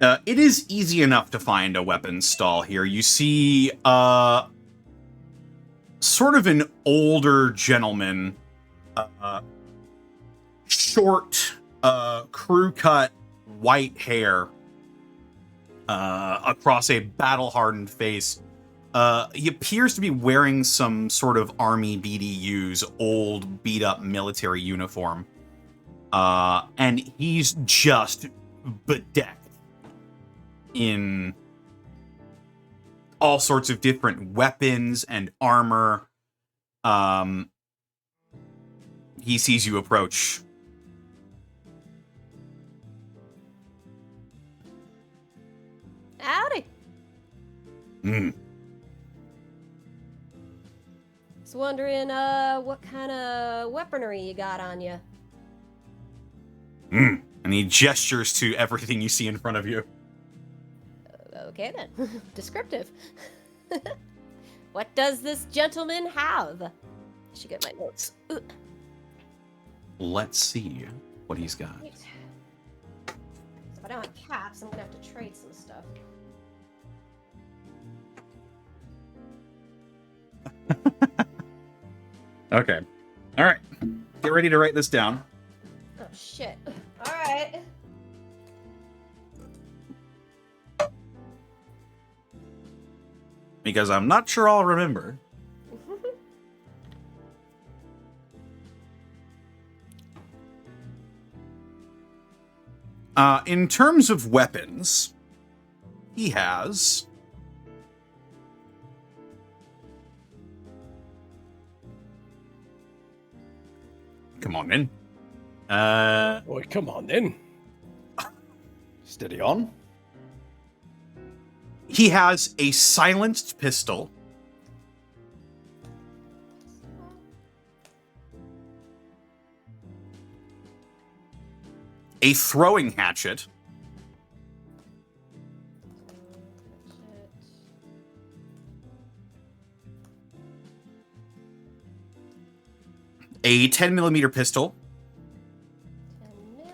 It is easy enough to find a weapons stall here. You see, sort of an older gentleman, short, crew-cut, white hair, across a battle-hardened face. He appears to be wearing some sort of Army BDU's old, beat-up military uniform. And he's just bedecked in all sorts of different weapons and armor. He sees you approach. Howdy. Just wondering, what kind of weaponry you got on you? And he gestures to everything you see in front of you. Okay then. Descriptive. What does this gentleman have? I should get my notes. Ugh. Let's see what he's got. Right. So if I don't have caps, I'm gonna have to trade some stuff. Okay. All right. Get ready to write this down. Oh shit. All right. Because I'm not sure I'll remember. In terms of weapons, he has... Come on, then. Boy, come on then. Steady on. He has a silenced pistol, a throwing hatchet, a 10mm pistol, 10 mil.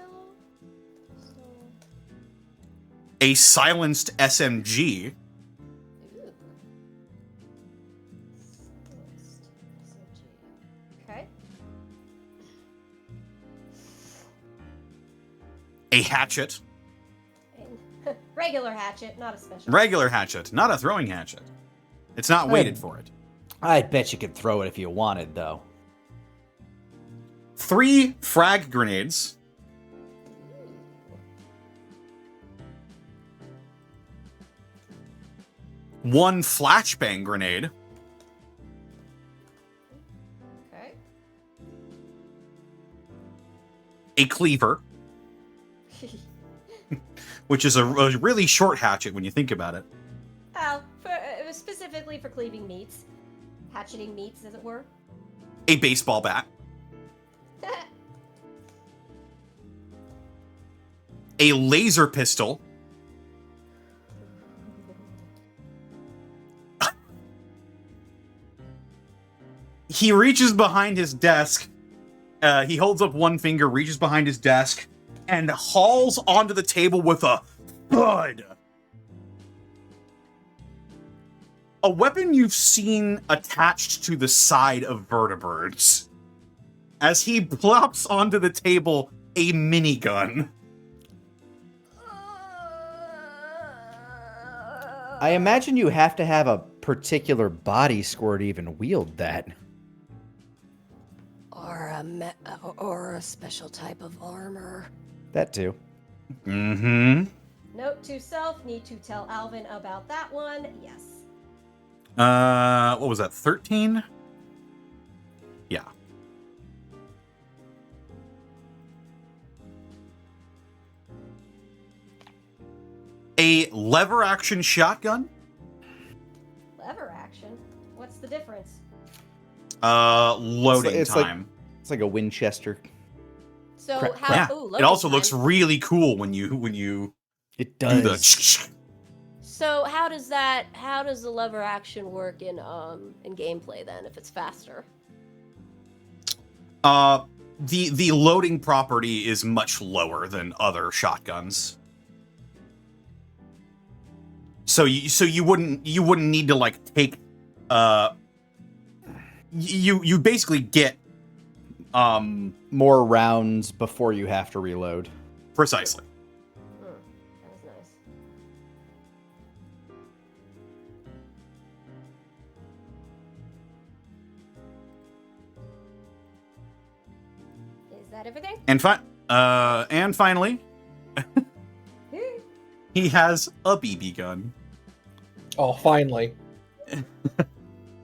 a silenced SMG, Ooh. Silenced SMG. Okay. a hatchet, And regular hatchet, not a special. regular hatchet, not a throwing hatchet. It's not weighted for it. I bet you could throw it if you wanted, though. 3 frag grenades, one flashbang grenade, Okay. a cleaver, which is a really short hatchet when you think about it, Well, specifically for cleaving meats. Hatcheting meats, as it were. a baseball bat, a laser pistol, he reaches behind his desk, he holds up one finger, reaches behind his desk, and hauls onto the table with a thud. A weapon you've seen attached to the side of vertebrates. As he plops onto the table a minigun. I imagine you have to have a particular body score to even wield that. Or a special type of armor. That too. Mm-hmm. Note to self, need to tell Alvin about that one. Yes. What was that, 13? Yeah. A lever action shotgun? Lever action? What's the difference? Loading It's time. It's like a Winchester. So Crap. how? Yeah. Ooh, loading It also time. looks really cool when you It do does. the. So how does the lever action work in gameplay then if it's faster? The loading property is much lower than other shotguns. So you wouldn't need to like take you basically get More rounds before you have to reload. precisely. That was nice. Is that everything? And finally, he has a BB gun. Oh, finally.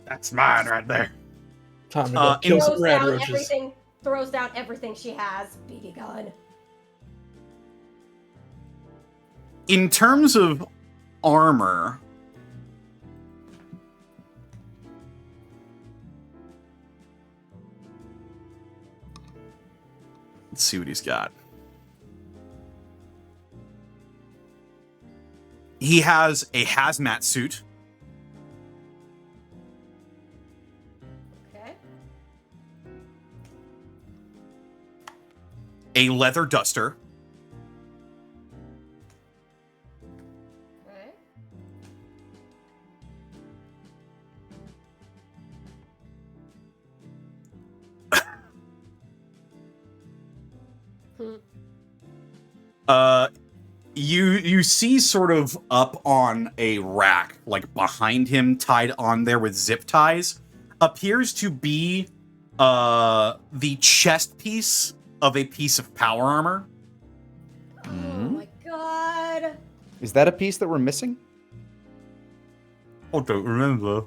That's mine right there. Time to go kill some rad roaches. Throws down everything she has. BB gun. In terms of armor, let's see what he's got. He has a hazmat suit. Okay. A leather duster. Okay. You see sort of up on a rack, like behind him, tied on there with zip ties, appears to be the chest piece of a piece of power armor. Oh my god. Is that a piece that we're missing? I don't remember.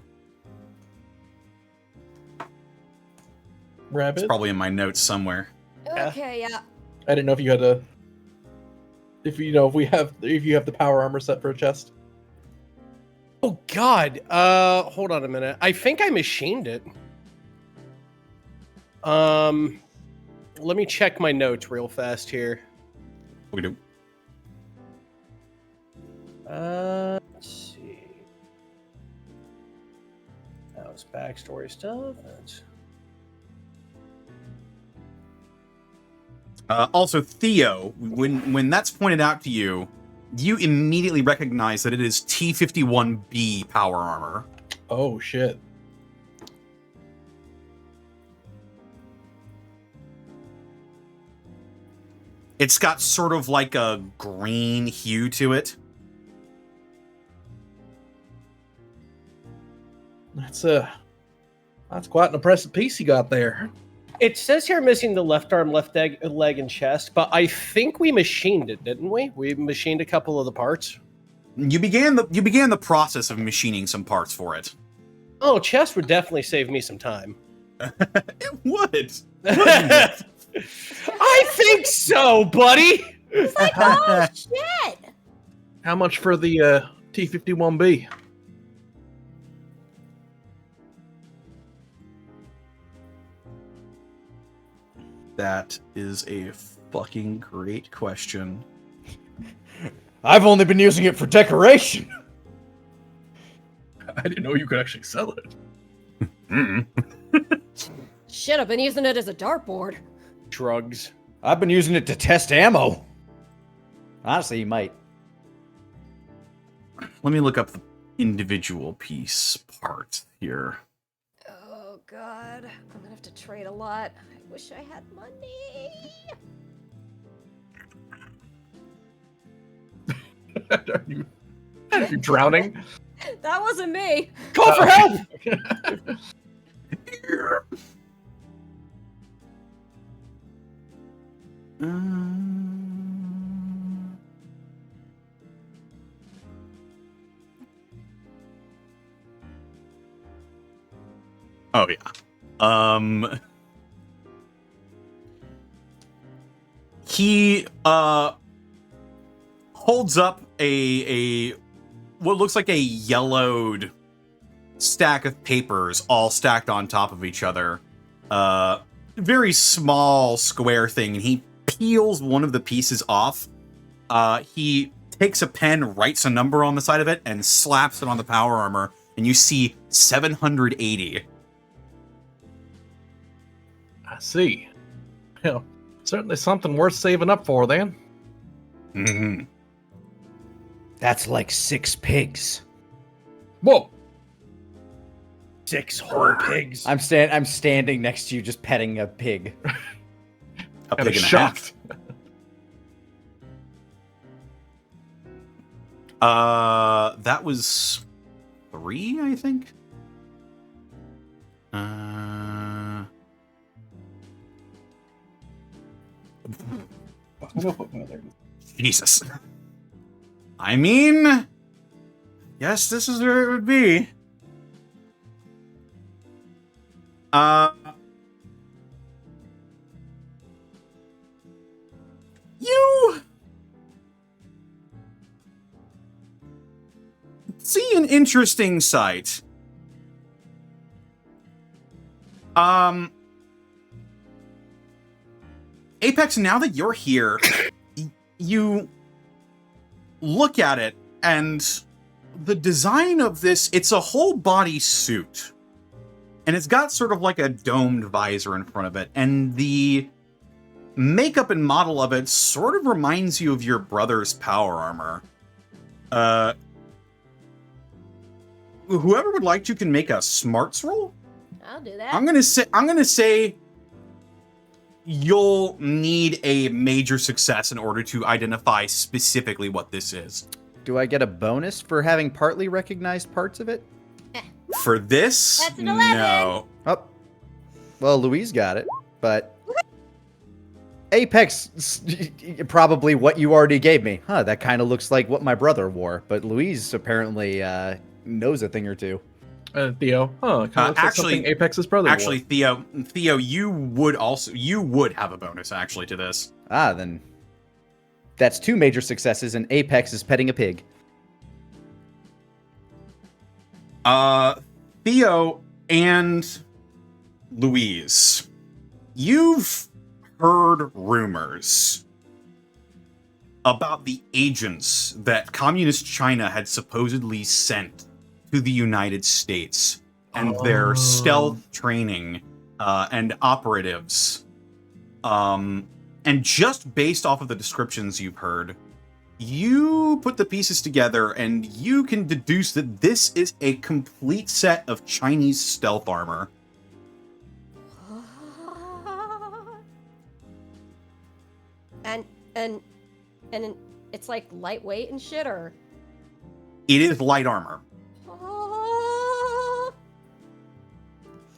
Rabbit. It's probably in my notes somewhere. Okay, yeah. I didn't know if you had to. If you have the power armor set for a chest. Oh God. Hold on a minute. I think I machined it. Let me check my notes real fast here. We do. Let's see. That was backstory stuff. Also, Theo, when that's pointed out to you, you immediately recognize that it is T-51B power armor. Oh shit. It's got sort of like a green hue to it. That's quite an impressive piece you got there. It says here missing the left arm, left leg, and chest, but I think we machined it, didn't we? We machined a couple of the parts. You began the process of machining some parts for it. Oh, chest would definitely save me some time. It would. I think so, buddy. It's like, oh shit. How much for the T-51B? That is a fucking great question. I've only been using it for decoration. I didn't know you could actually sell it. Shit, I've been using it as a dartboard. Drugs. I've been using it to test ammo. Honestly, you might. Let me look up the individual piece part here. Oh god. I'm gonna have to trade a lot. I wish I had money. Are you drowning? That wasn't me. Call for help! Oh yeah. He holds up a what looks like a yellowed stack of papers all stacked on top of each other. Very small square thing, and he peels one of the pieces off. He takes a pen, writes a number on the side of it, and slaps it on the power armor, and you see 780. I see. Well, certainly something worth saving up for then. Mm-hmm. That's like 6 pigs. Whoa! 6 whole pigs. I'm standing next to you, just petting a pig. A Kinda pig and a shocked. half. That was 3, I think. Jesus. I mean, yes, this is where it would be. You see an interesting sight. Apex, now that you're here, you look at it And the design of this, it's a whole body suit. And it's got sort of like a domed visor in front of it. And the makeup and model of it sort of reminds you of your brother's power armor. Whoever would like to can make a smarts roll. I'll do that. I'm gonna say you'll need a major success in order to identify specifically what this is. Do I get a bonus for having partly recognized parts of it? For this, That's an 11. no. Oh, well, Louise got it, but Apex, probably what you already gave me. Huh, that kind of looks like what my brother wore, but Louise apparently knows a thing or two. Theo, Actually, Apex's brother. Actually, Theo, you would have a bonus actually to this. Ah, then that's 2 major successes, and Apex is petting a pig. Theo and Louise, you've heard rumors about the agents that Communist China had supposedly sent to the United States and their stealth training and operatives. And just based off of the descriptions you've heard, you put the pieces together and you can deduce that this is a complete set of Chinese stealth armor. And it's like lightweight and shit, or? It is light armor.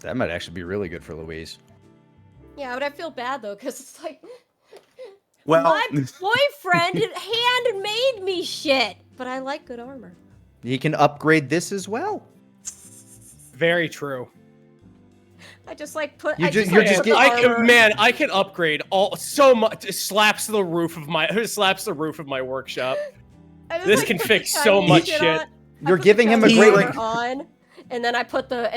That might actually be really good for Louise. Yeah, but I feel bad though, because it's like, Well, my boyfriend handmade me shit, but I like good armor. He can upgrade this as well. Very true. I just like put. You I just- just, you're like, just put getting- armor- Man, I can upgrade so much. It slaps the roof of my workshop. I just, This like, can put fix the so Chinese much shit shit. on. I You're put the giving him a Chinese great, armor on, and then I put the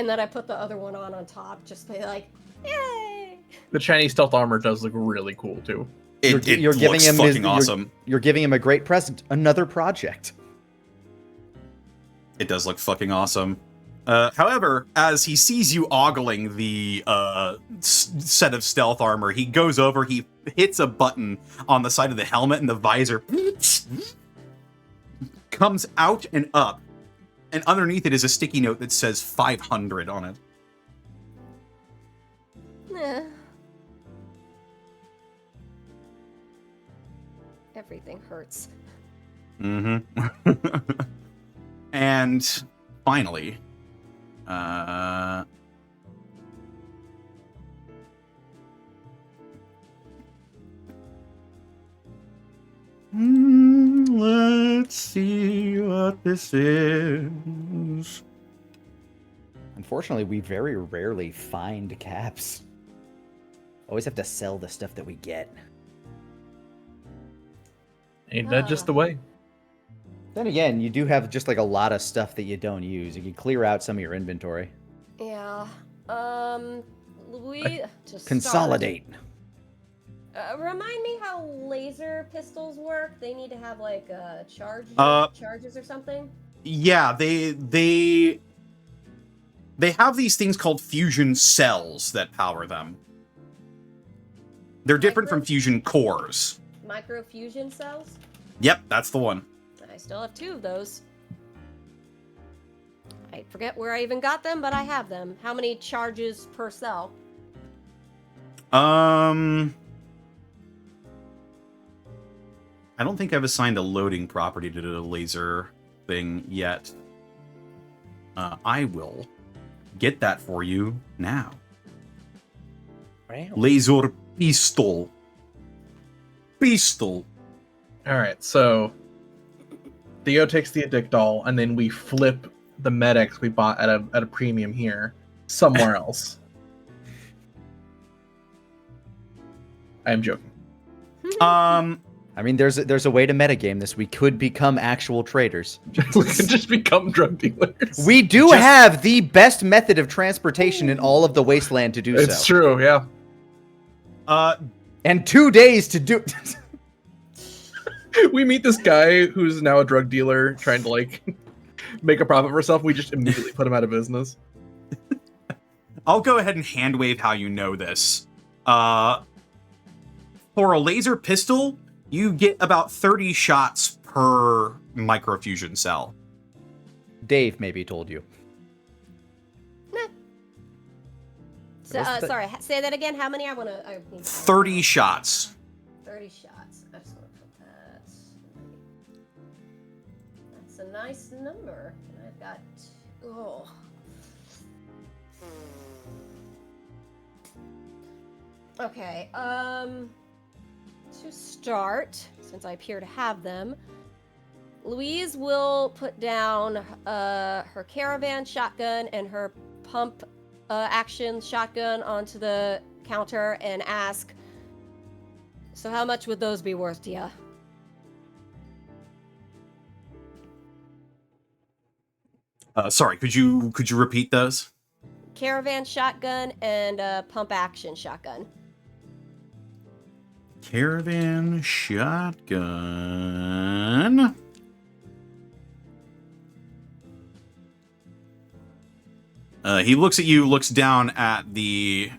other one on top, just to be like, yay! The Chinese stealth armor does look really cool too. it you're giving looks him fucking awesome. You're giving him a great present, another project. It does look fucking awesome. However, as he sees you ogling the set of stealth armor, he goes over, he hits a button on the side of the helmet, and the visor comes out and up. And underneath it is a sticky note that says 500 on it. Eh. Everything hurts. Mm-hmm. And finally, let's see what this is. Unfortunately, we very rarely find caps. Always have to sell the stuff that we get. Ain't that just the way? Then again, you do have just like a lot of stuff that you don't use. You can clear out some of your inventory. Yeah. Louise. To Consolidate. start, remind me how laser pistols work. They need to have like charges or something. Yeah, they have these things called fusion cells that power them. They're different from fusion cores. Microfusion cells. Yep, that's the one. I still have 2 of those. I forget where I even got them, but I have them. How many charges per cell? I don't think I've assigned a loading property to the laser thing yet. I will get that for you now. Wow. Laser pistol. Pistol. All right, so Theo takes the addict doll, and then we flip the medics we bought at a premium here somewhere else. I am joking. I mean, there's a way to metagame this. We could become actual traders. We can just become drug dealers. We do have the best method of transportation in all of the wasteland to do so. It's true, yeah. And 2 days to do. We meet this guy who's now a drug dealer trying to like make a profit for himself. We just immediately put him out of business. I'll go ahead and hand wave how you know this. For a laser pistol, you get about 30 shots per microfusion cell. Dave maybe told you. So, sorry, say that again. How many? I need 30 shots. 30 shots. I just want to put that. That's a nice number. And I've got. Oh. Okay. To start, since I appear to have them, Louise will put down her caravan shotgun and her pump action shotgun onto the counter and ask, so how much would those be worth to you? Sorry, could you repeat those? Caravan shotgun and pump action shotgun. Caravan shotgun. He looks at you, looks down at the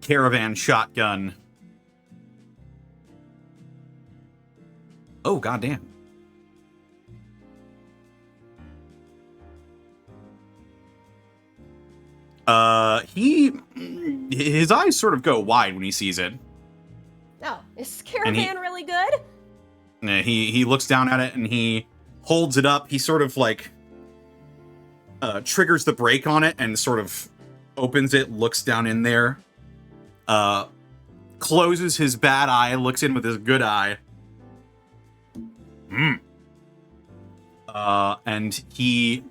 caravan shotgun. Oh, goddamn. His eyes sort of go wide when he sees it. Oh, is caravan really good? He looks down at it and he holds it up. He sort of like triggers the brake on it and sort of opens it, looks down in there, closes his bad eye, looks in with his good eye. And he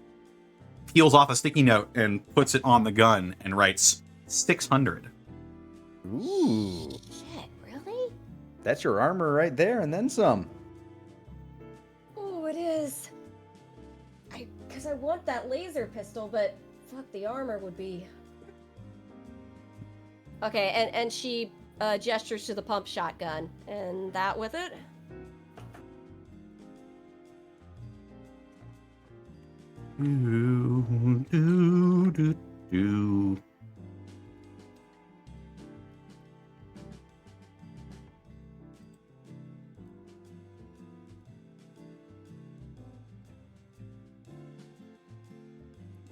peels off a sticky note and puts it on the gun and writes 600. Ooh. Shit, really? That's your armor right there, and then some. Oh, it is. Because I want that laser pistol, but fuck, the armor would be... Okay, and she gestures to the pump shotgun. And that with it?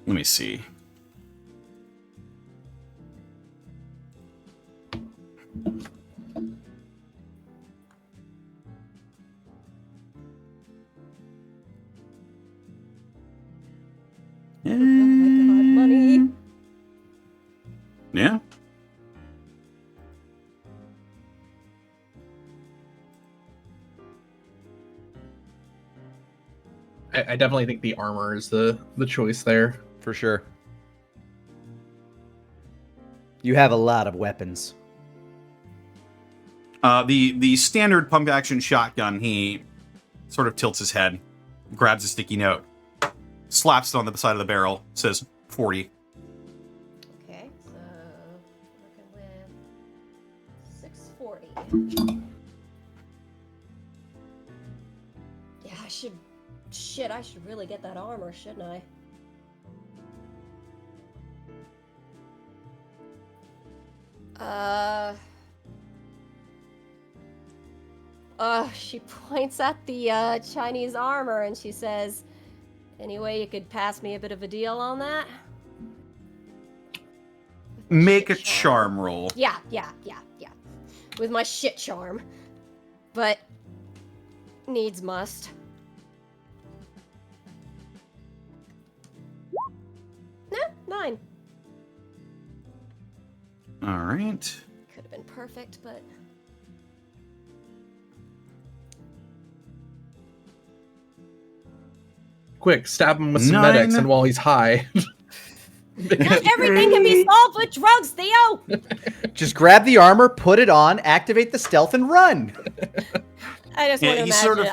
Let me see. Oh my god, money. Yeah. I definitely think the armor is the choice there. For sure. You have a lot of weapons. The standard pump action shotgun, he sort of tilts his head, grabs a sticky note, slaps it on the side of the barrel, says 40. Okay, so working with 640. Yeah, I should really get that armor, shouldn't I? She points at the Chinese armor and she says, any way you could pass me a bit of a deal on that? Make a charm roll. Yeah. With my shit charm. But needs must. No, 9. All right. Could have been perfect, but... Quick, stab him with some 9. medics, and while he's high. Not everything can be solved with drugs, Theo! Just grab the armor, put it on, activate the stealth, and run. I just want to he imagine. sort of-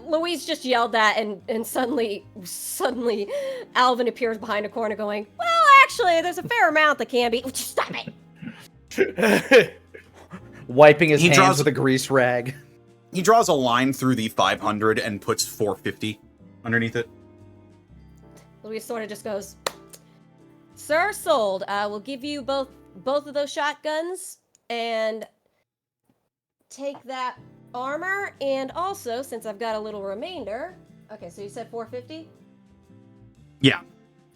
Louise just yelled that, and suddenly, Alvin appears behind a corner going, well, actually, there's a fair amount that can be... Stop it! Wiping his He hands draws- with a grease rag. He draws a line through the 500 and puts 450 underneath it. Louise sort of just goes, "Sir, sold. I will give you both of those shotguns and take that armor, and also, since I've got a little remainder." Okay, so you said 450? Yeah.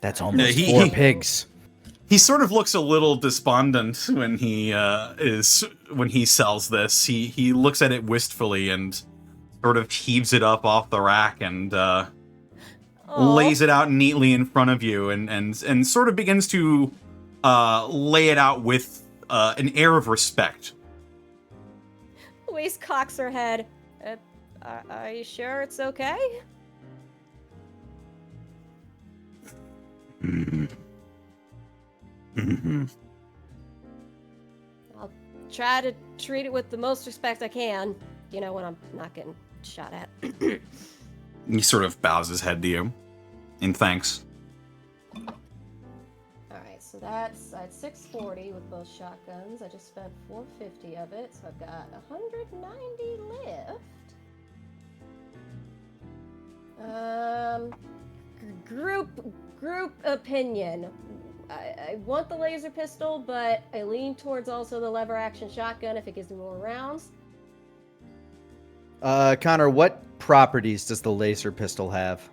That's almost he- 4 he- pigs. He sort of looks a little despondent when he sells this. He looks at it wistfully and sort of heaves it up off the rack and lays it out neatly in front of you and sort of begins to lay it out with an air of respect. Louise cocks her head. Are you sure it's okay? I'll try to treat it with the most respect I can. You know, when I'm not getting shot at. He sort of bows his head to you in thanks. Alright, so that's I had 640 with both shotguns. I just spent 450 of it, so I've got 190 left. Group opinion. I want the laser pistol, but I lean towards also the lever action shotgun if it gives me more rounds. Connor, what properties does the laser pistol have?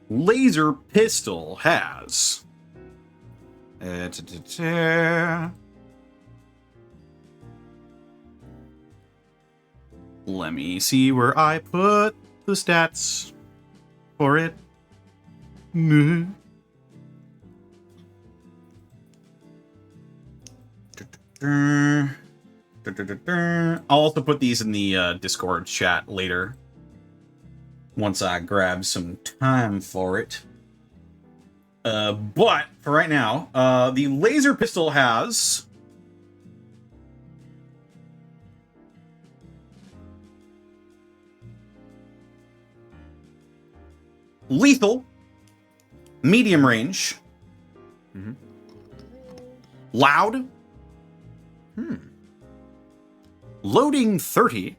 Laser pistol has. Let me see where I put the stats for it. I'll also put these in the Discord chat later. Once I grab some time for it. But for right now, the laser pistol has lethal, medium range, loud, loading 30,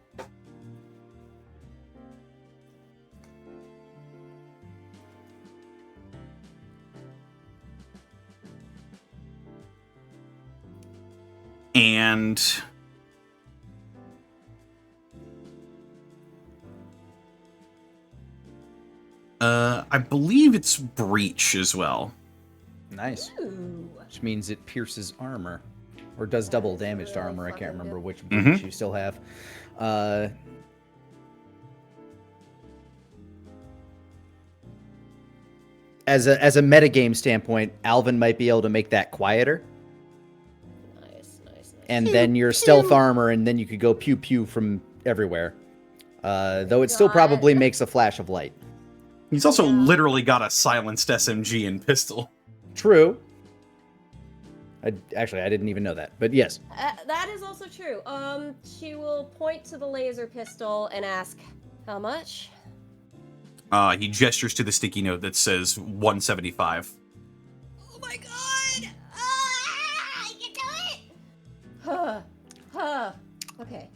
and I believe it's breach as well. Nice. Ooh. Which means it pierces armor. Or does double damage to Really armor. I fucking can't remember good. which breach you still have. As a metagame standpoint, Alvin might be able to make that quieter. Nice. And then your stealth armor, and then you could go pew pew from everywhere. Though it still God. probably makes a flash of light. He's also literally got a silenced SMG and pistol. True. I didn't even know that, but yes. That is also true. She will point to the laser pistol and ask, "How much?" He gestures to the sticky note that says 175. Oh my god! I can do it! Okay.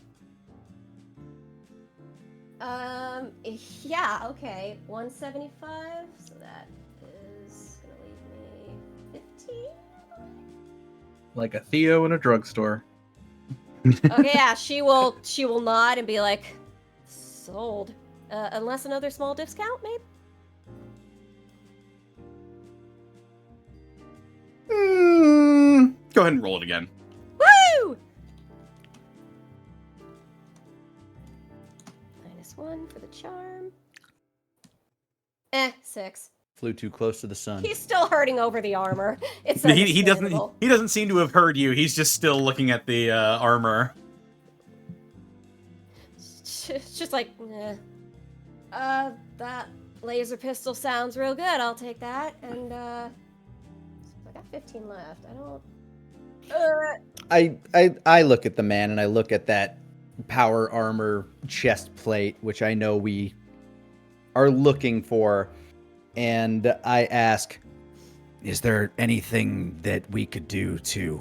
Yeah, okay. 175, so that is gonna leave me 15. Like a Theo in a drugstore. Okay, yeah, she will nod and be like, "Sold." Unless another small discount, maybe? Go ahead and roll it again. Woo! -1 for the charm. 6. Flew too close to the sun. He's still hurting over the armor. It's He understandable. doesn't seem to have heard you. He's just still looking at the armor. It's just like, that laser pistol sounds real good. I'll take that. And I got 15 left. I look at the man and I look at that power armor chest plate, which I know we are looking for, and I ask, is there anything that we could do to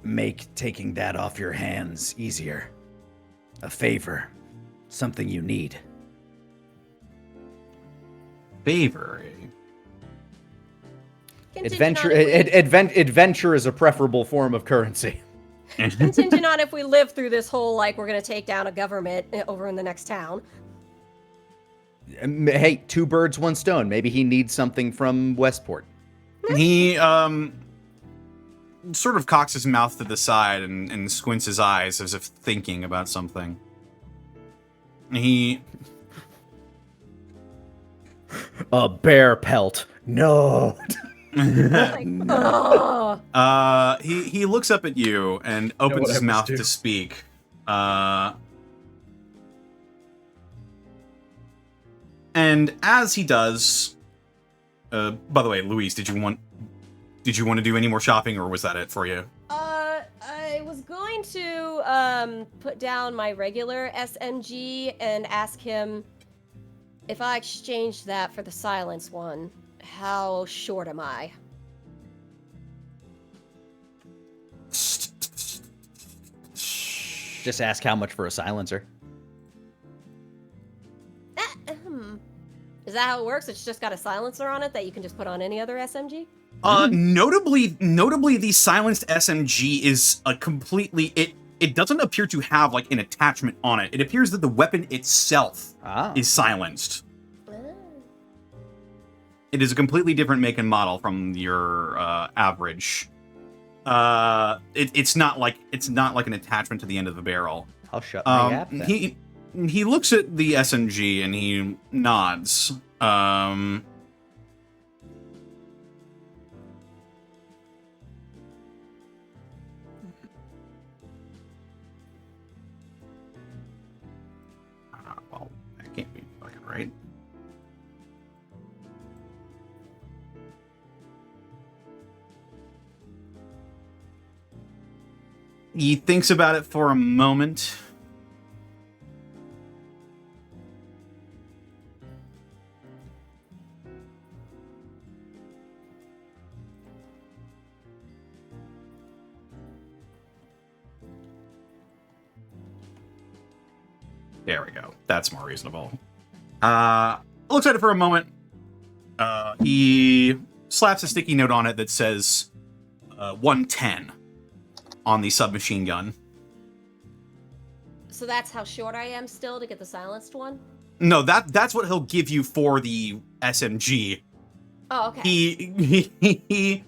make taking that off your hands easier? A favor. Something you need. Favor. Adventure is a preferable form of currency. Contingent on if we live through this whole, like, we're gonna take down a government over in the next town. Hey, 2 birds, 1 stone. Maybe he needs something from Westport. He sort of cocks his mouth to the side and squints his eyes as if thinking about something. A bear pelt. No. Like, oh. He looks up at you and opens his mouth to speak. And as he does, by the way, Louise, did you want to do any more shopping, or was that it for you? I was going to put down my regular SMG and ask him if I exchange that for the silence one. How short am I? Just ask how much for a silencer. Is that how it works? It's just got a silencer on it that you can just put on any other SMG? Notably, the silenced SMG is a completely it doesn't appear to have like an attachment on it. It appears that the weapon itself is silenced. It is a completely different make and model from your average. It's not like an attachment to the end of the barrel. I'll shut my app then. He looks at the SMG and he nods. Well, that can't be fucking right. He thinks about it for a moment. There we go. That's more reasonable. Looks at it for a moment. He slaps a sticky note on it that says 110 on the submachine gun. So that's how short I am still to get the silenced one? No, that's what he'll give you for the SMG. Oh, okay. He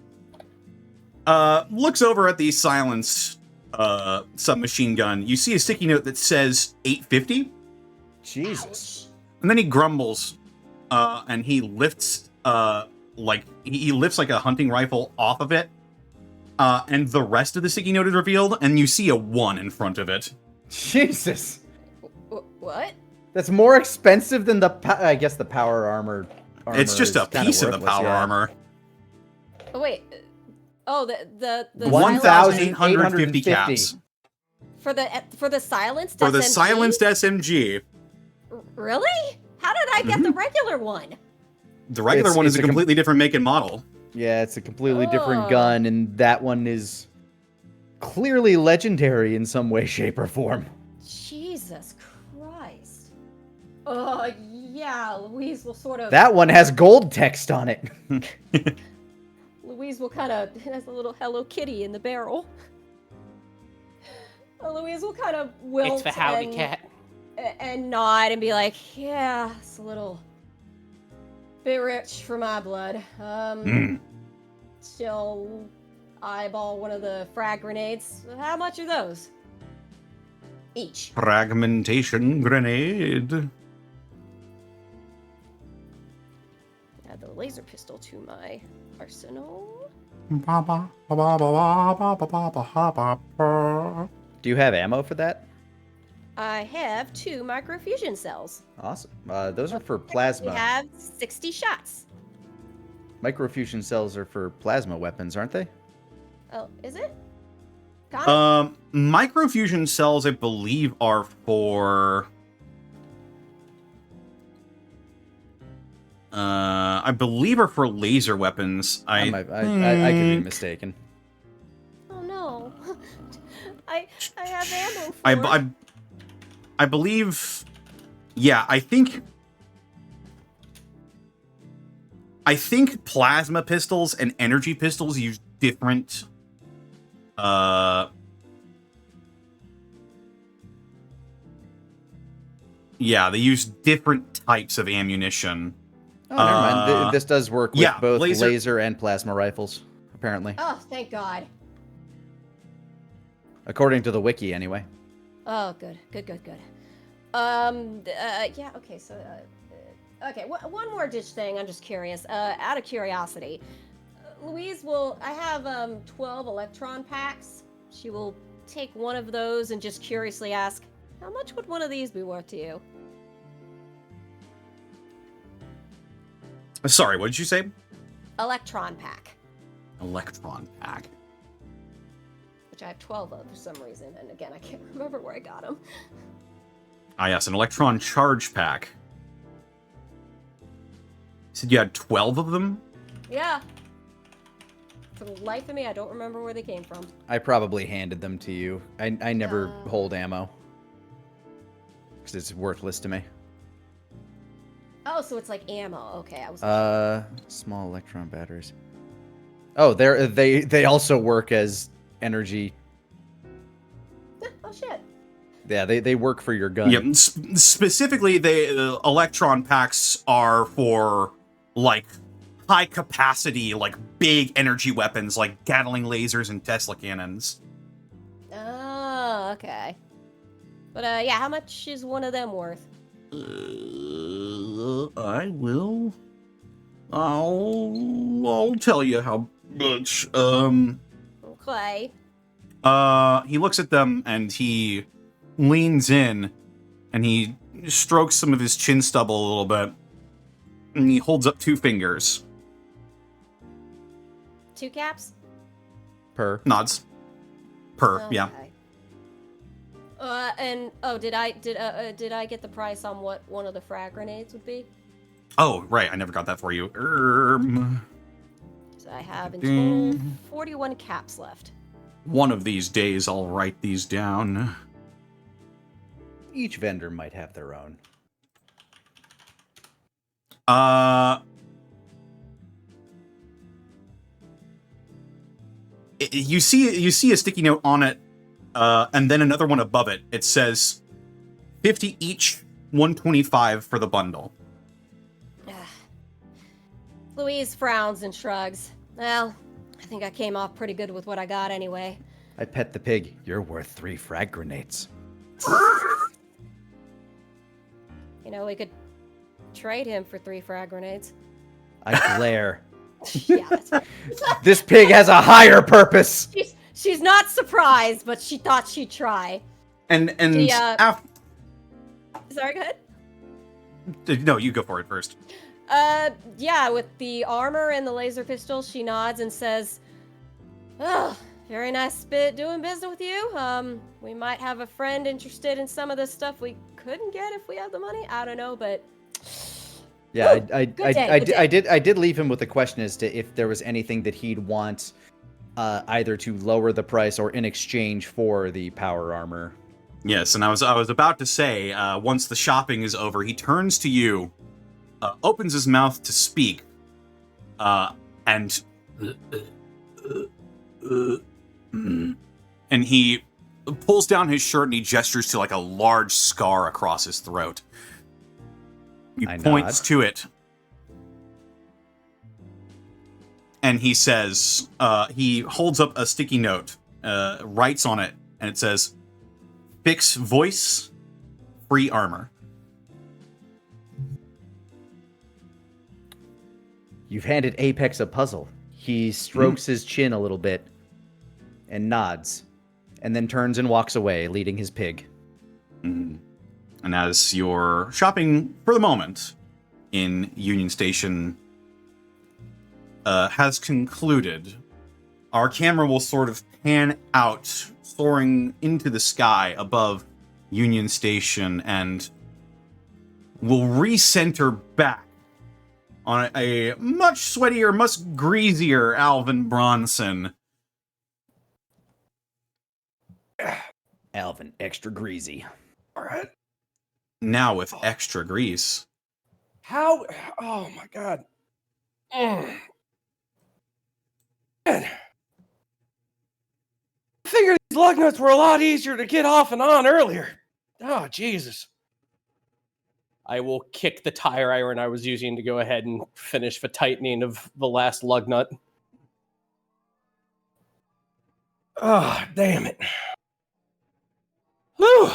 looks over at the silenced submachine gun. You see a sticky note that says 850. Jesus. And then he grumbles, and he lifts he lifts like a hunting rifle off of it, and the rest of the sticky note is revealed, and you see a 1 in front of it. Jesus. What? That's more expensive than I guess the power armor. It's just a piece of the power armor. Oh wait. Oh, the 1,850 caps for the silenced for SMG? the silenced SMG. Really? How did I get the regular one? The regular one is it's a completely different make and model. Yeah, it's a completely different gun, and that one is clearly legendary in some way, shape, or form. Jesus Christ. Yeah, Louise will sort of... That one has gold text on it. Louise will kind of... has a little Hello Kitty in the barrel. Louise will kind of wilt It's for Howdy Cat. And nod and be like, yeah, it's a little bit rich for my blood. She'll eyeball one of the frag grenades. How much are those? Each. Fragmentation grenade. Add the laser pistol to my arsenal. Do you have ammo for that? I have 2 microfusion cells. Awesome. Those are for plasma. We have 60 shots. Microfusion cells are for plasma weapons, aren't they? Oh, is it? Connor? Microfusion cells, I believe, are for... I believe are for laser weapons. I could be mistaken. Oh no. I have ammo for I believe, yeah, I think plasma pistols and energy pistols use different, yeah, they use different types of ammunition. Oh, never mind. This does work with yeah, both laser- laser and plasma rifles, apparently. Oh, thank God. According to the wiki, anyway. Oh, good. Yeah, okay, so, okay, one more ditch thing, I'm just curious. Out of curiosity, Louise I have, 12 electron packs. She will take one of those and just curiously ask, how much would one of these be worth to you? Sorry, what did you say? Electron pack, Electron pack. which I have 12 of for some reason, and again, I can't remember where I got them. Ah, yes, an electron charge pack. You said you had 12 of them? Yeah. For the life of me, I don't remember where they came from. I probably handed them to you. I never hold ammo. Because it's worthless to me. Oh, so it's like ammo. Okay, I was. Small electron batteries. Oh, they also work as energy. Oh shit. Yeah, they work for your gun. Yep. Specifically, the electron packs are for, like, high capacity, like, big energy weapons, like Gatling lasers and Tesla cannons. Oh, okay. But yeah, how much is one of them worth? I'll tell you how much. Okay. He looks at them and he leans in and he strokes some of his chin stubble a little bit. And he holds up 2 fingers. 2 caps? Per. Nods. Yeah. Okay. And did I get the price on what one of the frag grenades would be? Oh, right. I never got that for you. So I have in total 41 caps left. One of these days, I'll write these down. Each vendor might have their own. You see a sticky note on it, and then another one above it. It says 50 each, 125 for the bundle. Louise frowns and shrugs. Well, I think I came off pretty good with what I got anyway. I pet the pig. You're worth 3 frag grenades. You know, we could trade him for 3 frag grenades. I glare. Yeah, that's right. This pig has a higher purpose. She's not surprised, but she thought she'd try. And Sorry, go ahead. No, you go for it first. Yeah, with the armor and the laser pistol, she nods and says, "Oh, very nice doing business with you. We might have a friend interested in some of the stuff we couldn't get if we had the money. I don't know, but Yeah, Good I did leave him with a question as to if there was anything that he'd want either to lower the price or in exchange for the power armor. Yes, and I was about to say, once the shopping is over, he turns to you, opens his mouth to speak, and he pulls down his shirt and he gestures to like a large scar across his throat. He points to it. And he says, he holds up a sticky note, writes on it, and it says, "Fix voice, free armor." You've handed Apex a puzzle. He strokes his chin a little bit and nods, and then turns and walks away, leading his pig. And as you're shopping for the moment in Union Station has concluded, our camera will sort of pan out, soaring into the sky above Union Station, and will recenter back on a much sweatier, much greasier Alvin Bronson. Alvin, extra greasy. All right. Now with extra grease. How? Oh my god. Man. I figured these lug nuts were a lot easier to get off and on earlier. Oh, Jesus. I will kick the tire iron I was using to go ahead and finish the tightening of the last lug nut. Oh, damn it. Whew.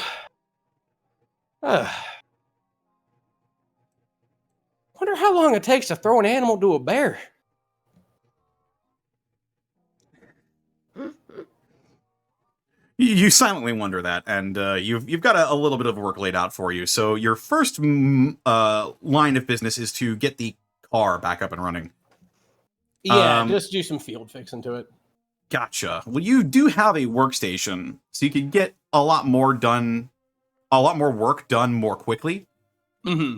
Wonder how long it takes to throw an animal to a bear. You silently wonder that, and you've got a little bit of work laid out for you. So your first line of business is to get the car back up and running. Yeah, just do some field fixing to it. Gotcha. Well, you do have a workstation, so you could get a lot more work done more quickly. Mm-hmm.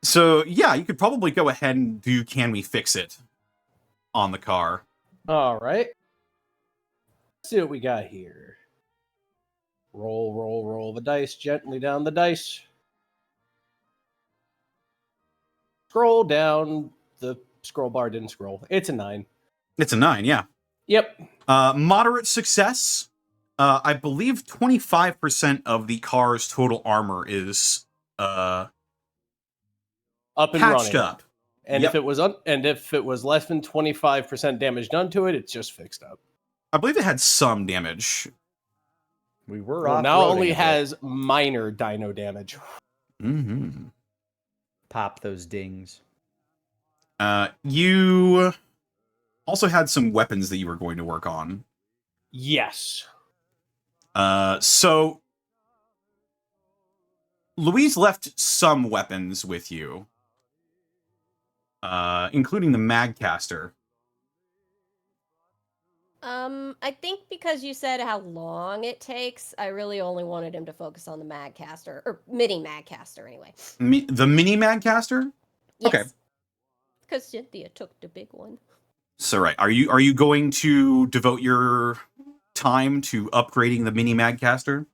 So yeah, you could probably go ahead and do Can We Fix It on the car. All right. Let's see what we got here. Roll the dice gently down the dice. Scroll down. The scroll bar didn't scroll. It's a 9. It's a 9, yeah. Yep. Moderate success. I believe 25% of the car's total armor is Up and patched running. up. And Yep. if it was less than 25% damage done to it, it's just fixed up. I believe it had some damage. We were Well, off. now it only has minor dino damage. Mm-hmm. Pop those dings. You also had some weapons that you were going to work on. Yes. So Louise left some weapons with you, including the Magcaster. I think because you said how long it takes, I really only wanted him to focus on the Magcaster, or mini Magcaster anyway. The mini Magcaster? Okay. Yes. Because Cynthia took the big one. So right, are you going to devote your time to upgrading the mini Magcaster?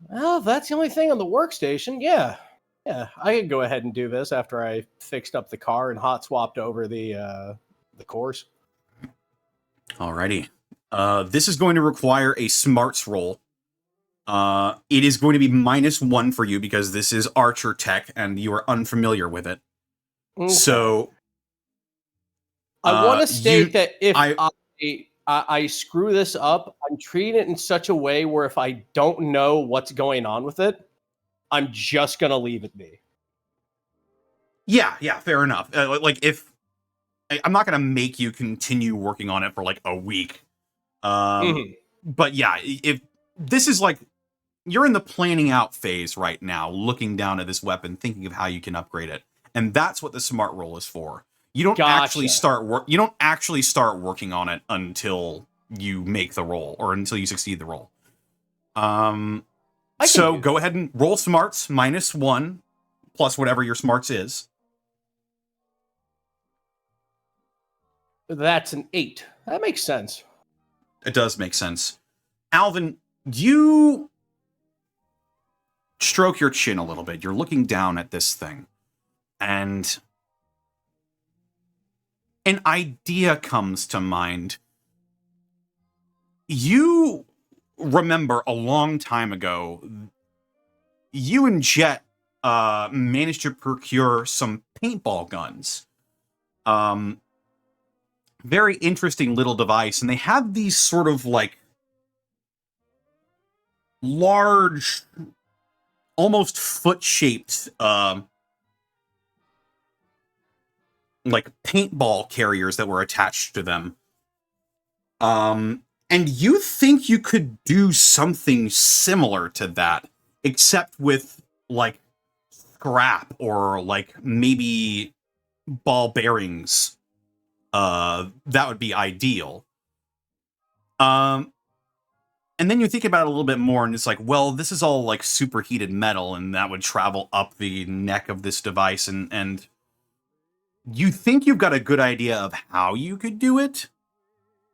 Well, if that's the only thing on the workstation, yeah. Yeah, I could go ahead and do this after I fixed up the car and hot swapped over the course. Alrighty. This is going to require a smarts roll. It is going to be -1 for you because this is archer tech and you are unfamiliar with it. Okay. So I want to state that if I- I screw this up, I'm treating it in such a way where if I don't know what's going on with it, I'm just going to leave it be. yeah, fair enough. Like if I'm not going to make you continue working on it for like a week. But yeah, if this is like you're in the planning out phase right now, looking down at this weapon, thinking of how you can upgrade it. And that's what the smart roll is for. You don't actually start working on it until you make the roll or until you succeed the roll. So go ahead and roll smarts -1 plus whatever your smarts is. That's an 8. That makes sense. It does make sense. Alvin, you stroke your chin a little bit. You're looking down at this thing. And an idea comes to mind. You remember a long time ago, you and Jet managed to procure some paintball guns. Very interesting little device, and they have these sort of like large, almost foot-shaped like paintball carriers that were attached to them. And you think you could do something similar to that, except with like scrap or like maybe ball bearings. That would be ideal. And then you think about it a little bit more and it's like, well, this is all like superheated metal and that would travel up the neck of this device and You think you've got a good idea of how you could do it.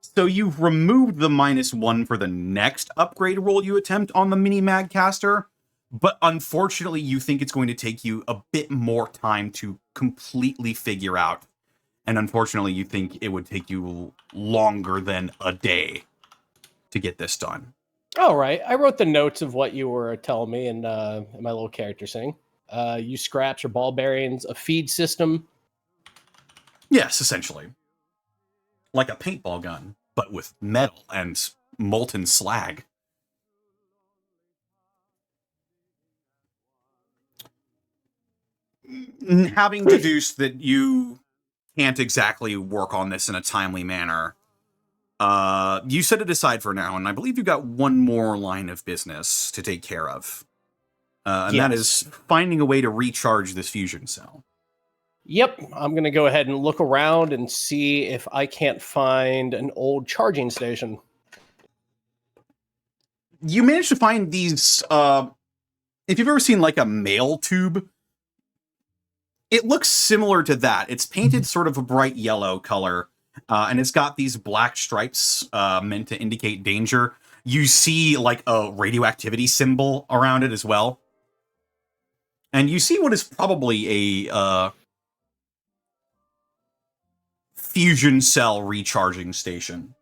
So you've removed the -1 for the next upgrade roll you attempt on the mini Magcaster, but unfortunately you think it's going to take you a bit more time to completely figure out. And unfortunately you think it would take you longer than a day to get this done. All right. I wrote the notes of what you were telling me in my little character thing. You scraps or ball bearings, a feed system. Yes, essentially. Like a paintball gun, but with metal and molten slag. Having deduced that you can't exactly work on this in a timely manner, you set it aside for now, and I believe you've got one more line of business to take care of. And that is finding a way to recharge this fusion cell. Yep, I'm going to go ahead and look around and see if I can't find an old charging station. You managed to find these, if you've ever seen like a mail tube, it looks similar to that. It's painted sort of a bright yellow color, and it's got these black stripes meant to indicate danger. You see like a radioactivity symbol around it as well. And you see what is probably a fusion cell recharging station.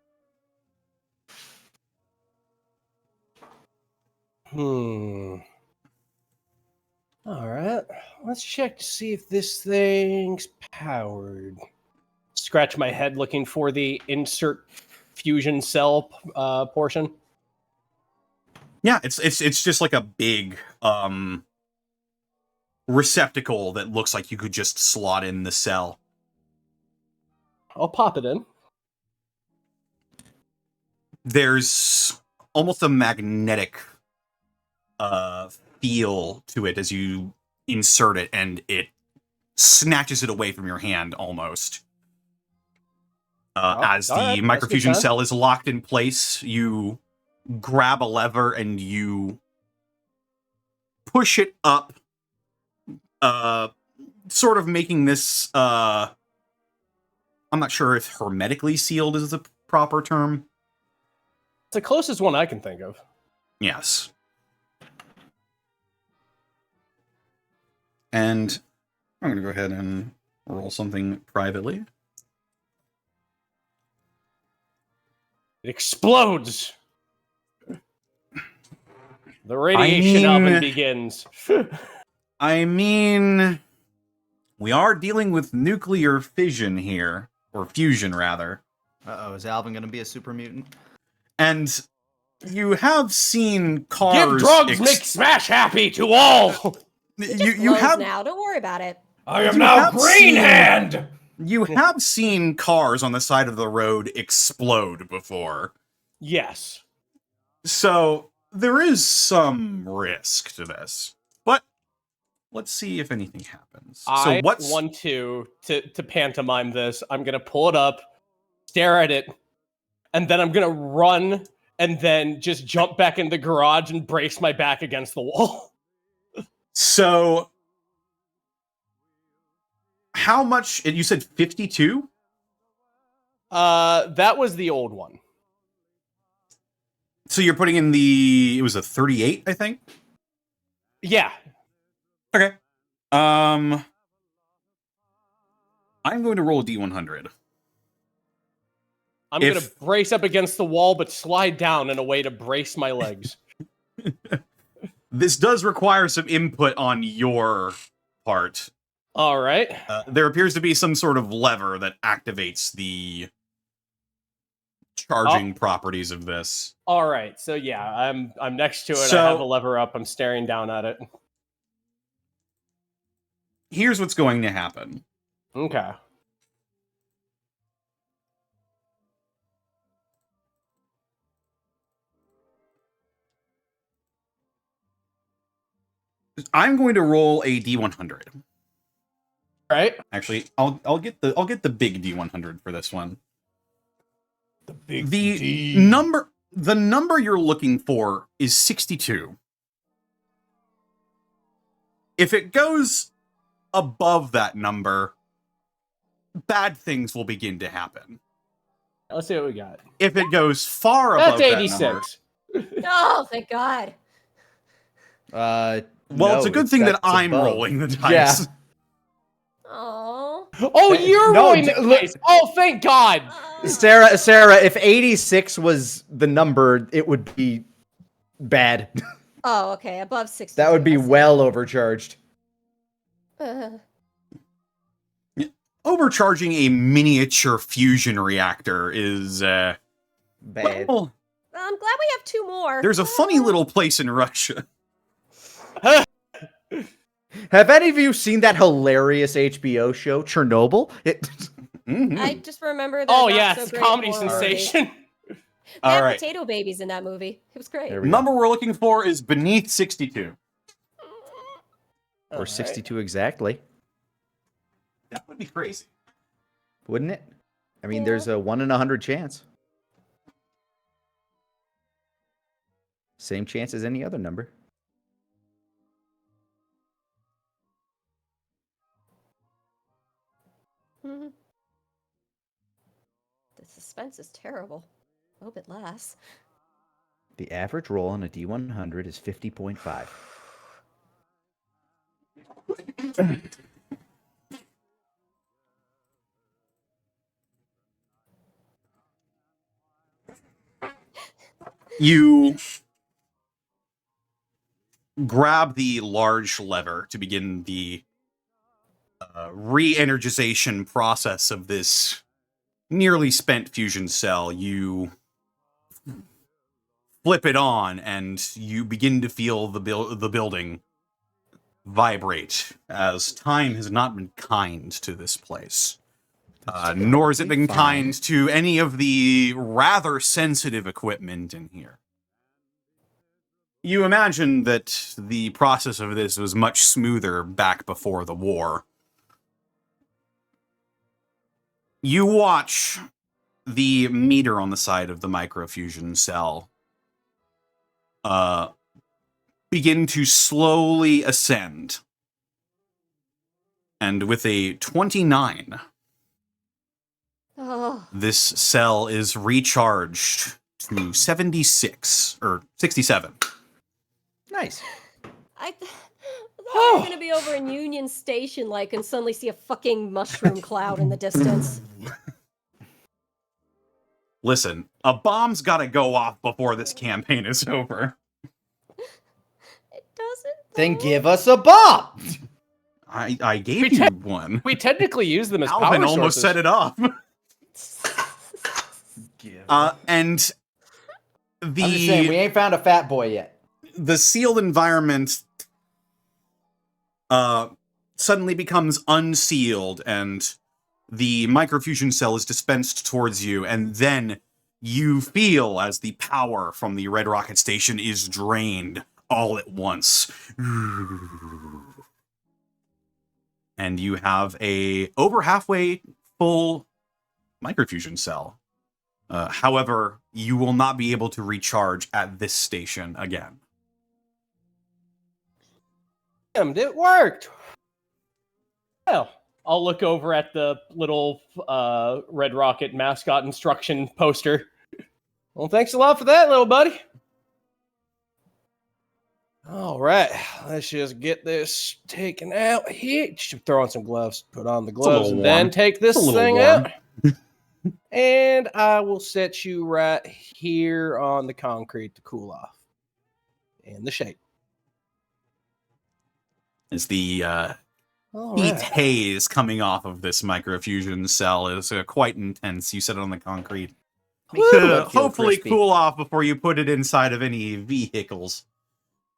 All right. Let's check to see if this thing's powered. Scratch my head looking for the insert fusion cell portion. Yeah, it's just like a big receptacle that looks like you could just slot in the cell. I'll pop it in. There's almost a magnetic feel to it as you insert it, and it snatches it away from your hand almost. As the microfusion cell is locked in place, you grab a lever and you push it up, sort of making this, I'm not sure if hermetically sealed is the proper term. It's the closest one I can think of. Yes. And I'm going to go ahead and roll something privately. It explodes. The radiation oven begins. I mean, we are dealing with nuclear fission here, or fusion rather. Uh-oh, is Alvin going to be a super mutant? And you have seen cars. Give drugs make Smash happy to all. You have now. Don't worry about it. I am now Green Hand. You have seen cars on the side of the road explode before. Yes. So there is some risk to this. But let's see if anything happens. I want to pantomime this. I'm going to pull it up, stare at it, and then I'm going to run and then just jump back in the garage and brace my back against the wall. So how much? You said 52? That was the old one. So you're putting in it was a 38, I think? Yeah. Okay. I'm going to roll a D100. I'm going to brace up against the wall, but slide down in a way to brace my legs. This does require some input on your part. All right. There appears to be some sort of lever that activates the charging properties of this. All right. So yeah, I'm next to it. So, I have a lever up. I'm staring down at it. Here's what's going to happen. Okay. I'm going to roll a D100. Right. Actually, I'll get the big D100 for this one. The number you're looking for is 62. If it goes above that number, bad things will begin to happen. Let's see what we got. If it goes far above That's that number, 86. Oh, thank God. well, no, it's a good thing that that's I'm above. rolling the dice. Yeah. Oh. Oh, you're No, rolling the look- dice. Oh, thank God. Sarah, if 86 was the number, it would be bad. Oh, okay. Above 60. That would be well overcharged. Overcharging a miniature fusion reactor is, Bad. well, I'm glad we have 2 more. there's a funny little place in Russia. Have any of you seen that hilarious HBO show, Chernobyl? I just remember that. Oh, not yeah, so it's a great comedy horror movie. sensation. They All had right. potato babies in that movie. It was great. There we go. Number we're looking for is beneath 62. Or 62 exactly. That would be crazy. Wouldn't it? I mean, Yeah. there's a 1 in 100 chance. Same chance as any other number. Mhm. The suspense is terrible. I hope it lasts. The average roll on a D100 is 50.5. You grab the large lever to begin the re-energization process of this nearly spent fusion cell. You flip it on, and you begin to feel the building vibrate, as time has not been kind to this place. Nor has it been Fine. kind to any of the rather sensitive equipment in here. You imagine that the process of this was much smoother back before the war. You watch the meter on the side of the microfusion cell begin to slowly ascend. And with a 29, Oh, this cell is recharged to 76, or 67. Nice. I thought we were gonna be over in Union Station, like, and suddenly see a fucking mushroom cloud in the distance. Listen, a bomb's gotta go off before this campaign is over. It doesn't. Then though. give us a bomb. I gave We you one. We technically use them as Alvin power almost sources. set it off. And I'm just saying, we ain't found a fat boy yet. the sealed environment suddenly becomes unsealed, and the microfusion cell is dispensed towards you, and then you feel as the power from the Red Rocket Station is drained all at once. And you have a over halfway full microfusion cell. However, you will not be able to recharge at this station again. Damn, it worked. Well, I'll look over at the little Red Rocket mascot instruction poster. Well, thanks a lot for that, little buddy. All right, let's just get this taken out here. Should throw on some gloves. Put on the gloves little and then warm. take this It's a little thing warm. out. And I will set you right here on the concrete to cool off. In the shade. As the All heat right. haze coming off of this microfusion cell is quite intense. You set it on the concrete. Makes your To blood feel hopefully crispy. cool off before you put it inside of any vehicles.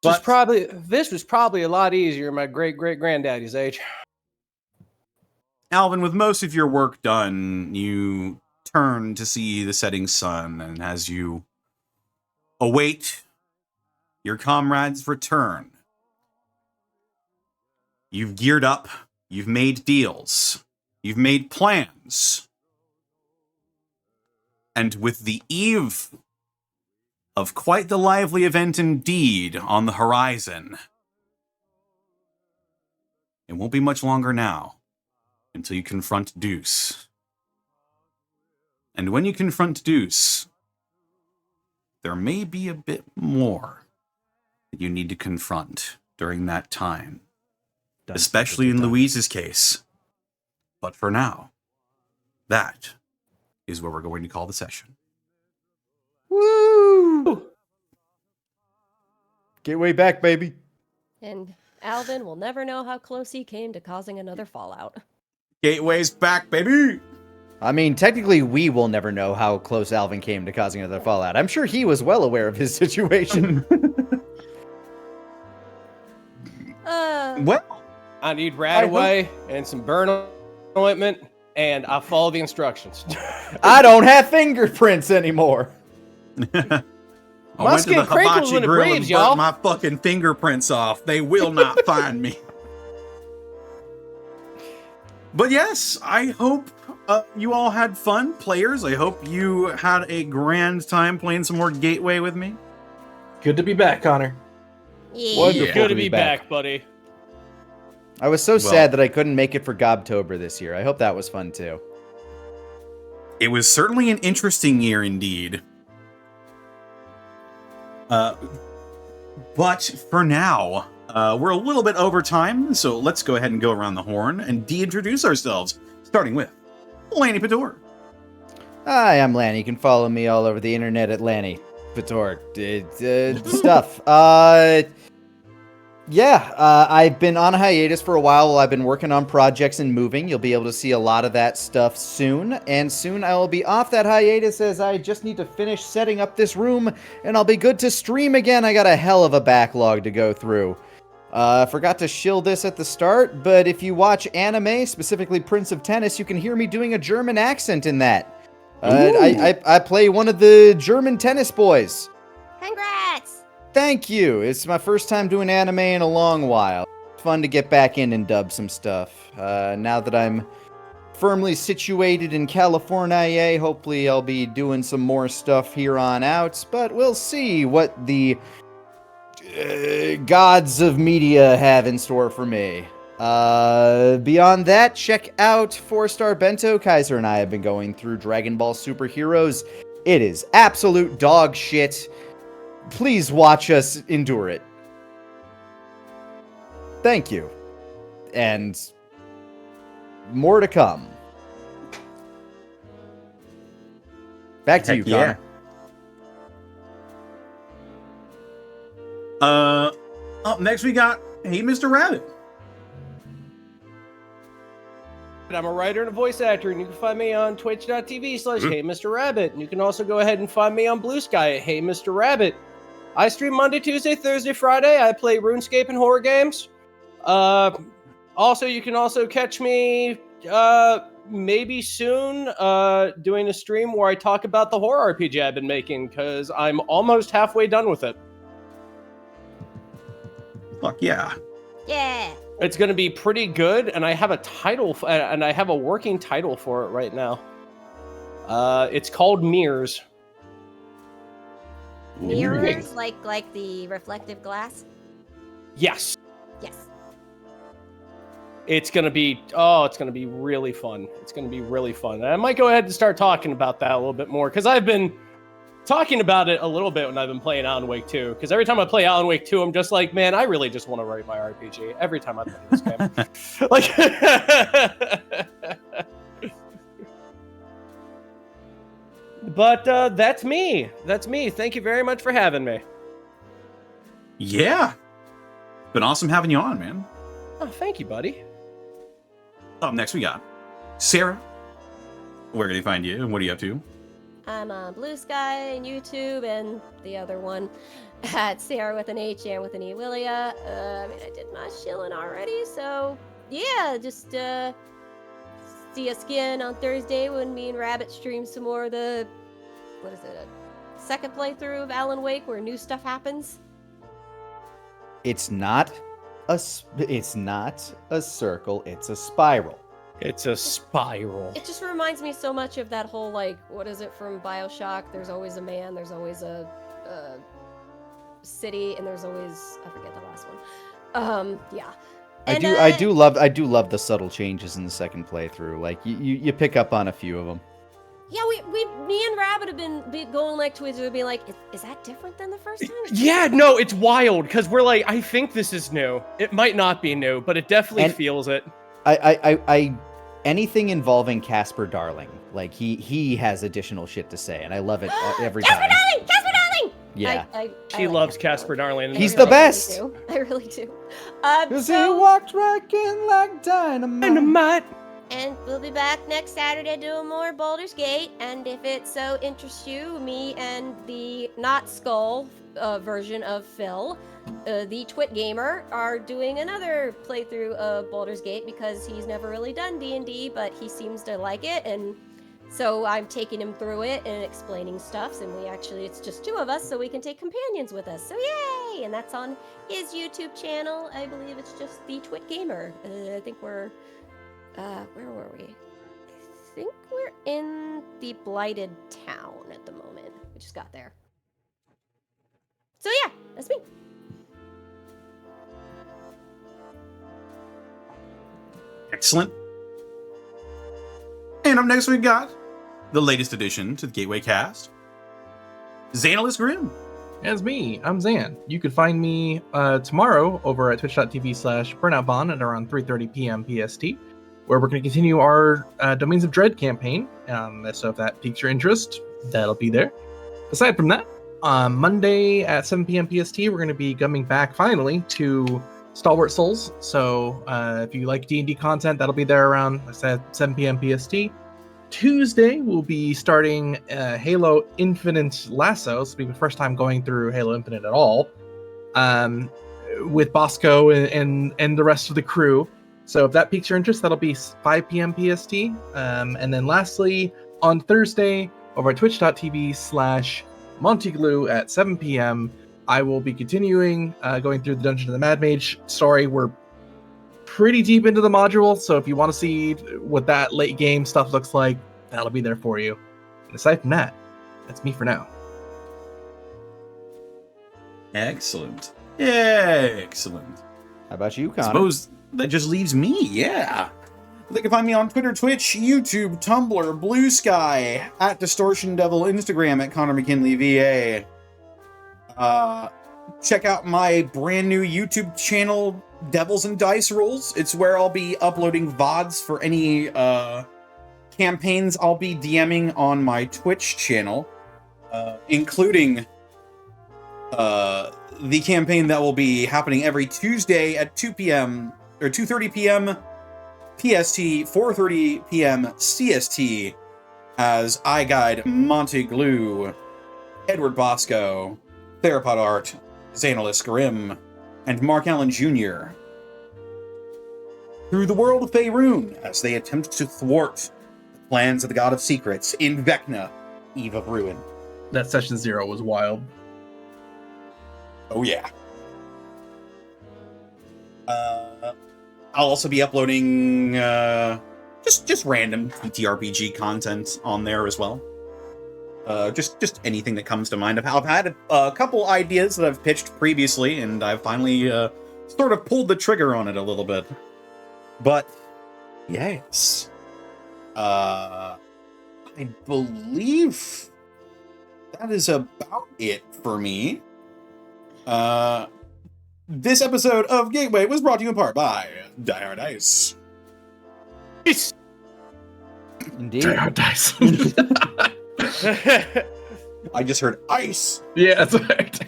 This was probably a lot easier in my great granddaddy's age. Alvin, with most of your work done, you turn to see the setting sun, and as you await your comrades' return, you've geared up, you've made deals, you've made plans, and with the eve of quite the lively event indeed on the horizon, it won't be much longer now until you confront Deuce. And when you confront Deuce, there may be a bit more that you need to confront during that time, especially in Louise's case. But for now, that is where we're going to call the session. Woo! Gateway back, baby. And Alvin will never know how close he came to causing another fallout. Gateway's back, baby! I mean, technically, we will never know how close Alvin came to causing another fallout. I'm sure he was well aware of his situation. Well, I need rat away and some burn ointment, and I follow the instructions. I don't have fingerprints anymore. I My went to skin the crinkles hibachi when it grill breathes, and y'all. burnt my fucking fingerprints off. They will not find me. But yes, I hope you all had fun, players. I hope you had a grand time playing some more Gateway with me. Good to be back, Connor. Yeah. Wonderful Good to be back, buddy. I was so sad that I couldn't make it for Gobtober this year. I hope that was fun too. It was certainly an interesting year indeed. But for now, we're a little bit over time, so let's go ahead and go around the horn and de-introduce ourselves, starting with Lanny Pator. Hi, I'm Lanny. You can follow me all over the internet at Lanny Pator. Stuff. I've been on a hiatus for a while. I've been working on projects and moving. You'll be able to see a lot of that stuff soon. And soon I will be off that hiatus as I just need to finish setting up this room and I'll be good to stream again. I got a hell of a backlog to go through. Forgot to shill this at the start, but if you watch anime, specifically Prince of Tennis, you can hear me doing a German accent in that. I play one of the German tennis boys. Congrats! Thank you. It's my first time doing anime in a long while. Fun to get back in and dub some stuff. Now that I'm firmly situated in California, hopefully I'll be doing some more stuff here on out, but we'll see what the gods of media have in store for me. Beyond that, check out 4-Star Bento. Kaiser and I have been going through Dragon Ball Superheroes. It is absolute dog shit. Please watch us endure it. Thank you. And more to come. Back to you, Yeah. Connor. Up next we got Hey Mr. Rabbit. I'm a writer and a voice actor, and you can find me on twitch.tv/HeyMrRabbit. And you can also go ahead and find me on Blue Sky at Hey Mr. Rabbit. I stream Monday, Tuesday, Thursday, Friday. I play RuneScape and horror games. Also, you can also catch me maybe soon doing a stream where I talk about the horror RPG I've been making, because I'm almost halfway done with it. Fuck yeah. Yeah. It's going to be pretty good, and I have a title, and I have a working title for it right now. It's called Mirrors. Mirrors, like the reflective glass? Yes. Yes. It's going to be really fun. It's going to be really fun. And I might go ahead and start talking about that a little bit more, because I've been talking about it a little bit when I've been playing Alan Wake 2. Because every time I play Alan Wake 2, I'm just like, man, I really just want to write my RPG every time I play this game. Like, but that's me. That's me. Thank you very much for having me. Yeah. Been awesome having you on, man. Oh, thank you, buddy. Up next we got Sarah. Where can they find you and what are you up to? I'm on Blue Sky and YouTube and the other one at Sarah with an H and with an E. Willia. I did my shilling already, so yeah, just see us again on Thursday when me and Rabbit stream some more of the, a second playthrough of Alan Wake where new stuff happens. It's not a circle, it's a spiral. It's a spiral. It just reminds me so much of that whole, like, what is it from BioShock? There's always a man, there's always a city, and there's always, I forget the last one. Yeah. I do love the subtle changes in the second playthrough. Like you pick up on a few of them. Yeah, me and Rabbit have been going like to each other, being like, is that different than the first time? Yeah, no, it's wild because we're like, I think this is new. It might not be new, but it definitely feels it. I anything involving Casper Darling, like he has additional shit to say, and I love it every time. Casper Darling! Yeah, She loves Casper Darling. He's the best. I really do. Cause he walked right in like dynamite. And we'll be back next Saturday doing more Baldur's Gate. And if it so interests you, me and the not Skull version of Phil, the Twit Gamer, are doing another playthrough of Baldur's Gate because he's never really done D&D, but he seems to like it. And so I'm taking him through it and explaining stuff. And it's just two of us, so we can take companions with us. So yay! And that's on his YouTube channel. I believe it's just the Twit Gamer. I think we're... where were we? I think we're in the Blighted Town at the moment. We just got there. So yeah, that's me. Excellent. And up next we got the latest addition to the Gateway cast, Xanalis Grimm. As me, I'm Zan. You could find me tomorrow over at twitch.tv/burnoutbond at around 3:30 p.m. PST, where we're going to continue our Domains of Dread campaign. So if that piques your interest, that'll be there. Aside from that, on Monday at 7 p.m. PST, we're going to be coming back finally to Stalwart Souls. So if you like D&D content, that'll be there around 7 p.m. PST. Tuesday, we'll be starting Halo Infinite Lasso. This will be the first time going through Halo Infinite at all, with Bosco and the rest of the crew. So if that piques your interest, that'll be 5 p.m. PST. And then lastly, on Thursday, over at twitch.tv/Monteglue at 7 p.m., I will be continuing going through the Dungeon of the Mad Mage story. We're pretty deep into the module, so if you want to see what that late game stuff looks like, that'll be there for you. And aside from that, that's me for now. Excellent. Excellent. How about you, Connor? Suppose that just leaves me, yeah. They can find me on Twitter, Twitch, YouTube, Tumblr, Blue Sky, at Distortion Devil, Instagram at Connor McKinley VA. Check out my brand new YouTube channel, Devils and Dice Rolls. It's where I'll be uploading VODs for any campaigns I'll be DMing on my Twitch channel, including the campaign that will be happening every Tuesday at 2 p.m. or 2:30 p.m. PST, 4:30 p.m. CST, as I guide Monteglue, Edward Bosco, Therapod Art, Xanalis Grimm, and Mark Allen Jr. through the world of Faerun as they attempt to thwart the plans of the God of Secrets in Vecna, Eve of Ruin. That session 0 was wild. Oh yeah. I'll also be uploading just random TTRPG content on there as well. Just anything that comes to mind. I've had a couple ideas that I've pitched previously, and I've finally sort of pulled the trigger on it a little bit. But yes, I believe that is about it for me. This episode of Gateway was brought to you in part by Die Hard Dice. Indeed. Die Hard Dice. I just heard ice. Yeah, that's right.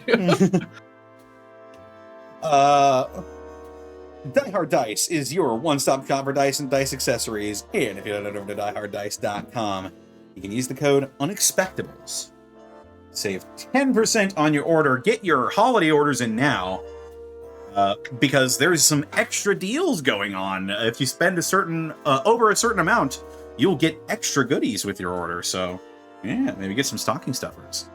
Die Hard Dice is your one-stop shop for dice and dice accessories. And if you head over to dieharddice.com, you can use the code Unexpectables. Save 10% on your order. Get your holiday orders in now. Because there's some extra deals going on. If you spend over a certain amount, you'll get extra goodies with your order. So, yeah, maybe get some stocking stuffers.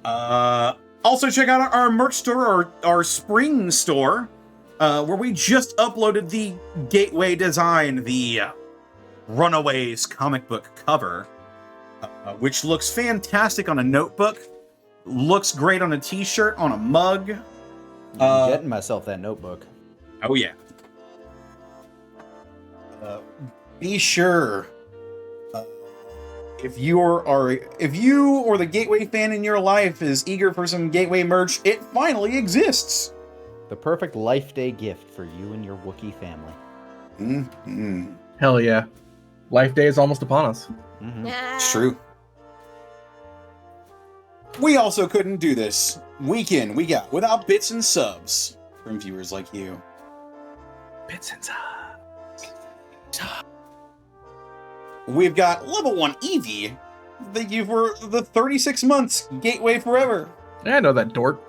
Also, check out our merch store, our spring store, where we just uploaded the Gateway design, the Runaways comic book cover, which looks fantastic on a notebook, looks great on a t-shirt, on a mug. I'm getting myself that notebook. Oh yeah. Be sure, if you or the Gateway fan in your life is eager for some Gateway merch, it finally exists. The perfect Life Day gift for you and your Wookiee family. Mm-hmm. Hell yeah. Life Day is almost upon us. Mm-hmm. It's true. We also couldn't do this week in, week out without bits and subs from viewers like you. Bits and subs. We've got level 1 Evie. Thank you for the 36 months. Gateway forever. Yeah, I know that dork.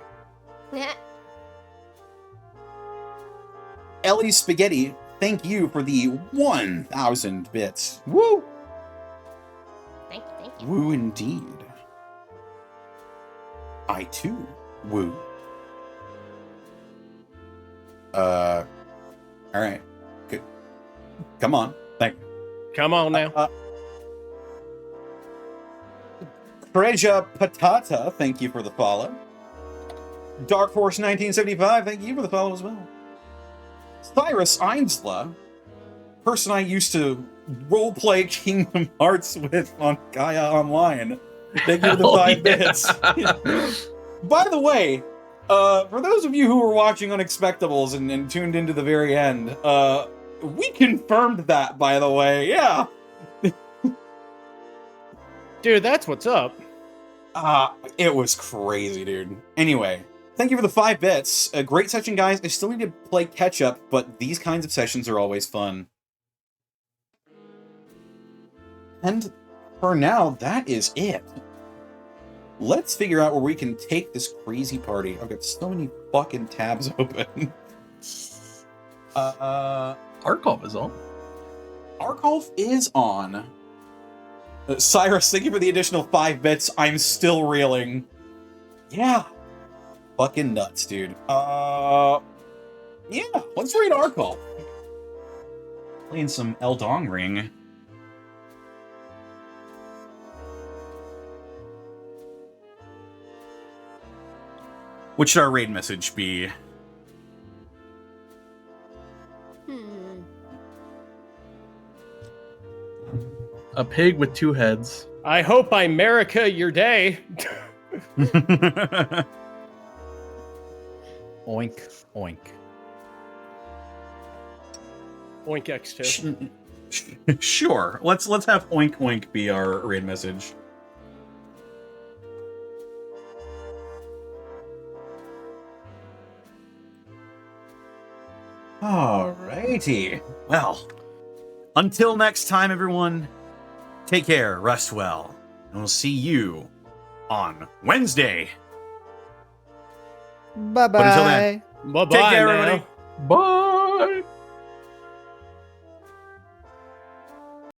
Ellie Spaghetti, thank you for the 1,000 bits. Woo! Thank you, thank you. Woo indeed. I too woo. Alright. Good. Come on. Thank you. Come on now. Treja Patata, thank you for the follow. Dark Horse 1975, thank you for the follow as well. Cyrus Einsla, person I used to roleplay Kingdom Hearts with on Gaia Online. Thank you for the 5 bits. By the way, for those of you who were watching Unexpectables and tuned into the very end, we confirmed that, by the way. Yeah. Dude, that's what's up. It was crazy, dude. Anyway, thank you for the 5 bits. A great session, guys. I still need to play catch up, but these kinds of sessions are always fun. And for now, that is it. Let's figure out where we can take this crazy party. I've got so many fucking tabs open. Arcov is on. Arcov is on. Cyrus, thank you for the additional 5 bits. I'm still reeling. Yeah. Fucking nuts, dude. Yeah, let's read Arcov. Playing some Eldong Ring. What should our raid message be? A pig with 2 heads. I hope I America your day. Oink, oink. Oink X2. Sure. Let's have oink oink be our raid message. Alrighty. Well, until next time, everyone, take care, rest well, and we'll see you on Wednesday. Bye-bye. But until then, Bye-bye take care, now. everybody. Bye!